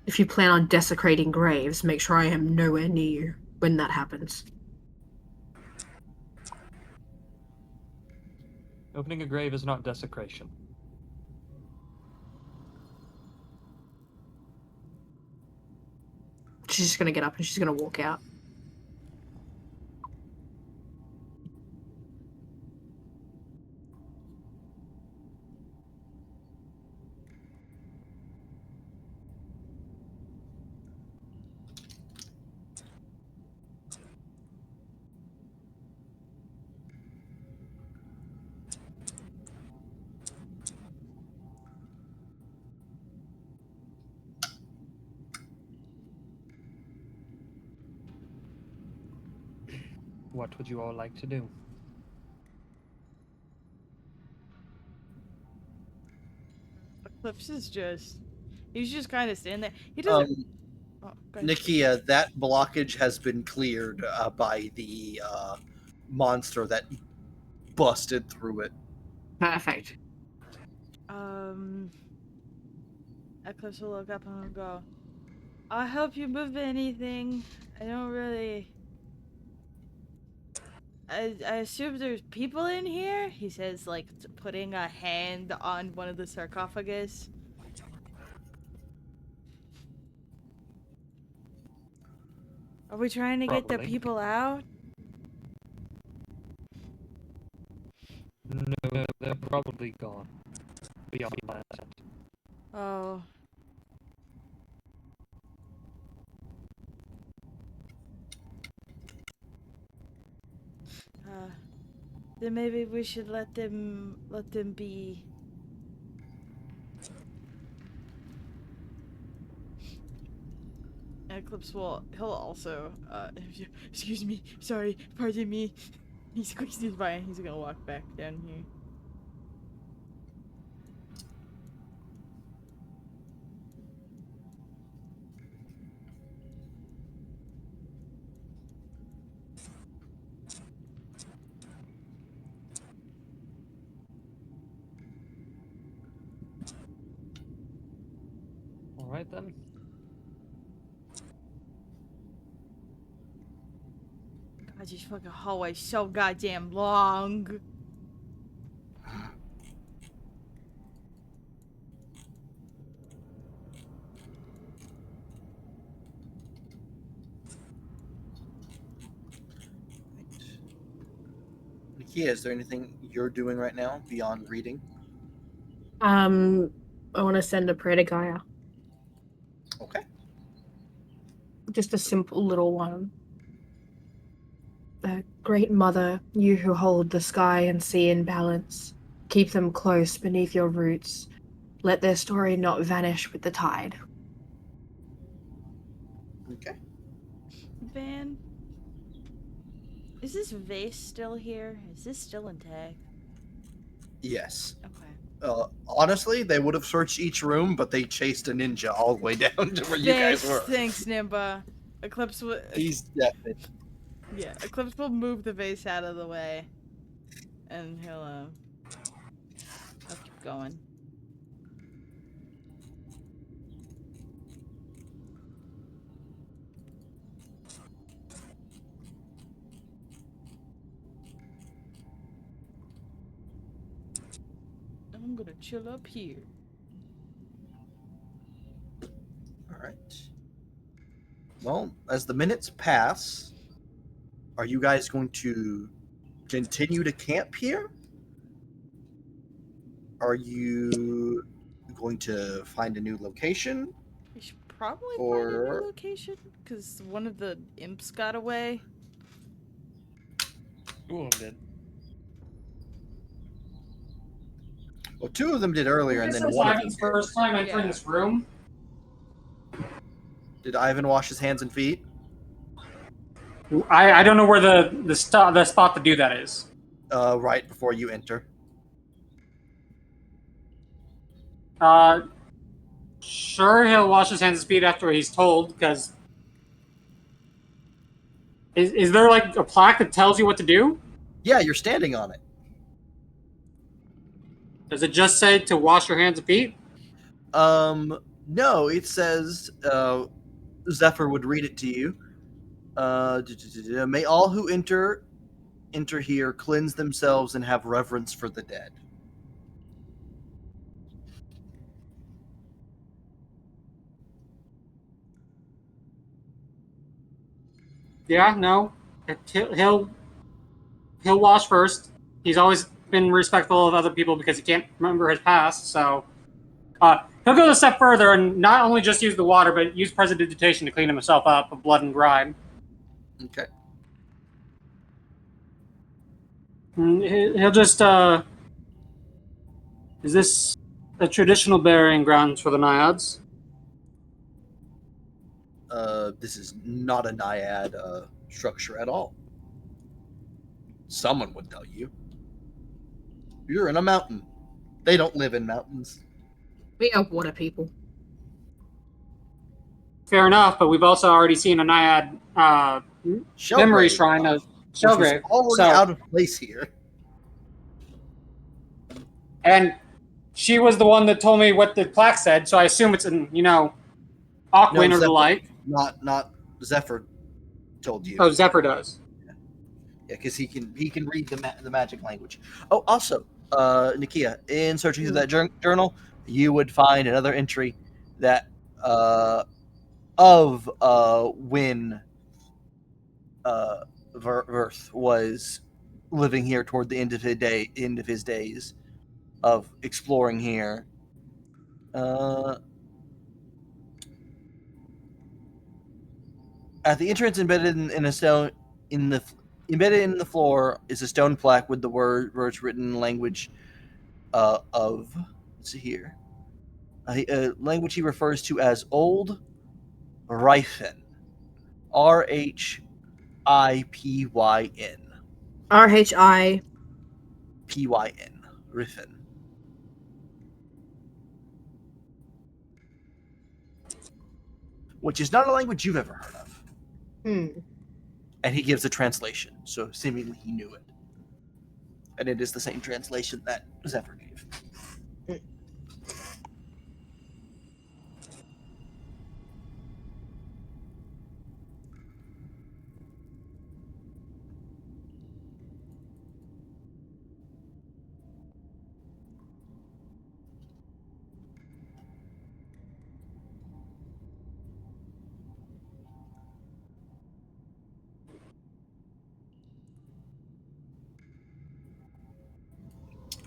If you plan on desecrating graves, make sure I am nowhere near you when that happens. Opening a grave is not desecration. She's just gonna get up and she's gonna walk out. What would you all like to do? Eclipse is he's just kind of standing there. He doesn't. Oh, go ahead. Nikia, that blockage has been cleared by the monster that busted through it. Perfect. Eclipse will look up and will go, I'll help you move anything. I don't really... I assume there's people in here? He says, like, putting a hand on one of the sarcophagus. Are we trying to get the Probably. people out? No, they're probably gone. Beyond that. Oh. Then maybe we should let them be. Eclipse he'll also, excuse me, sorry, pardon me. He squeezed his by and he's gonna walk back down here. Alright then. God, this fucking hallway's so goddamn long. Nikia, is there anything you're doing right now beyond reading? I want to send a prayer to Gaia. Okay. Just a simple little one. Great Mother, you who hold the sky and sea in balance, keep them close beneath your roots. Let their story not vanish with the tide. Okay. Van, is this vase still here? Is this still intact? Yes. Okay. Honestly, they would have searched each room, but they chased a ninja all the way down to where you guys were. Thanks, Nimba. Eclipse will. He's definitely. Yeah, Eclipse will move the vase out of the way, and he'll keep going. I'm gonna chill up here. Alright. Well, as the minutes pass, are you guys going to continue to camp here? Are you going to find a new location? We should probably find a Or- new location, because one of the imps got away. Ooh, I'm dead. Well, two of them did earlier, and This then is one of them Ivan's did. first time entering Yeah. this room. Did Ivan wash his hands and feet? I don't know where the spot to do that is. Right before you enter. Sure, he'll wash his hands and feet after he's told, because... Is there, like, a plaque that tells you what to do? Yeah, you're standing on it. Does it just say to wash your hands and feet? No, it says, Zephyr would read it to you. May all who enter here cleanse themselves and have reverence for the dead. Yeah, no. He'll wash first. He's always been respectful of other people because he can't remember his past. So he'll go a step further and not only just use the water, but use prestidigitation to clean himself up of blood and grime. Okay. And he'll just is this a traditional burying grounds for the naiads? This is not a naiad structure at all. Someone would tell you. You're in a mountain. They don't live in mountains. We are water people. Fair enough, but we've also already seen a naiad memory shrine of Shellgrave. Already out of place here. And she was the one that told me what the plaque said, so I assume it's in, Aquin or the like. Not Zephyr told you. Oh, Zephyr does. Yeah, because he can read the magic language. Oh, also, Nakia, in searching through that journal, you would find another entry that of when Verth was living here toward the end of his days of exploring here. At the entrance, embedded in a stone embedded in the floor is a stone plaque with the words written in language of, let's see here, a language he refers to as Old Rhyphen, RHIPYN. RHI. PYN, Riffin. Which is not a language you've ever heard of. And he gives a translation, so seemingly he knew it. And it is the same translation that Zephyr gave.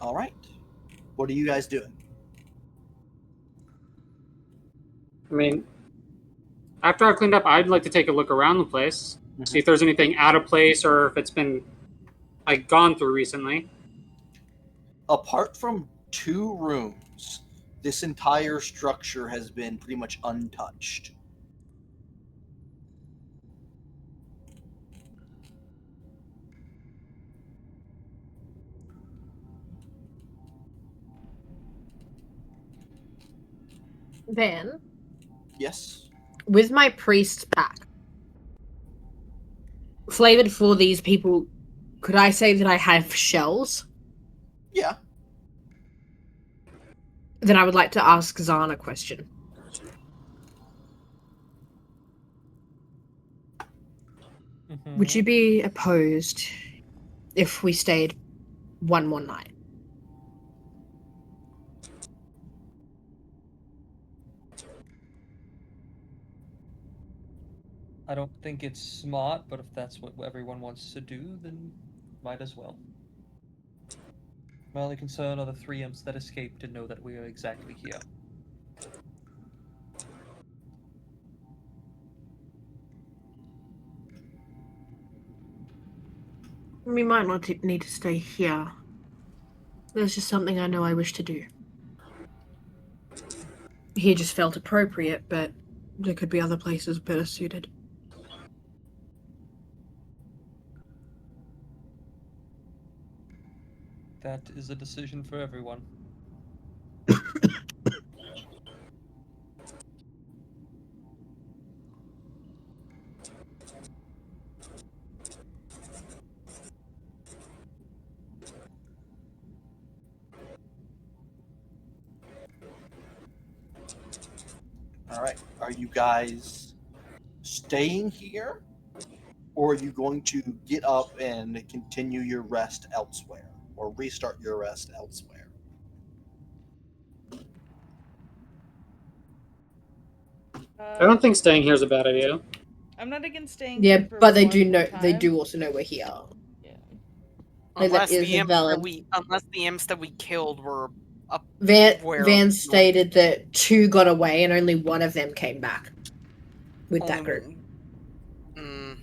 All right. What are you guys doing? I mean, after I've cleaned up, I'd like to take a look around the place, see if there's anything out of place or if it's been gone through recently. Apart from 2 rooms, this entire structure has been pretty much untouched. Then, Yes. with my priest's pack, flavored for these people, could I say that I have shells? Yeah. Then I would like to ask Zahn a question. Would you be opposed if we stayed one more night? I don't think it's smart, but if that's what everyone wants to do, then might as well. My only concern are the 3 imps that escaped to know that we are exactly here. We might not need to stay here. There's just something I know I wish to do. Here just felt appropriate, but there could be other places better suited. That is a decision for everyone. All right. Are you guys staying here? Or are you going to get up and continue your rest elsewhere? Or restart your rest elsewhere? I don't think staying here is a bad idea. I'm not against staying Yeah, here for but they one do more know. They time. do also know we're here. Yeah. Like, that Unless is the a imps that valid. we killed were up Van where stated that 2 got away and only 1 of them came back with that group. Mm,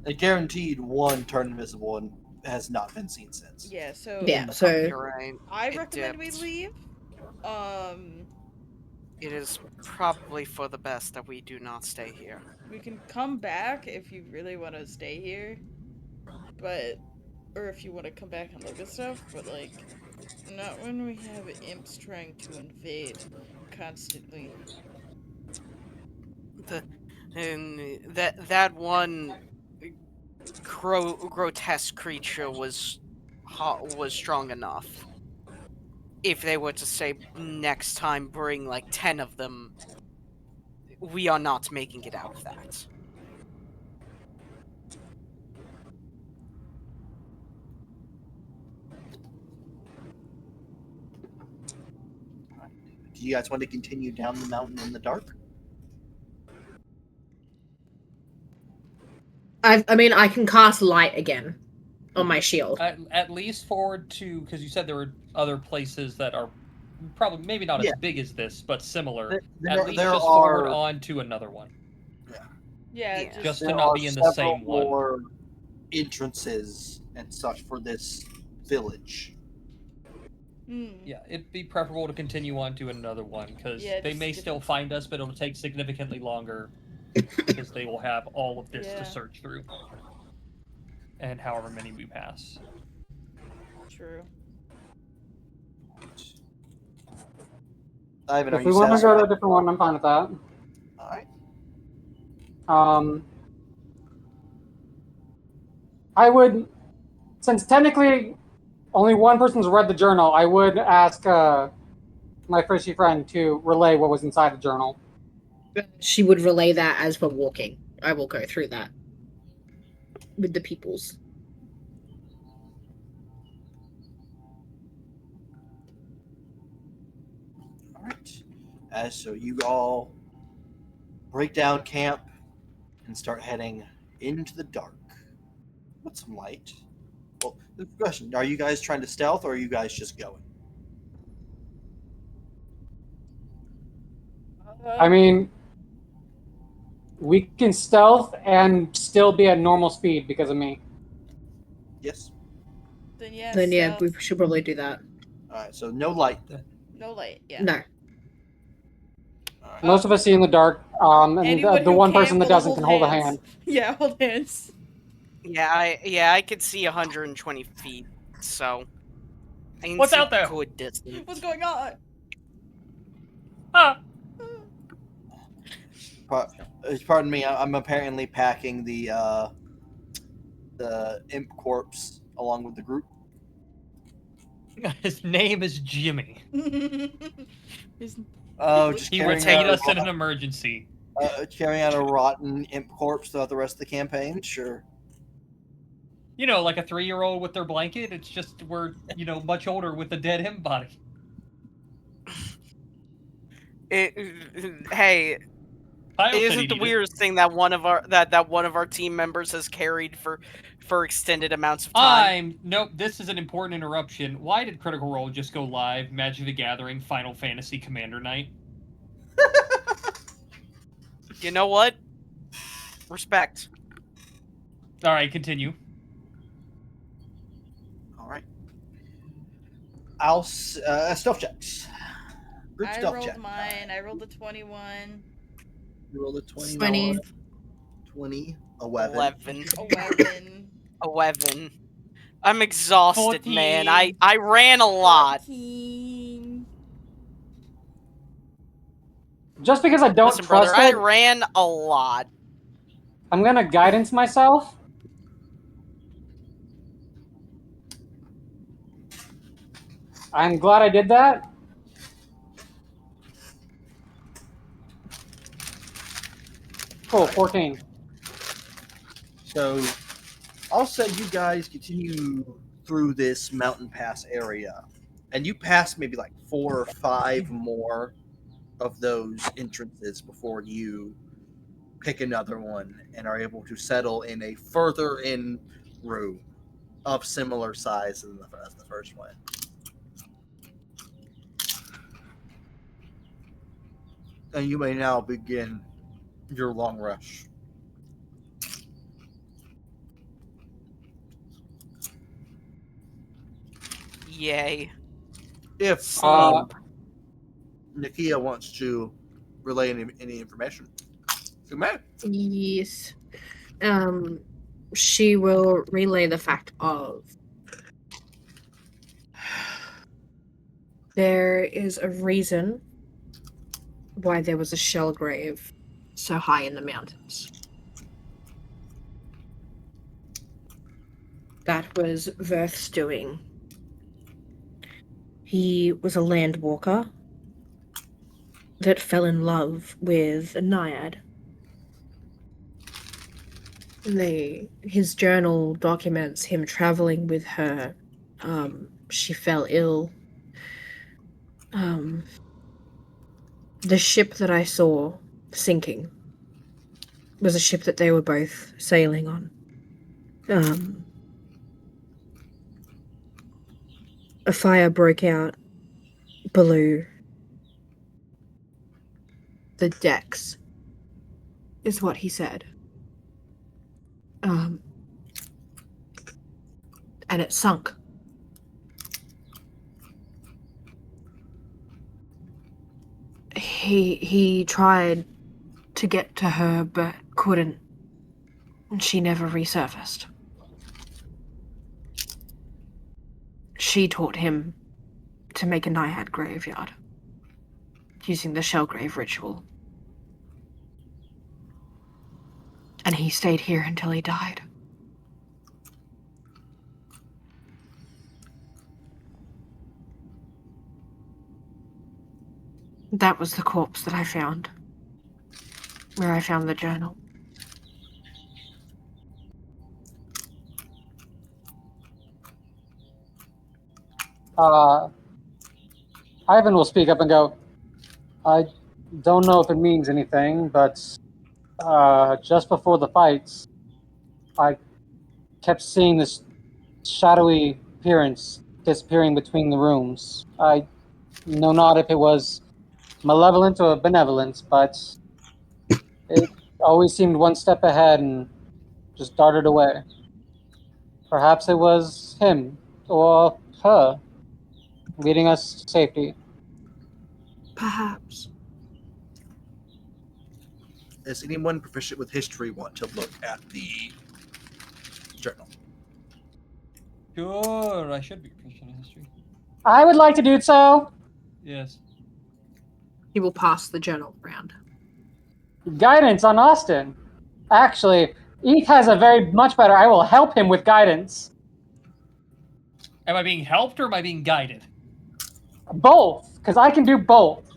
They guaranteed 1 turned invisible and has not been seen since. Yeah, so Yeah, so you're right. I It recommend we dipped. leave. It is probably for the best that we do not stay here. We can come back if you really want to stay here. But or if you want to come back and look at stuff, but like not when we have imps trying to invade constantly. And that one grotesque creature was strong enough. If they were to say next time bring like 10 of them, we are not making it out of that. Do you guys want to continue down the mountain in the dark? I mean, I can cast light again on my shield. At least forward to, because you said there were other places that are probably maybe not Yeah. as big as this, but similar. There- At least there just forward are- on to another one. Yeah, Yeah. Just to There not are be in the several same one. more entrances and such for this village. Yeah, it'd be preferable to continue on to another one, because Yeah, they just may get- still find us, but it'll take significantly longer, because they will have all of this Yeah. to search through. And however many we pass. True. Ivan, are If you we want to go to satisfied? a different one, I'm fine with that. Alright. I would, since technically only one person's read the journal, I would ask my fishy friend to relay what was inside the journal. She would relay that as we're walking. I will go through that with the peoples. Alright. So you all break down camp and start heading into the dark. With some light. Well, the question, are you guys trying to stealth or are you guys just going? I mean, we can stealth and still be at normal speed because of me. Yes? Then yeah. Then yeah, so- we should probably do that. Alright, so no light then. no light. Yeah. No. Alright. Most of us see in the dark, and Anyone the who one can't person that will doesn't can hold a hands. hand. Yeah, hold hands. I could see 120 feet, so I can What's see out there? good distance. What's going on? Ah! Pardon me, I'm apparently packing the imp corpse along with the group. His name is Jimmy. His- Oh, just He will carrying take out, us in an emergency. carrying out a rotten imp corpse throughout the rest of the campaign? Sure. You know, like a 3-year-old with their blanket. It's just we're, much older with a dead imp body. Hey, Kyle said isn't he'd the eat it. weirdest thing that one of our team members has carried for extended amounts of time? Nope, this is an important interruption. Why did Critical Role just go live? Magic the Gathering, Final Fantasy Commander Night. You know what? Respect. Alright, continue. Alright. I'll stealth checks. Group I stealth rolled check. mine. I rolled a 21. You rolled a 20. 20. 20. 11. 11. 11. 11. I'm exhausted, 14. man. I ran a lot. 14. Just because I don't Listen, brother, trust I it, ran a lot. I'm gonna guidance myself. I'm glad I did that. Cool, 14. So, I'll say you guys continue through this mountain pass area, and you pass maybe like 4 or 5 more of those entrances before you pick another one and are able to settle in a further in room of similar size as the first one. And you may now begin your long rest. Yay. If Uh, Nakia wants to relay any information, she may. Yes. She will relay the fact of there is a reason why there was a shell grave so high in the mountains. That was Verth's doing. He was a land walker that fell in love with a naiad. His journal documents him traveling with her. She fell ill. The ship that I saw sinking was a ship that they were both sailing on. A fire broke out below the decks, is what he said. And it sunk. He tried to get to her, but couldn't. And she never resurfaced. She taught him to make a naiad graveyard, using the shellgrave ritual. And he stayed here until he died. That was the corpse that I found, where I found the journal. Ivan will speak up and go, I don't know if it means anything, but just before the fights, I kept seeing this shadowy appearance disappearing between the rooms. I know not if it was malevolent or benevolent, but it always seemed one step ahead and just darted away. Perhaps it was him or her leading us to safety. Perhaps. Does anyone proficient with history want to look at the journal? Sure, I should be proficient in history. I would like to do so. Yes. He will pass the journal round. Guidance on Austin. Actually, Eth has a very much better. I will help him with guidance. Am I being helped or am I being guided? Both, because I can do both.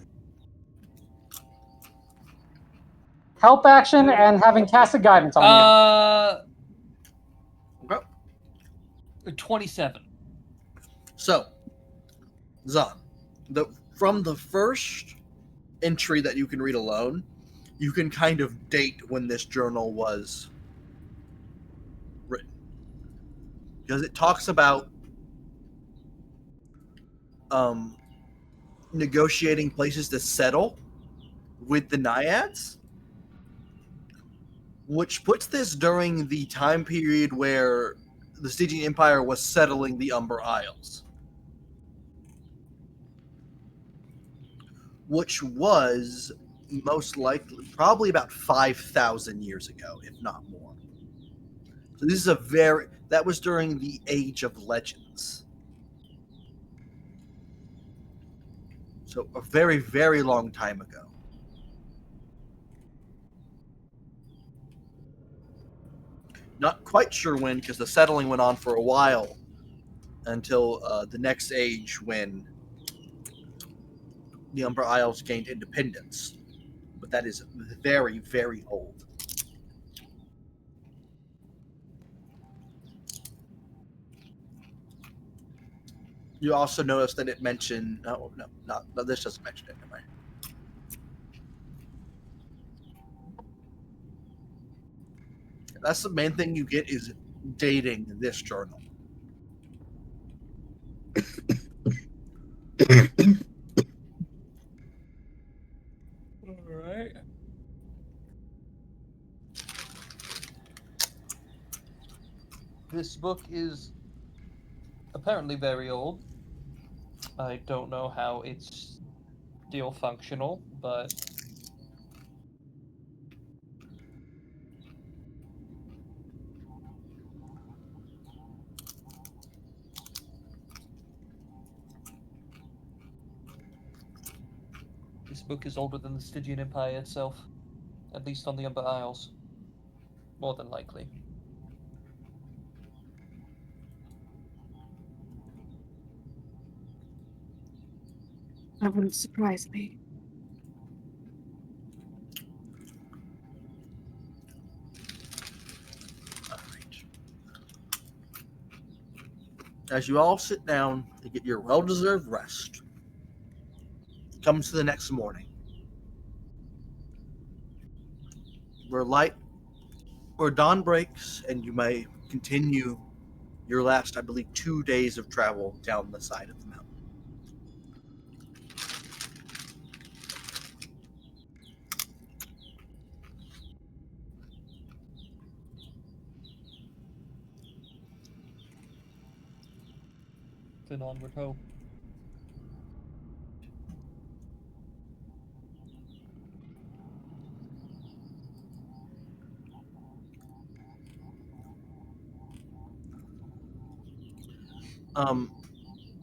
Help action and having casted guidance on Okay. 27. So, Zahn, from the first entry that you can read alone, you can kind of date when this journal was written. Because it talks about negotiating places to settle with the naiads, which puts this during the time period where the Stygian Empire was settling the Umber Isles, which was most likely probably about 5,000 years ago, if not more. So this is that was during the Age of Legends. So a very, very long time ago. Not quite sure when, because the settling went on for a while until the next age when the Umber Isles gained independence. But that is very, very old. You also notice that it mentioned... No, this doesn't mention it. Never mind. That's the main thing you get is dating this journal. Alright. This book is apparently very old. I don't know how it's still functional, but this book is older than the Stygian Empire itself, at least on the Upper Isles. More than likely. That wouldn't surprise me. All right. As you all sit down to get your well-deserved rest, it comes to the next morning, where dawn breaks, and you may continue your last, I believe, 2 days of travel down the side of the mountain. Then onward hope.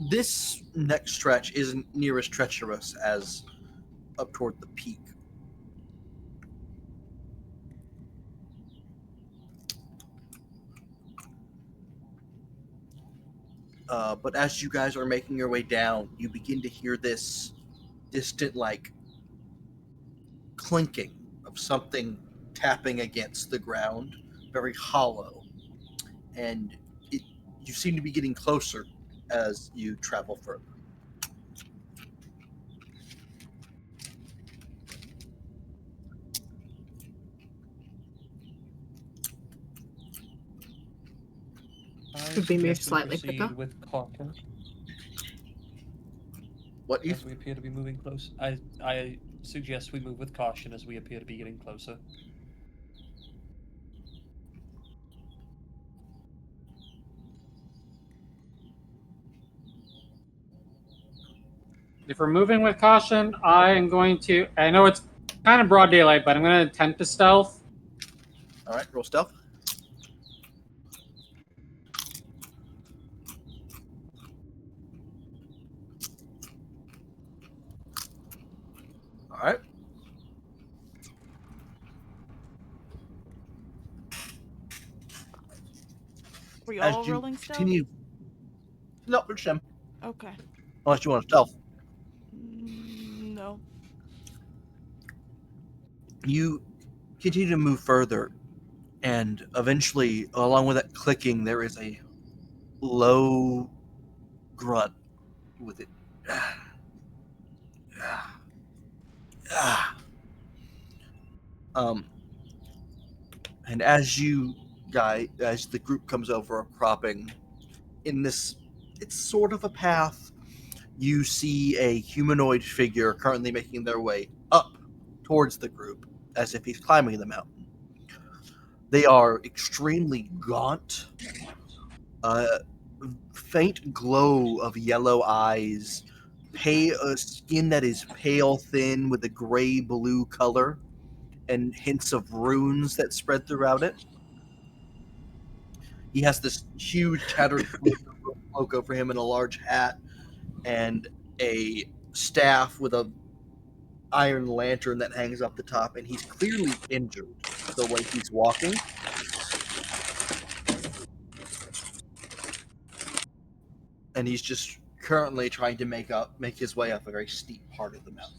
This next stretch isn't near as treacherous as up toward the peak. But as you guys are making your way down, you begin to hear this distant, clinking of something tapping against the ground, very hollow. And you seem to be getting closer as you travel further. Could we move suggest slightly proceed quicker? with caution. What you As we appear to be moving close, I suggest we move with caution as we appear to be getting closer. If we're moving with caution, I am going to. I know it's kind of broad daylight, but I'm going to attempt to stealth. All right, roll stealth. All right. We As all you rolling stealth? continue, no, it's him. Okay. Unless you want to stealth. No. You continue to move further, and eventually, along with that clicking, there is a low grunt with it. And as the group comes over a cropping in this, it's sort of a path. You see a humanoid figure currently making their way up towards the group, as if he's climbing the mountain. They are extremely gaunt, faint glow of yellow eyes, skin that is pale thin with a gray-blue color, and hints of runes that spread throughout it. He has this huge tattered cloak over him and a large hat and a staff with a iron lantern that hangs up the top, and he's clearly injured the way he's walking. And he's just currently trying to make his way up a very steep part of the mountain.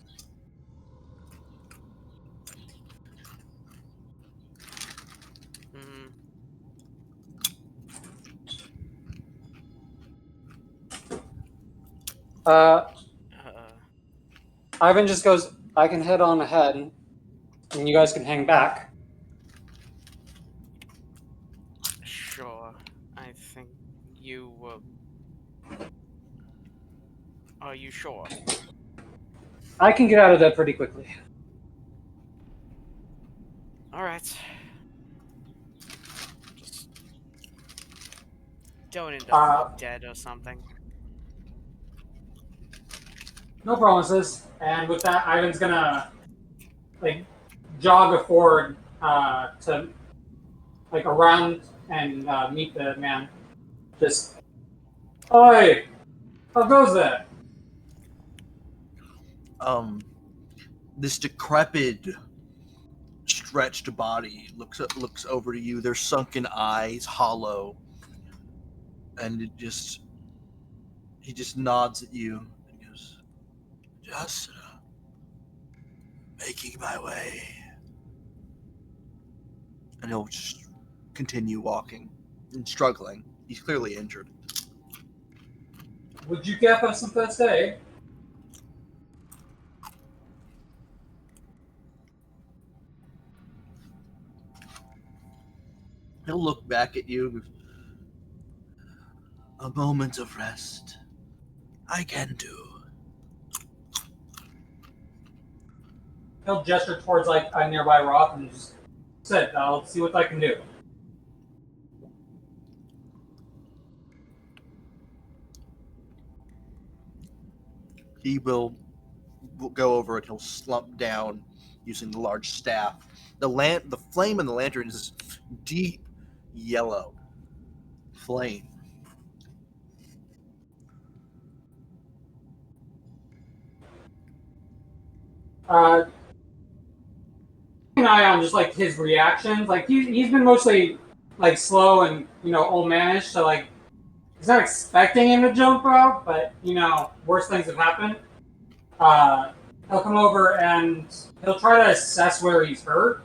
Hmm. Ivan just goes, I can head on ahead, and you guys can hang back. Are you sure? I can get out of that pretty quickly. Alright. Just don't end Uh, up dead or something. No promises. And with that, Ivan's gonna like jog forward to like around and meet the man. Just, oi, how goes that? This decrepit, stretched body looks over to you. Their sunken eyes, hollow, and he just nods at you and goes, "Just making my way," and he'll just continue walking and struggling. He's clearly injured. Would you cap us some first aid? He'll look back at you. A moment of rest. I can do. He'll gesture towards like a nearby rock and just sit. I'll see what I can do. He will go over and he'll slump down using the large staff. The flame in the lantern is deep yellow flame. An eye on just like his reactions. Like he's been mostly like slow and old manish, so like he's not expecting him to jump out, but worse things have happened. He'll come over and he'll try to assess where he's hurt.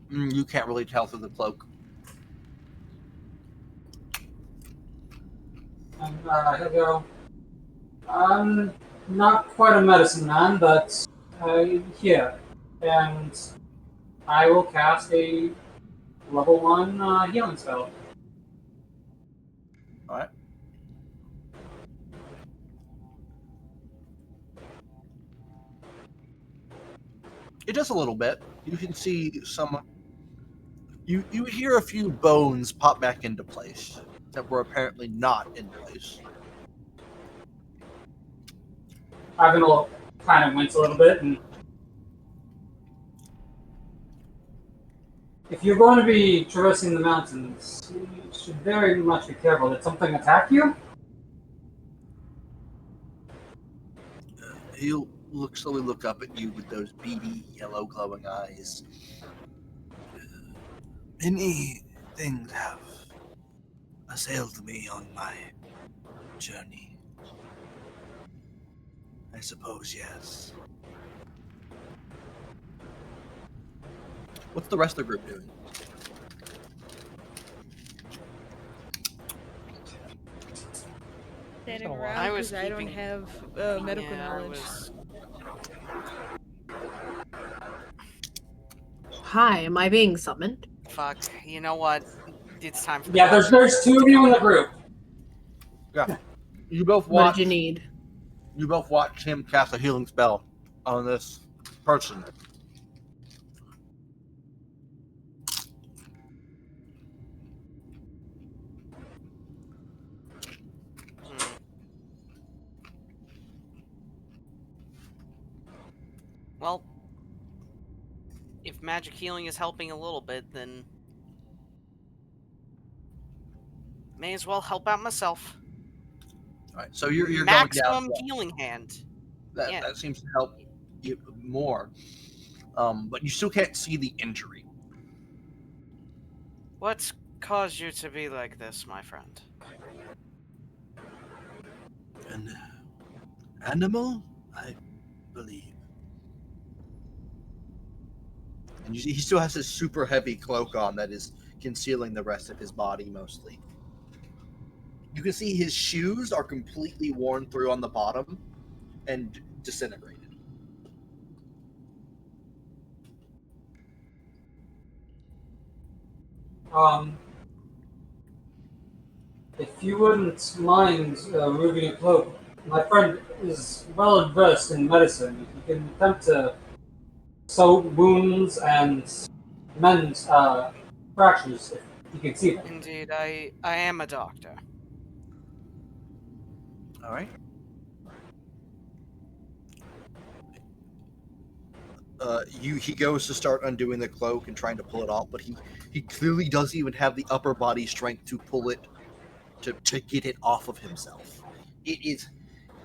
You can't really tell through the cloak. And he'll go, I'm not quite a medicine man, but here. And I will cast a level 1 healing spell. All right. It does a little bit. You can see some. You hear a few bones pop back into place that were apparently not in place. Ivan will kind of wince a little bit, and if you're going to be traversing the mountains, you should very much be careful. Did something attack you? He'll slowly look up at you with those beady, yellow, glowing eyes. Many things have assailed me on my journey. I suppose, yes. What's the rest of the group doing? Standing I around was because I don't keeping- have medical knowledge. Hi, am I being summoned? Fuck. You know what? It's time for the Yeah, boss. there's 2 of you in the group. Yeah. You both What watch. did you need? You both watch him cast a healing spell on this person. Hmm. Well, if magic healing is helping a little bit, then may as well help out myself. All right. So you're going Maximum down. healing hand. That Yeah. that seems to help you more. But you still can't see the injury. What's caused you to be like this, my friend? An animal, I believe. And you see, he still has his super heavy cloak on that is concealing the rest of his body mostly. You can see his shoes are completely worn through on the bottom and disintegrated. If you wouldn't mind removing a cloak, my friend is well versed in medicine. He can attempt to sew wounds and mend fractures if you can see them. Indeed, I am a doctor. All right. He goes to start undoing the cloak and trying to pull it off, but he clearly doesn't even have the upper body strength to pull it to get it off of himself. It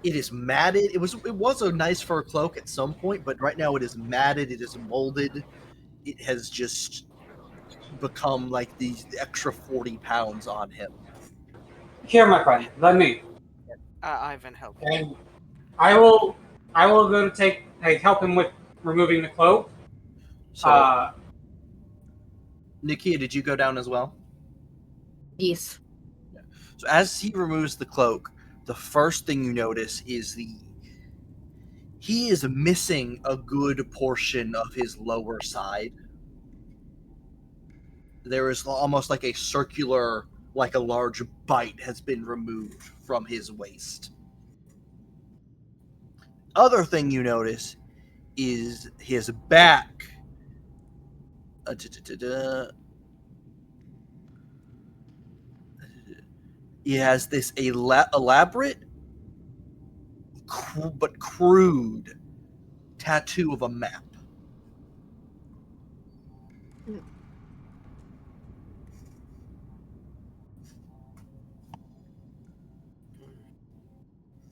is matted. It was a nice fur cloak at some point, but right now it is matted. It is molded. It has just become like these extra 40 pounds on him. Here, my friend, let me. Ivan, help. And I will go to help him with removing the cloak. So, Nikia, did you go down as well? Yes. So as he removes the cloak, the first thing you notice is he is missing a good portion of his lower side. There is almost like a circular, like a large bite has been removed from his waist. Other thing you notice is his back. He has this elaborate but crude tattoo of a map.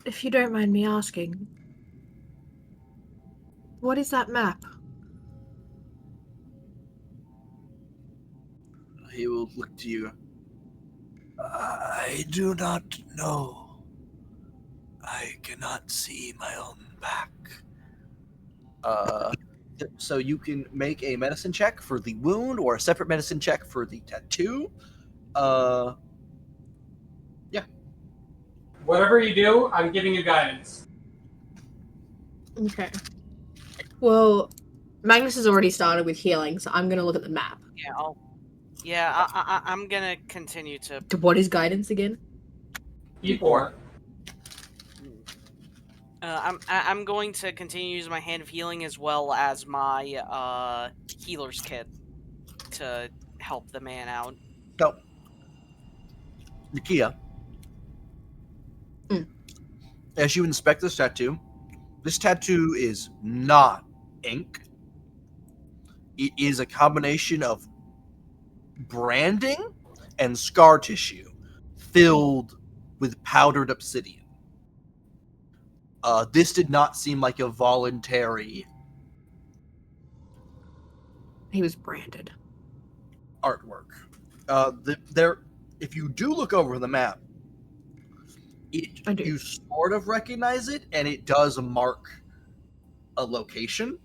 If you don't mind me asking, what is that map? He will look to you. I do not know. I cannot see my own back. So you can make a medicine check for the wound or a separate medicine check for the tattoo. Yeah. Whatever you do, I'm giving you guidance. Okay. Well, Magnus has already started with healing, so I'm going to look at the map. Yeah, I'm gonna continue to. What is guidance again? E4. I'm going to continue to use my hand of healing as well as my healer's kit to help the man out. So, Nikia, as you inspect this tattoo is not ink. It is a combination of branding and scar tissue filled with powdered obsidian. This did not seem like a voluntary He was branded. artwork. If you do look over the map, you sort of recognize it, and it does mark a location.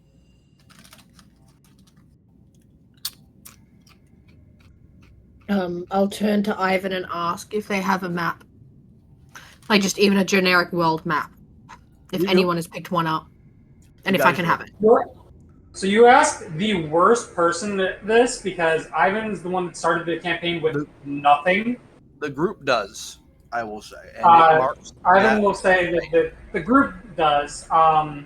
I'll turn to Ivan and ask if they have a map. Like just even a generic world map. If anyone has picked one up. And if I can have it. So you asked the worst person this because Ivan's the one that started the campaign with nothing. The group does, I will say. And Ivan will say that the group does. I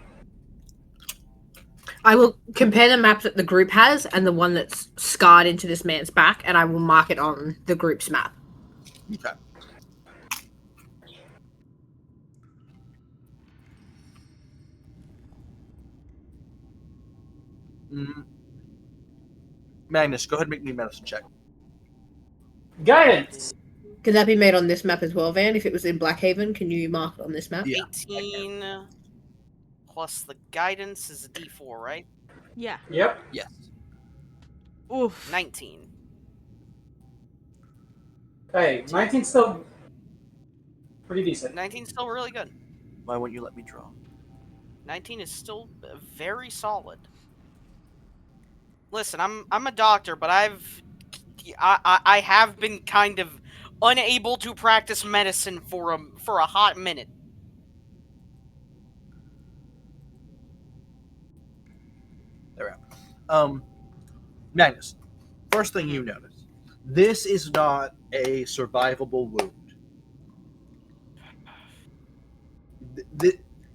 will compare the map that the group has and the one that's scarred into this man's back, and I will mark it on the group's map. Okay. Magnus, go ahead and make me a medicine check. Guidance! Could that be made on this map as well, Van? If it was in Blackhaven, can you mark it on this map? Yeah. 18 plus the guidance is a D4, right? Yeah. Yep. Yes. Oof. 19. Hey, 19's still pretty decent. 19's still really good. Why won't you let me draw? 19 is still very solid. Listen, I'm a doctor, but I have been kind of unable to practice medicine for a hot minute. There we are. Magnus, first thing you notice, this is not a survivable wound.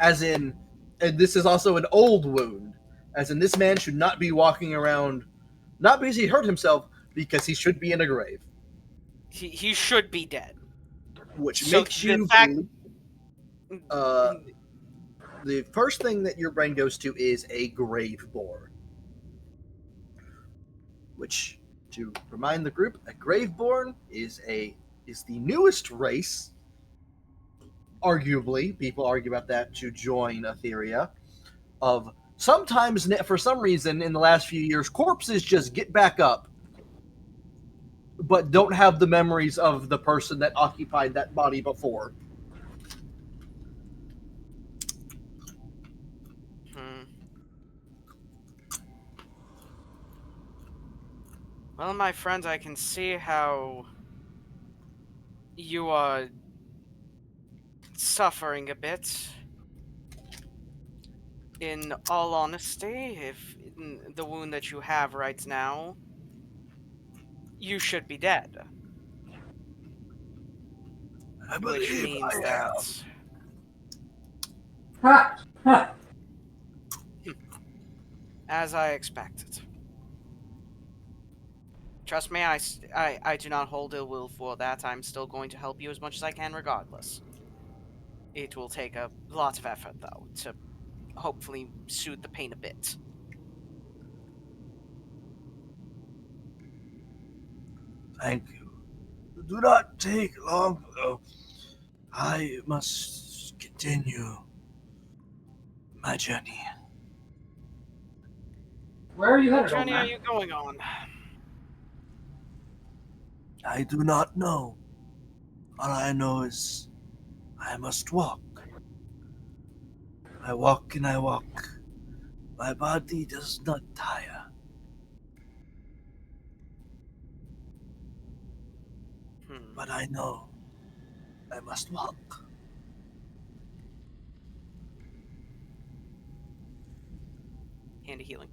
as in, and this is also an old wound, as in this man should not be walking around, not because he hurt himself, because he should be in a grave. He should be dead. Which So makes the you fact- the first thing that your brain goes to is a grave boar. Which, to remind the group, a graveborn is the newest race. Arguably, people argue about that, to join Etheria. Of sometimes, for some reason, in the last few years, corpses just get back up, but don't have the memories of the person that occupied that body before. Well, my friends, I can see how you are suffering a bit. In all honesty, if the wound that you have right now, you should be dead. Which means that... Ha! Ha! As I expected. Trust me, I do not hold ill will for that. I'm still going to help you as much as I can regardless. It will take a lot of effort, though, to hopefully soothe the pain a bit. Thank you. Do not take long, though. I must continue my journey. Where are you What headed, old journey are man? you going on? I do not know. All I know is I must walk. I walk and I walk. My body does not tire. But I know I must walk. Hand of healing.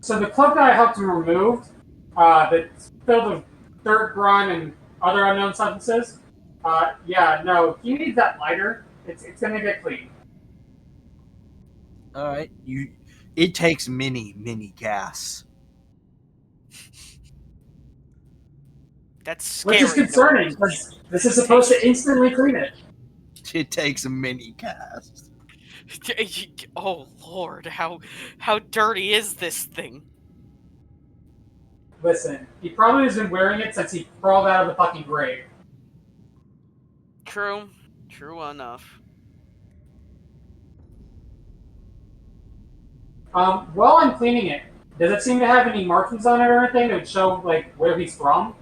So the cloak that I helped him remove, that's filled with dirt, grime, and other unknown substances. Yeah, no, he needs that lighter. It's gonna get clean. All right, It takes many gas. That's scary. Which is concerning, because this is supposed to instantly clean it. It takes many gas. Oh Lord, how dirty is this thing? Listen, he probably has been wearing it since he crawled out of the fucking grave. True enough. While I'm cleaning it, does it seem to have any markings on it or anything that would show, like, where he's from?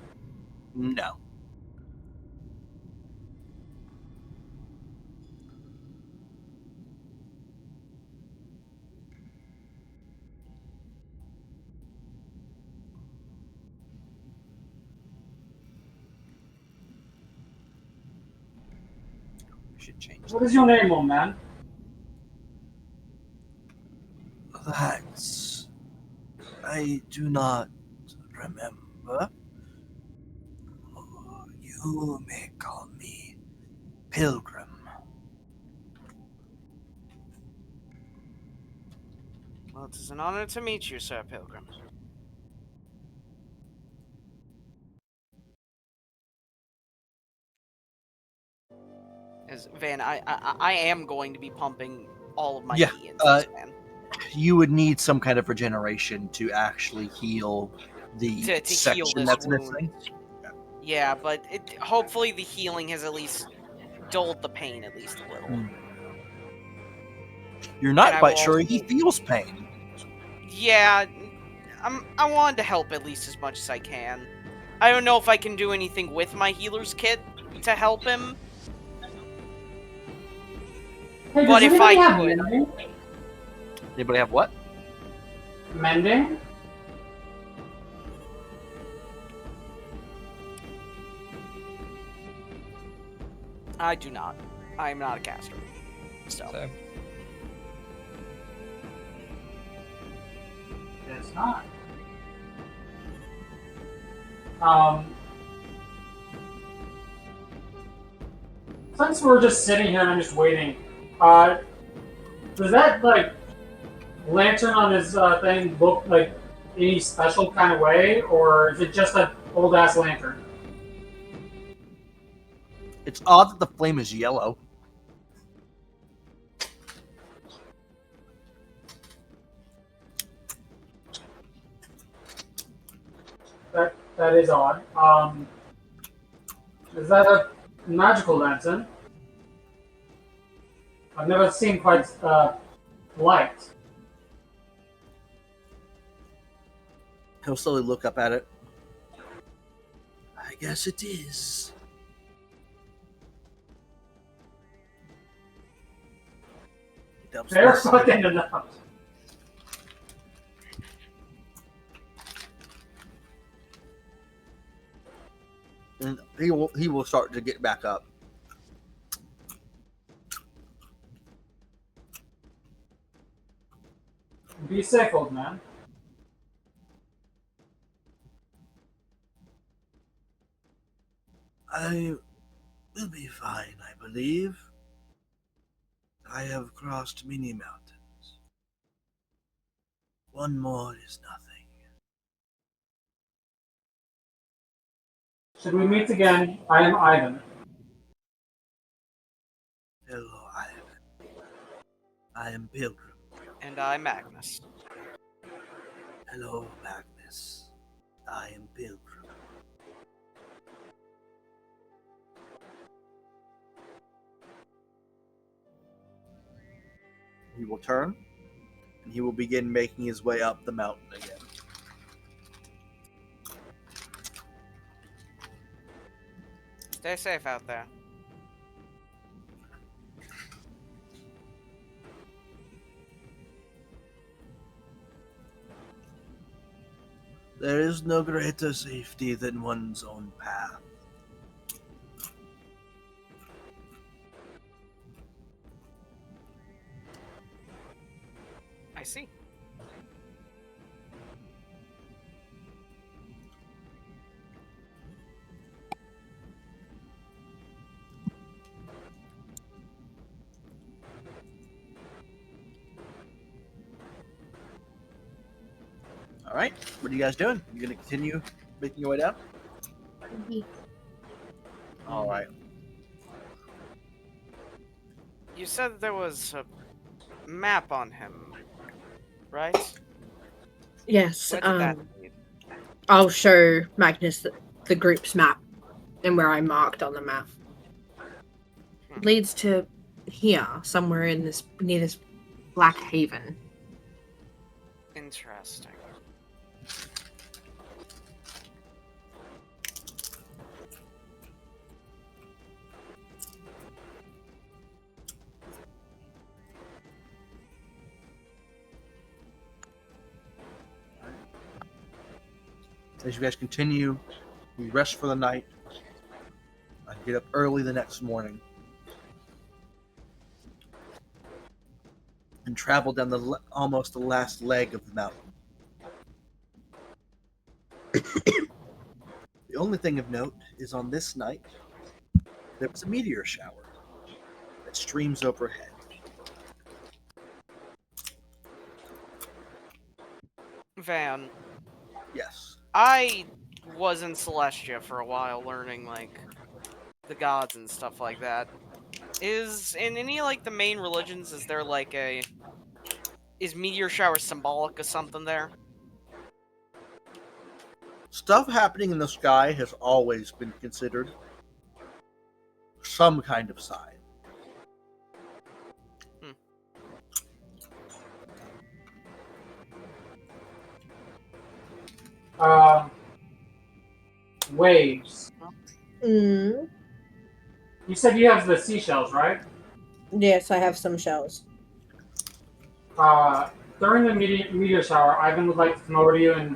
No. We should change What is your name, old man? that. I do not remember. You may call me Pilgrim. Well, it is an honor to meet you, Sir Pilgrim. As Van, I am going to be pumping all of my ki into this man. You would need some kind of regeneration to actually heal the To section heal this that's wound. missing. Yeah, but hopefully the healing has at least dulled the pain at least a little. You're not And I quite will sure also- he feels pain. Yeah, I wanted to help at least as much as I can. I don't know if I can do anything with my healer's kit to help him. Hey, But does if I anybody have could- mending? Anybody have what? Mending? I do not. I am not a caster. So. It's not. Since we're just sitting here and I'm just waiting, does that like lantern on his thing look like any special kind of way, or is it just an old ass lantern? It's odd that the flame is yellow. That is odd. Is that a magical lantern? I've never seen quite light. He'll slowly look up at it. I guess it is. Fair fucking enough. And he will start to get back up. Be safe, old man. I will be fine, I believe. I have crossed many mountains. One more is nothing. Should we meet again? I am Ivan. Hello, Ivan. I am Pilgrim. And I'm Magnus. Hello, Magnus. I am Pilgrim. He will turn, and he will begin making his way up the mountain again. Stay safe out there. There is no greater safety than one's own path. I see. All right, what are you guys doing? You gonna continue making your way down? All right. You said there was a map on him, right? Yes. Where did that lead? I'll show Magnus the group's map and where I marked on the map. It leads to here, somewhere in this near this Black Haven. Interesting. As you guys continue, you rest for the night. I get up early the next morning and travel down almost the last leg of the mountain. The only thing of note is on this night, there was a meteor shower that streams overhead. Van, Yes. I was in Celestia for a while learning, like, the gods and stuff like that. Is, in any, like, the main religions, is there, like, is meteor shower symbolic of something there? Stuff happening in the sky has always been considered some kind of sign. Waves. Mm. You said you have the seashells, right? Yes, I have some shells. During the meteor shower, Ivan would like to come over to you and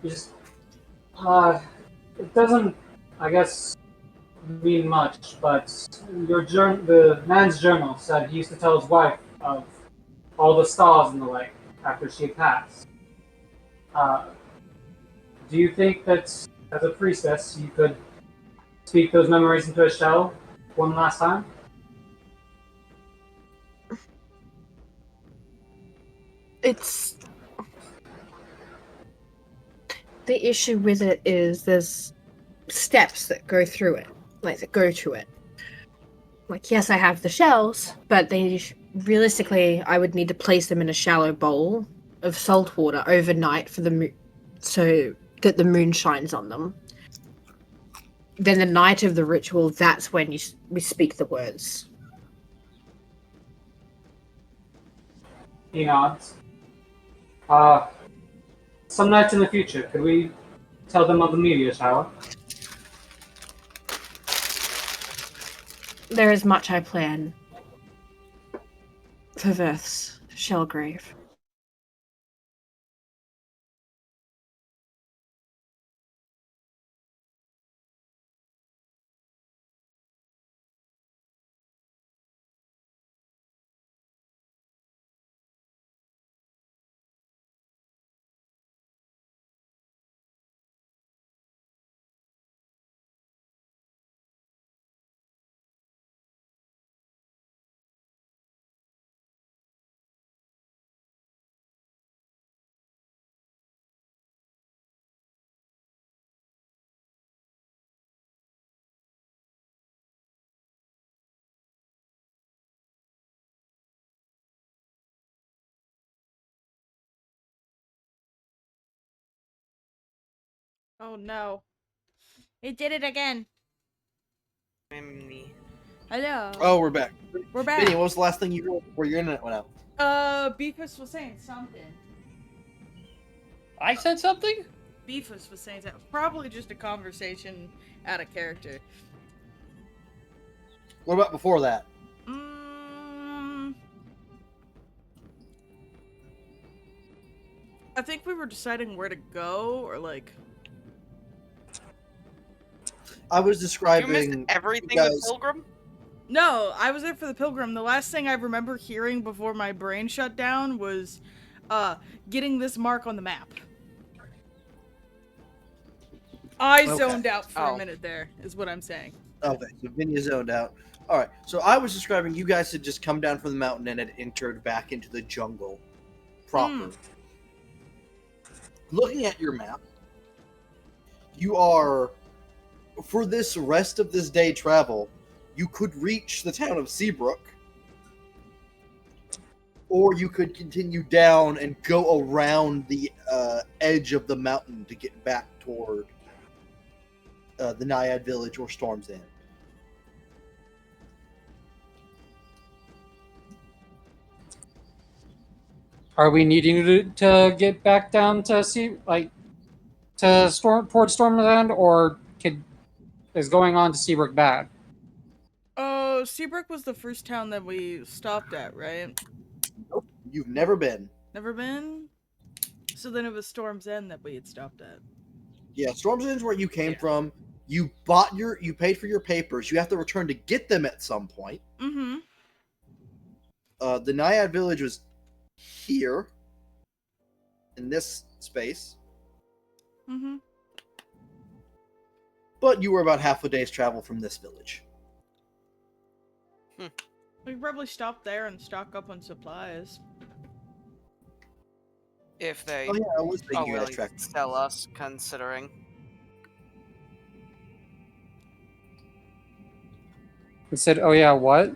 just, it doesn't, I guess, mean much, but the man's journal said he used to tell his wife of all the stars in the lake after she had passed. Do you think that, as a priestess, you could speak those memories into a shell one last time? It's the issue with it is there's steps that go through it, like that go to it. Like, yes, I have the shells, but realistically, I would need to place them in a shallow bowl of salt water overnight for the so that the moon shines on them. Then the night of the ritual, that's when we speak the words. He nods. Some nights in the future, could we tell them of the meteor shower? There is much I plan for Verth's shell grave. Oh no. It did it again. Hello. Oh, we're back. We're back. Vinny, what was the last thing you heard before your internet went out? Beefus was saying something. I said something? Beefus was saying that. Probably just a conversation out of character. What about before that? I think we were deciding where to go, or like... I was You describing missed everything you with guys- Pilgrim? No, I was there for the pilgrim. The last thing I remember hearing before my brain shut down was getting this mark on the map. I Okay. zoned out for a Oh. minute there, is what I'm saying. Okay, so Vinny is zoned out. All right, so I was describing you guys had just come down from the mountain and had entered back into the jungle proper. Looking at your map, you are, for this rest of this day travel, you could reach the town of Seabrook, or you could continue down and go around the edge of the mountain to get back toward the Naiad village or Storm's End. Are we needing to get back down to towards Storm's End, or is going on to Seabrook bad? Oh, Seabrook was the first town that we stopped at, right? Nope, you've never been. Never been? So then it was Storm's End that we had stopped at. Yeah, Storm's End is where you came Yeah. from. You paid for your papers. You have to return to get them at some point. Mm-hmm. The Naiad village was here, in this space, Mm-hmm. but you were about half a day's travel from this village. We could probably stop there and stock up on supplies. If they Oh yeah, I was are thinking you guys willing tracked. to tell us, considering. He said, "Oh yeah, what?"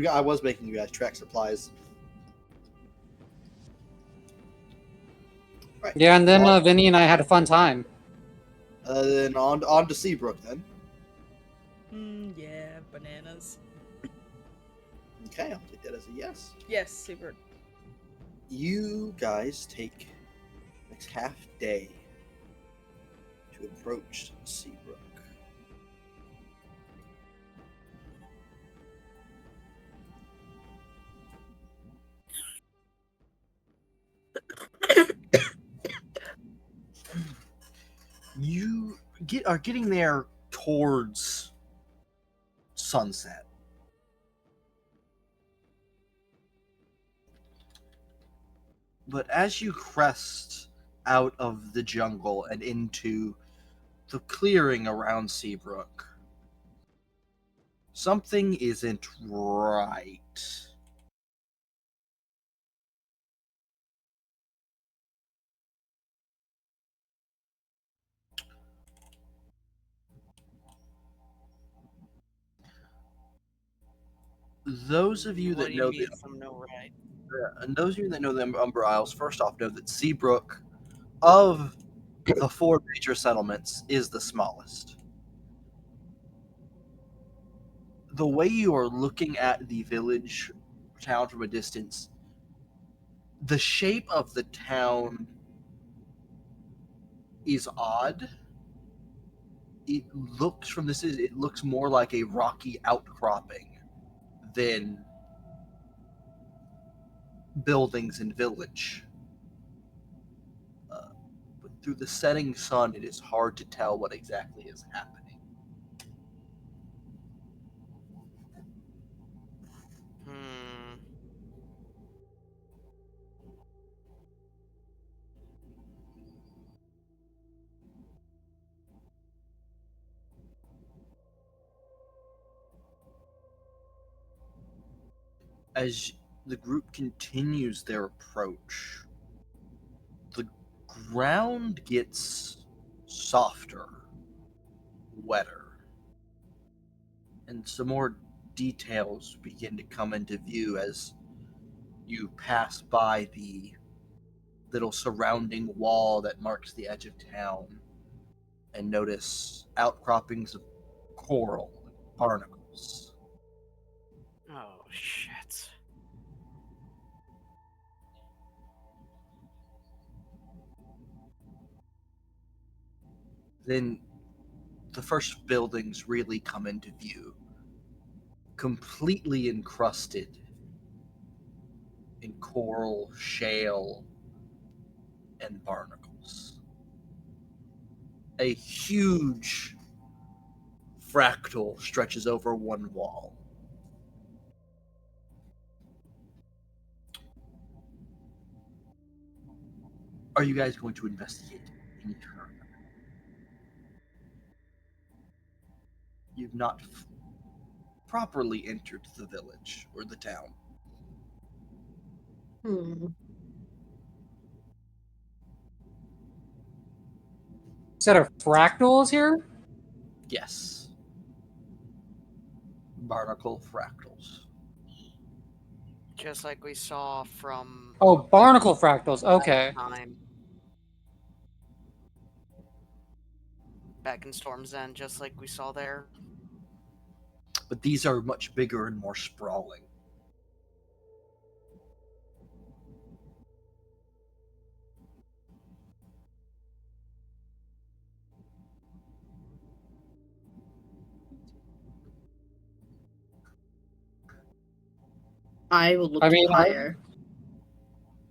I was making you guys track supplies. Right. Yeah, and then Vinny and I had a fun time. Then on to Seabrook then. Yeah, bananas. Okay, I'll take that as a yes. Yes, Seabrook. You guys take next half day to approach Seabrook. You are getting there towards sunset. But as you crest out of the jungle and into the clearing around Seabrook, Something isn't right. Those of you What that do you know mean the some no right? and those of you that know the Umber Isles, first off, know that Seabrook, of the 4 major settlements, is the smallest. The way you are looking at the village town from a distance, the shape of the town is odd. It looks more like a rocky outcropping than buildings and village. But through the setting sun, it is hard to tell what exactly is happening. Hmm. As the group continues their approach, the ground gets softer, wetter, and some more details begin to come into view as you pass by the little surrounding wall that marks the edge of town and notice outcroppings of coral and barnacles. Oh shit. Then the first buildings really come into view, completely encrusted in coral, shale, and barnacles. A huge fractal stretches over one wall. Are you guys going to investigate any turn? You've not properly entered the village or the town. Set of fractals here? Yes. Barnacle fractals. Just like we saw from Oh, barnacle fractals. Okay. time back in Storm's End, just like we saw there. But these are much bigger and more sprawling. I will look I to mean, Pyre.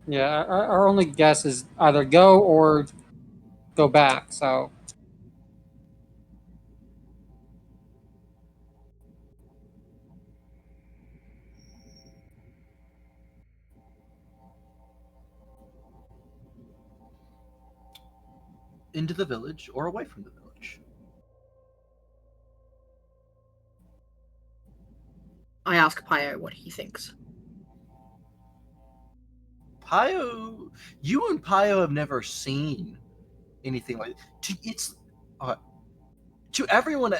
yeah, our only guess is either go or go back. So Into the village or away from the village. I ask Pyre what he thinks. Pio, you and Pio have never seen anything like it's to everyone.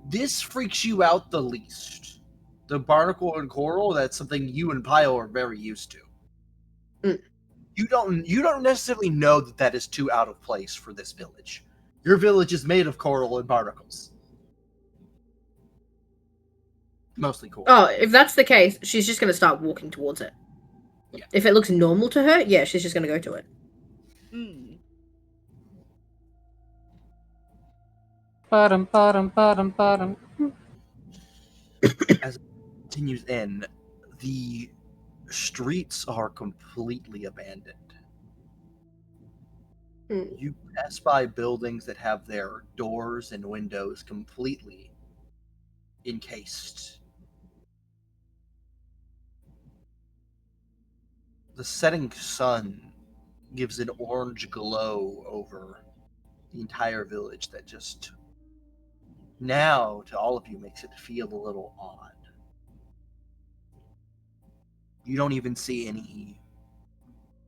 This freaks you out the least. The barnacle and coral, that's something you and Pio are very used to. Mm. You don't necessarily know that that is too out of place for this village. Your village is made of coral and barnacles. Mostly coral. Oh, if that's the case, she's just going to start walking towards it. Yeah. If it looks normal to her, yeah, she's just going to go to it. Hmm. bottom. As it continues in, the streets are completely abandoned. You pass by buildings that have their doors and windows completely encased. The setting sun gives an orange glow over the entire village that just now to all of you makes it feel a little odd. You don't even see any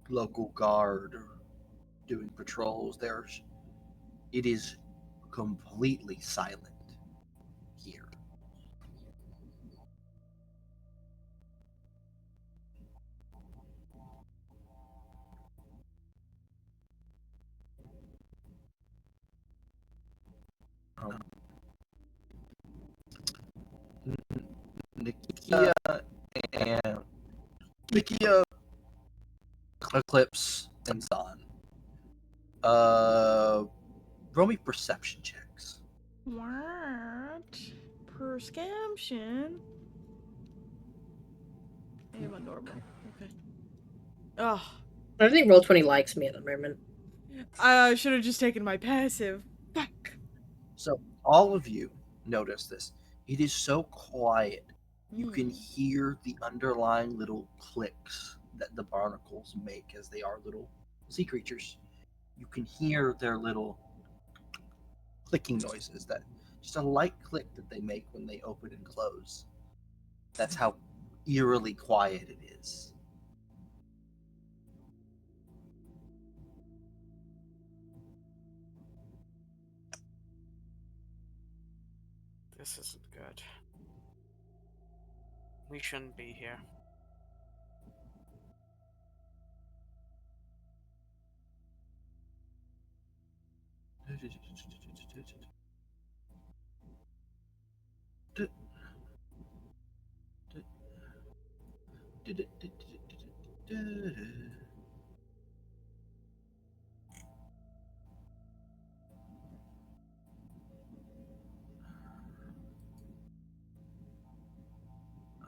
local guard doing patrols. It is completely silent here. Nikia and Nikia, Eclipse, and Zon. Roll me perception checks. What? Prescription? I am a normal. Okay. Oh, I don't think Roll20 likes me at the moment. I should have just taken my passive. Fuck. So all of you notice this. It is so quiet. You can hear the underlying little clicks that the barnacles make, as they are little sea creatures. You can hear their little clicking noises, that just a light click that they make when they open and close. That's how eerily quiet it is. This isn't good. We shouldn't be here.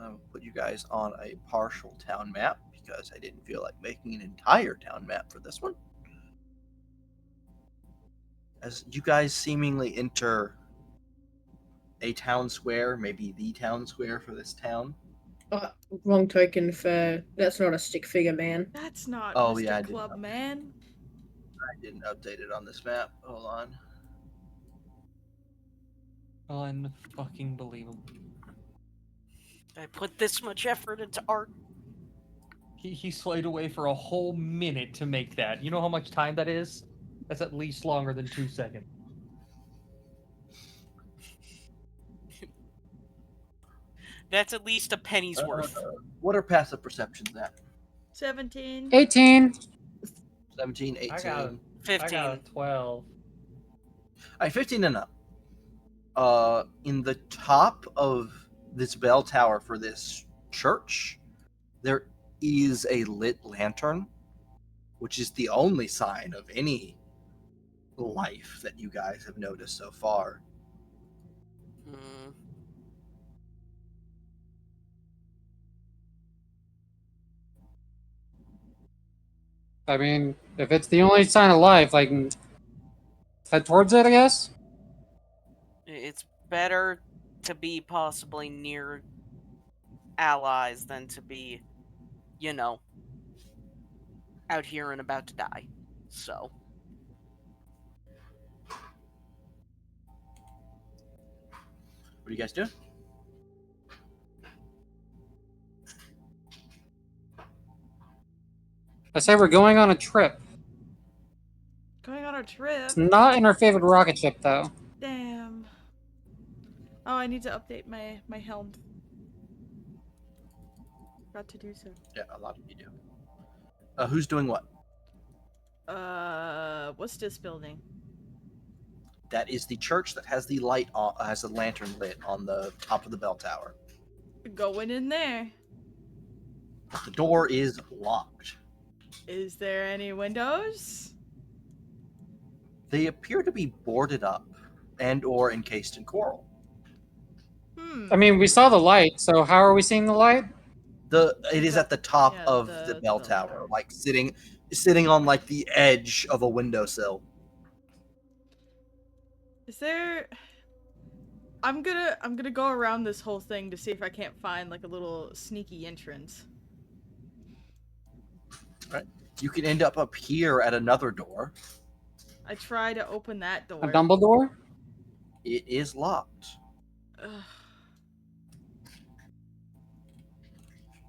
I'll put you guys on a partial town map because I didn't feel like making an entire town map for this one. As you guys seemingly enter a town square, maybe the town square for this town. Wrong token for... That's not a stick figure, man. That's not Oh, Mr. yeah, Club Man. I didn't update it on this map. Hold on. Unfucking believable. I put this much effort into art. He slayed away for a whole minute to make that. You know how much time that is? That's at least longer than 2 seconds. That's at least a penny's worth. What are passive perceptions at? 17. 18. 17, 18. I got 15. I got a 12. Alright, 15 and up. In the top of this bell tower for this church, there is a lit lantern, which is the only sign of any life that you guys have noticed so far. Hmm. I mean, if it's the only sign of life, I can head towards it, I guess. It's better to be possibly near allies than to be, you know, out here and about to die. So. What are you guys doing? I say we're going on a trip. Going on a trip. It's not in our favorite rocket ship, though. Damn. Oh, I need to update my helm. Forgot to do so. Yeah, a lot of you do. Who's doing what? What's this building? That is the church that has the light on, has a lantern lit on the top of the bell tower. Going in there. The door is locked. Is there any windows? They appear to be boarded up and or encased in coral. I mean, we saw the light, so how are we seeing the light? It is at the top Yeah, of the bell tower, like sitting on like the edge of a windowsill. Is there... I'm gonna go around this whole thing to see if I can't find like a little sneaky entrance. Right. You can end up here at another door. I try to open that door. A Dumbledore? It is locked. Ugh.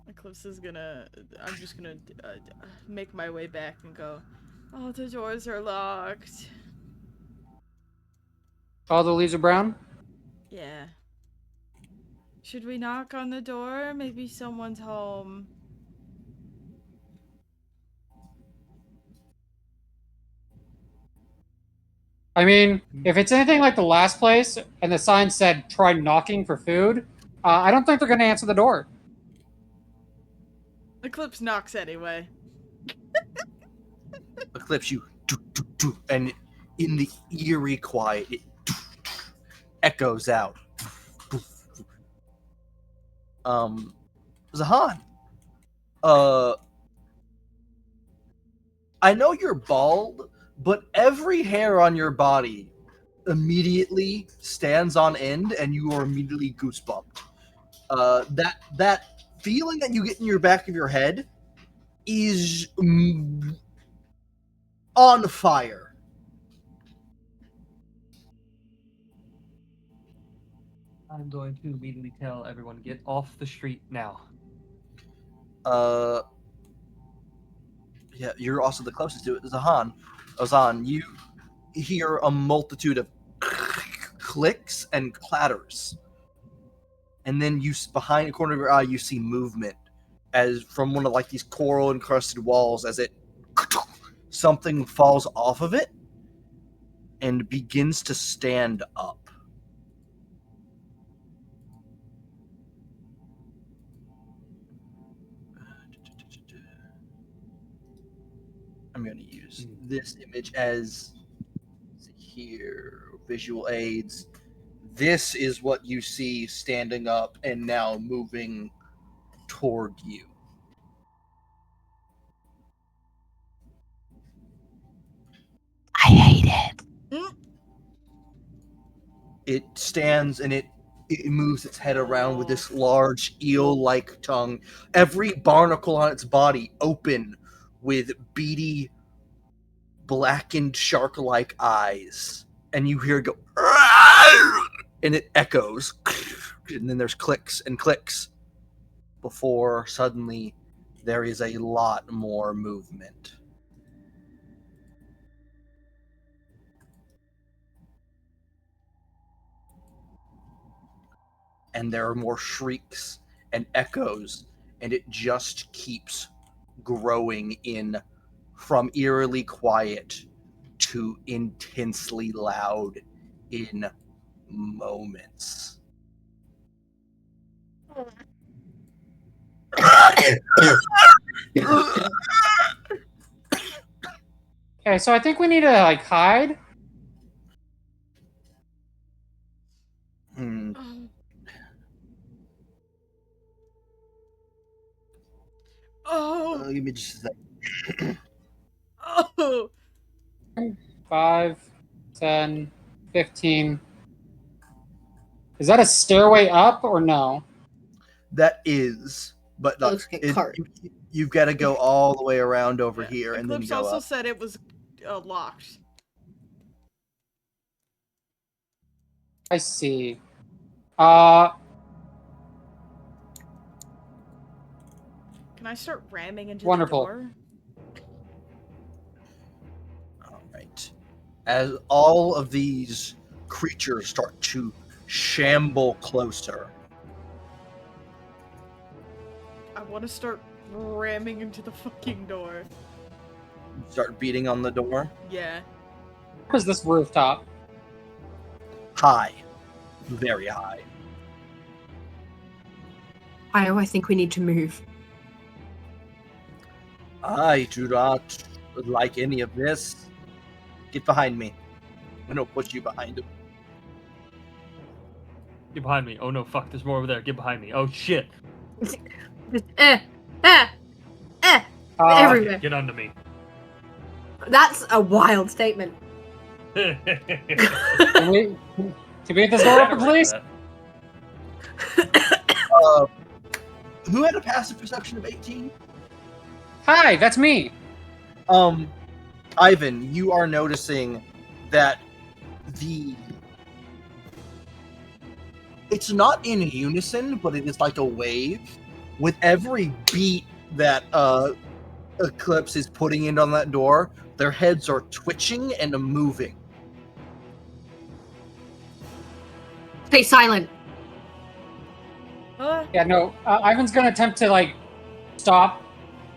Eclipse is gonna. I'm just gonna make my way back and go. Oh, the doors are locked. All the leaves are brown? Yeah. Should we knock on the door? Maybe someone's home. I mean, if it's anything like the last place and the sign said try knocking for food, I don't think they're going to answer the door. Eclipse knocks anyway. Eclipse, you and in the eerie quiet, it echoes out. Zahan, I know you're bald, but every hair on your body immediately stands on end, and you are immediately goosebumped. That feeling that you get in your back of your head is on fire. I'm going to immediately tell everyone, get off the street now. Yeah, you're also the closest to it. Zahan, Ozan, you hear a multitude of clicks and clatters, and then behind the corner of your eye, you see movement as from one of like these coral encrusted walls, as something falls off of it and begins to stand up. I'm going to use this image as here, visual aids. This is what you see standing up and now moving toward you. I hate it. It stands and it moves its head around with this large eel-like tongue. Every barnacle on its body open with beady, blackened shark-like eyes. And you hear it go, and it echoes. And then there's clicks and clicks before suddenly there is a lot more movement. And there are more shrieks and echoes, and it just keeps growing in from eerily quiet to intensely loud in moments. Okay, so I think we need to like hide. Oh. Give me just a second. Oh. 5, 10, 15. Is that a stairway up or no? That is, but It looks like a cart. you've got to go all the way around over Yeah. here and then Eclipse go also up. said it was locked. I see. Can I start ramming into Wonderful. the door? All right. As all of these creatures start to shamble closer, I want to start ramming into the fucking door. start beating on the door. Yeah. Where's this rooftop? High. Very high. I think we need to move. I do not like any of this. Get behind me. I'm gonna push you behind him. Get behind me. Oh no, fuck, there's more over there. Get behind me. Oh shit. Everywhere. Get under me. That's a wild statement. Can we get this door open, please? Who had a passive perception of 18? Hi, that's me. Ivan, you are noticing that the it's not in unison, but it is like a wave. With every beat that Eclipse is putting in on that door, their heads are twitching and moving. Stay silent. Huh? Yeah, no. Ivan's gonna attempt to like stop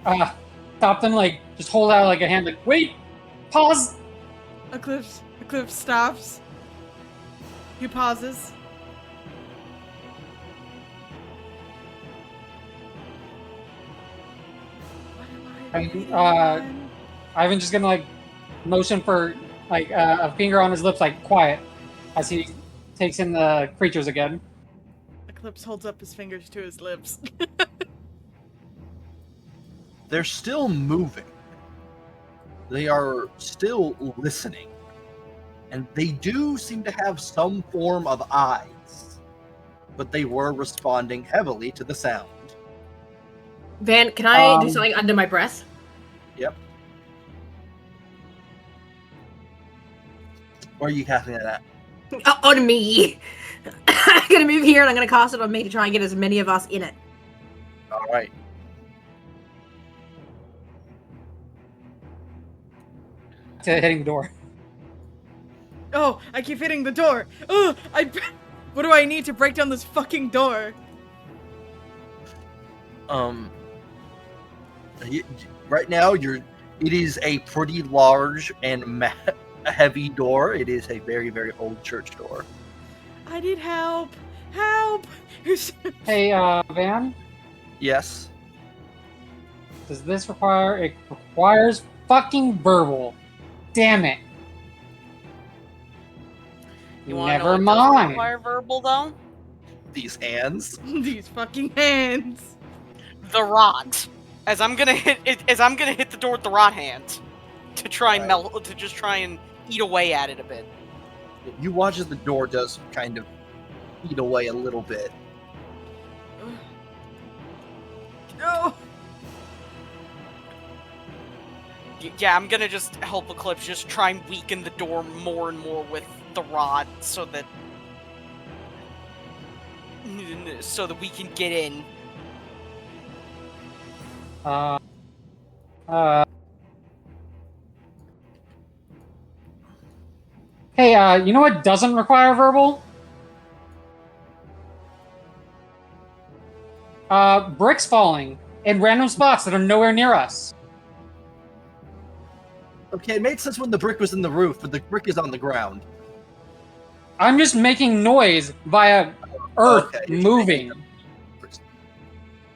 them. Like just hold out like a hand. Like wait, pause. Eclipse stops. He pauses. What am I And, waiting on? Ivan's just gonna like motion for like a finger on his lips, like quiet, as he takes in the creatures again. Eclipse holds up his fingers to his lips. They're still moving. They are still listening. And they do seem to have some form of eyes. But they were responding heavily to the sound. Van, can I do something under my breath? Yep. Where are you casting it at? On me. I'm gonna move here and I'm gonna cast it on me to try and get as many of us in it. Alright. To hitting the door. Oh, I keep hitting the door. Oh, what do I need to break down this fucking door? Right now, it is a pretty large and heavy door. It is a very, very old church door. I need help. Help. Hey, Van. Yes. Does this require? It requires fucking verbal. Damn it. You wanna Never know what doesn't mind. require verbal though? These hands. These fucking hands. The rot. As I'm gonna hit the door with the rot hand to try and just try and eat away at it a bit. You watch as the door does kind of eat away a little bit. No. Yeah, I'm gonna just help Eclipse just try and weaken the door more and more with the rod so that we can get in. Hey, you know what doesn't require verbal? Bricks falling in random spots that are nowhere near us. Okay, it made sense when the brick was in the roof, but the brick is on the ground. I'm just making noise via earth Okay, moving.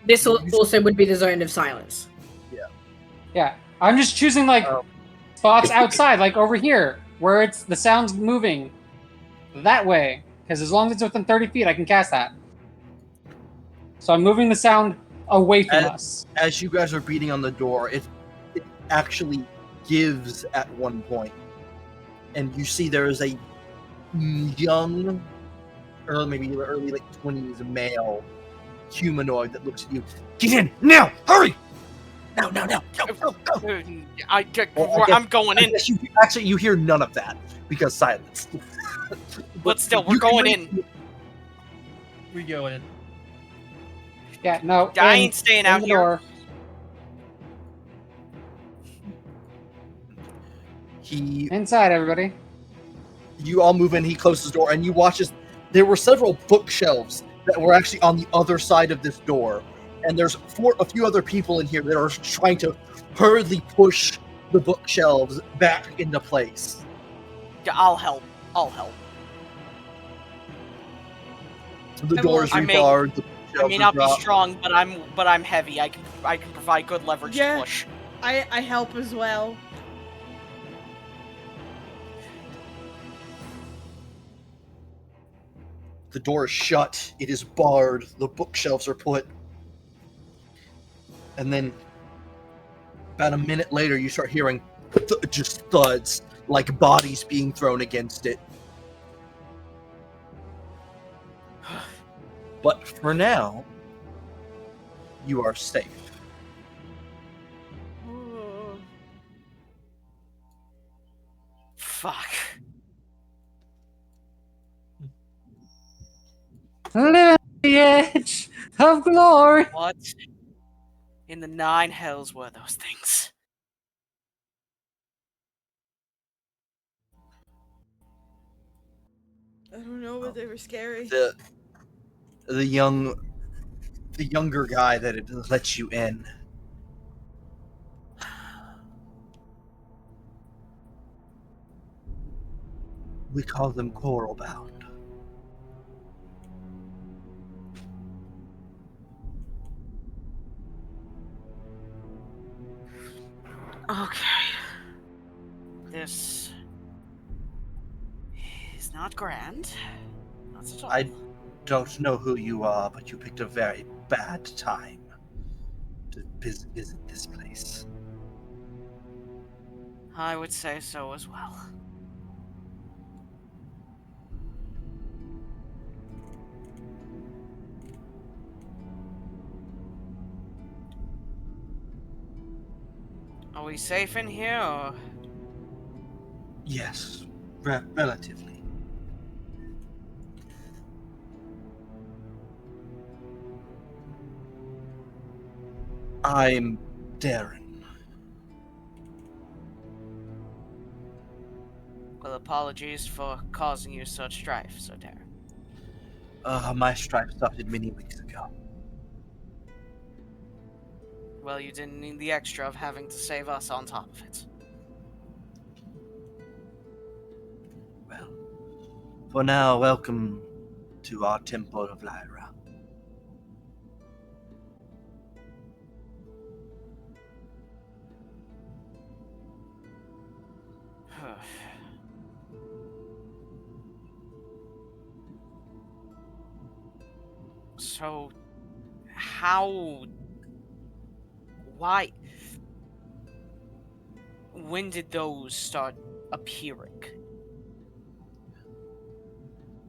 This also would be the zone of silence. Yeah, I'm just choosing like Oh. spots outside, like over here, where it's the sound's moving that way. Because as long as it's within 30 feet, I can cast that. So I'm moving the sound away from us. As you guys are beating on the door, it actually gives at one point, and you see there is a young, or maybe early like 20s male humanoid that looks at you. Get in now! Hurry! No! Go! I'm going in. You hear none of that because silence. But still, we're going in. We go in. Yeah, no. I ain't staying out the here. door. Inside, everybody. You all move in. He closes the door, and you watch as there were several bookshelves that were actually on the other side of this door, and there's a few other people in here that are trying to hurriedly push the bookshelves back into place. Yeah, I'll help. The doors I rebarred. I may not be strong, but I'm heavy. I can provide good leverage to push. I help as well. The door is shut. It is barred. The bookshelves are put. And then, about a minute later, you start hearing just thuds, like bodies being thrown against it. But for now, you are safe. Oh. Fuck. Live on the edge of glory. What in the nine hells were those things? I don't know, but they were scary. The younger guy that had let you in. We call them coral bound. Okay. This is not grand. Not at all. I don't know who you are, but you picked a very bad time to visit this place. I would say so as well. Are we safe in here, or? Yes, relatively. I'm Darren. Well, apologies for causing you such strife, Sir Darren. My strife started many weeks ago. Well, you didn't need the extra of having to save us on top of it. Well, for now, welcome to our Temple of Lyra. So, how... Why... When did those start appearing?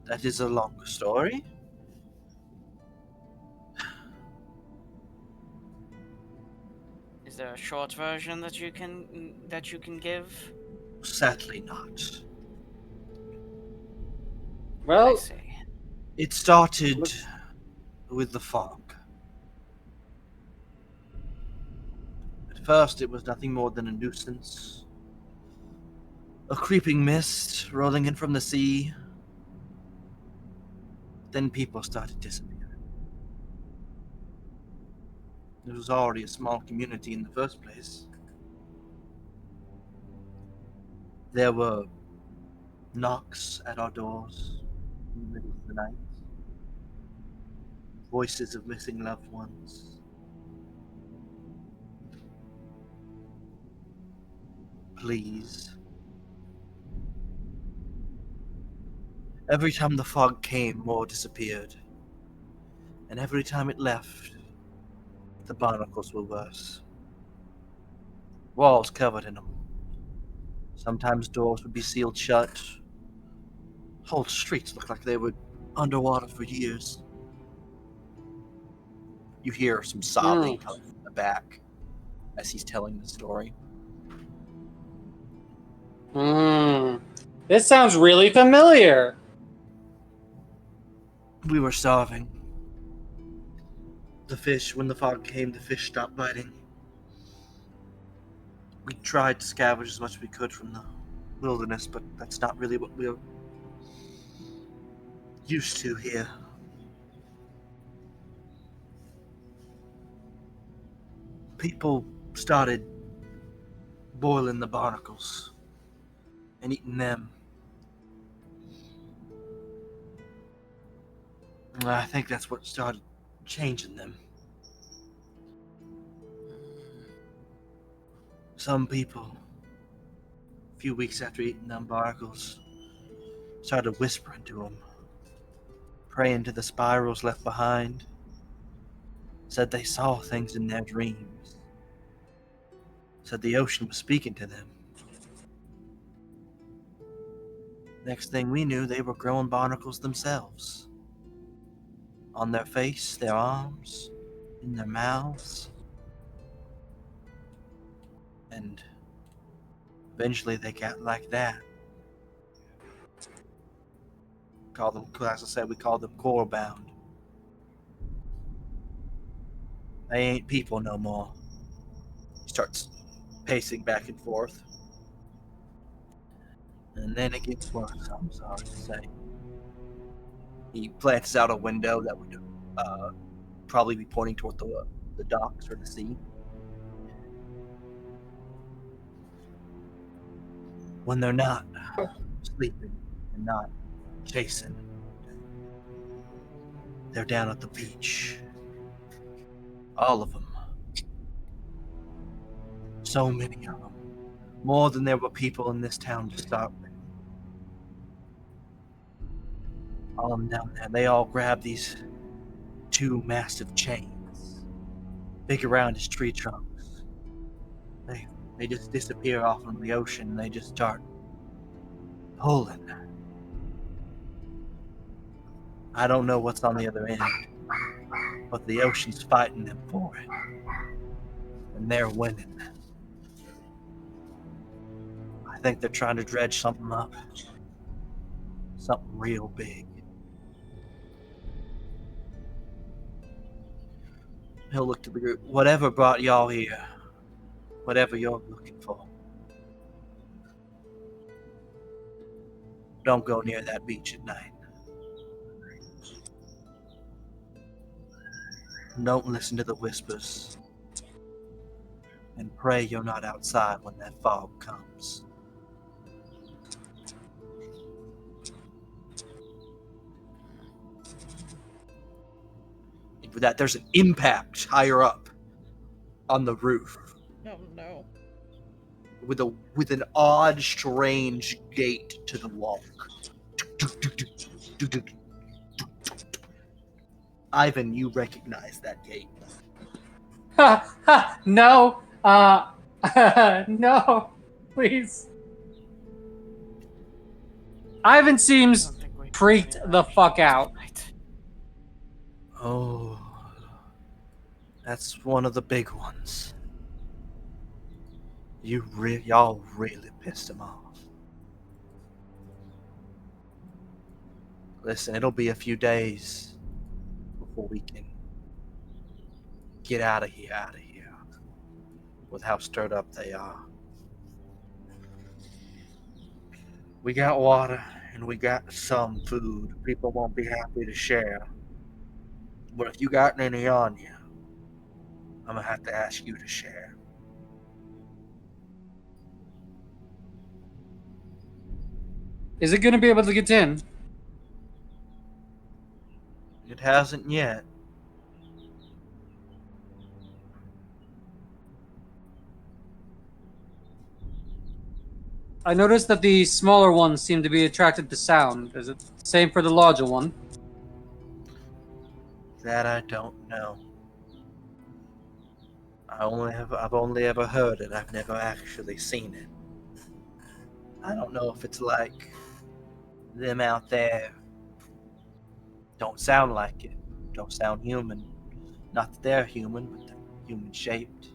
That is a long story. Is there a short version that you can give? Sadly not. I Well, see. It started with the fog. At first, it was nothing more than a nuisance. A creeping mist rolling in from the sea. Then people started disappearing. There was already a small community in the first place. There were knocks at our doors in the middle of the night. Voices of missing loved ones. Please. Every time the fog came, more disappeared. And every time it left, the barnacles were worse. Walls covered in them. Sometimes doors would be sealed shut. Whole streets looked like they were underwater for years. You hear some sobbing coming from the back as he's telling the story. This sounds really familiar. We were starving. When the fog came, the fish stopped biting. We tried to scavenge as much as we could from the wilderness, but that's not really what we're used to here. People started boiling the barnacles and eating them. I think that's what started changing them. Some people, a few weeks after eating them barnacles, started whispering to them, praying to the spirals left behind. Said they saw things in their dreams. Said the ocean was speaking to them. Next thing we knew, they were growing barnacles themselves. On their face, their arms, in their mouths. And eventually they got like that. As I said, we called them coral bound. They ain't people no more. He starts pacing back and forth. And then it gets worse, I'm sorry to say. He glances out a window that would probably be pointing toward the docks or the sea. When they're not sleeping and not chasing, they're down at the beach. All of them. So many of them. More than there were people in this town to start with. All of them down there. They all grab these two massive chains. Big around his tree trunks. They just disappear off into the ocean and they just start pulling. I don't know what's on the other end, but the ocean's fighting them for it. And they're winning. I think they're trying to dredge something up. Something real big. He'll look to the group. Whatever brought y'all here, whatever you're looking for, don't go near that beach at night. Don't listen to the whispers. And pray you're not outside when that fog comes. And with that, there's an impact higher up on the roof. Oh no. With an odd, strange gate to the wall. Ivan, you recognize that gate. Ha ha! No! No! Please. Ivan seems freaked the fuck out. Oh, that's one of the big ones. Y'all really pissed him off. Listen, it'll be a few days before we can get out of here, with how stirred up they are. We got water and we got some food. People won't be happy to share. But if you got any on you, I'm gonna have to ask you to share. Is it gonna be able to get in? It hasn't yet. I noticed that the smaller ones seem to be attracted to sound. Is it the same for the larger one? That I don't know. I've only ever heard it. I've never actually seen it. I don't know if it's like them out there. Don't sound like it. Don't sound human. Not that they're human, but they're human shaped.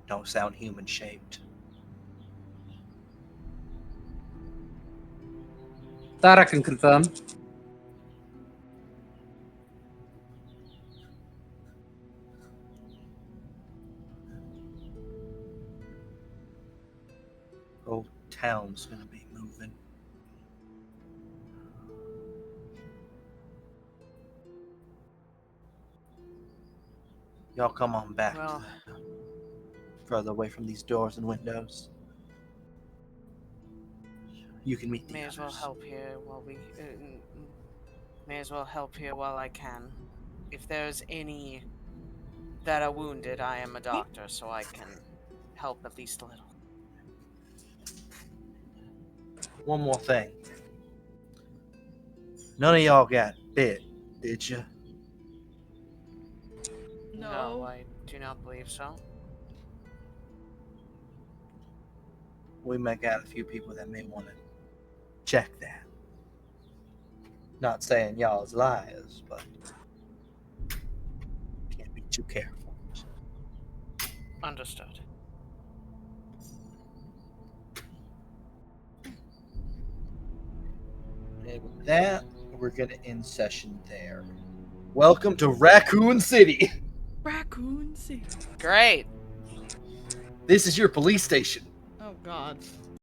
Don't sound human shaped. That I can confirm. Whole town's gonna be moving. Y'all come on back. Well, Further away from these doors and windows. You can meet the may as well others. help here while we. May as well help here while I can. If there's any that are wounded, I am a doctor, so I can help at least a little. One more thing. None of y'all got bit, did you? No. I do not believe so. We may got a few people that may want to check that. Not saying y'all is liars, but can't be too careful. Understood. And with that, we're gonna end session there. Welcome to Raccoon City. raccoons. Great. This is your police station. Oh god.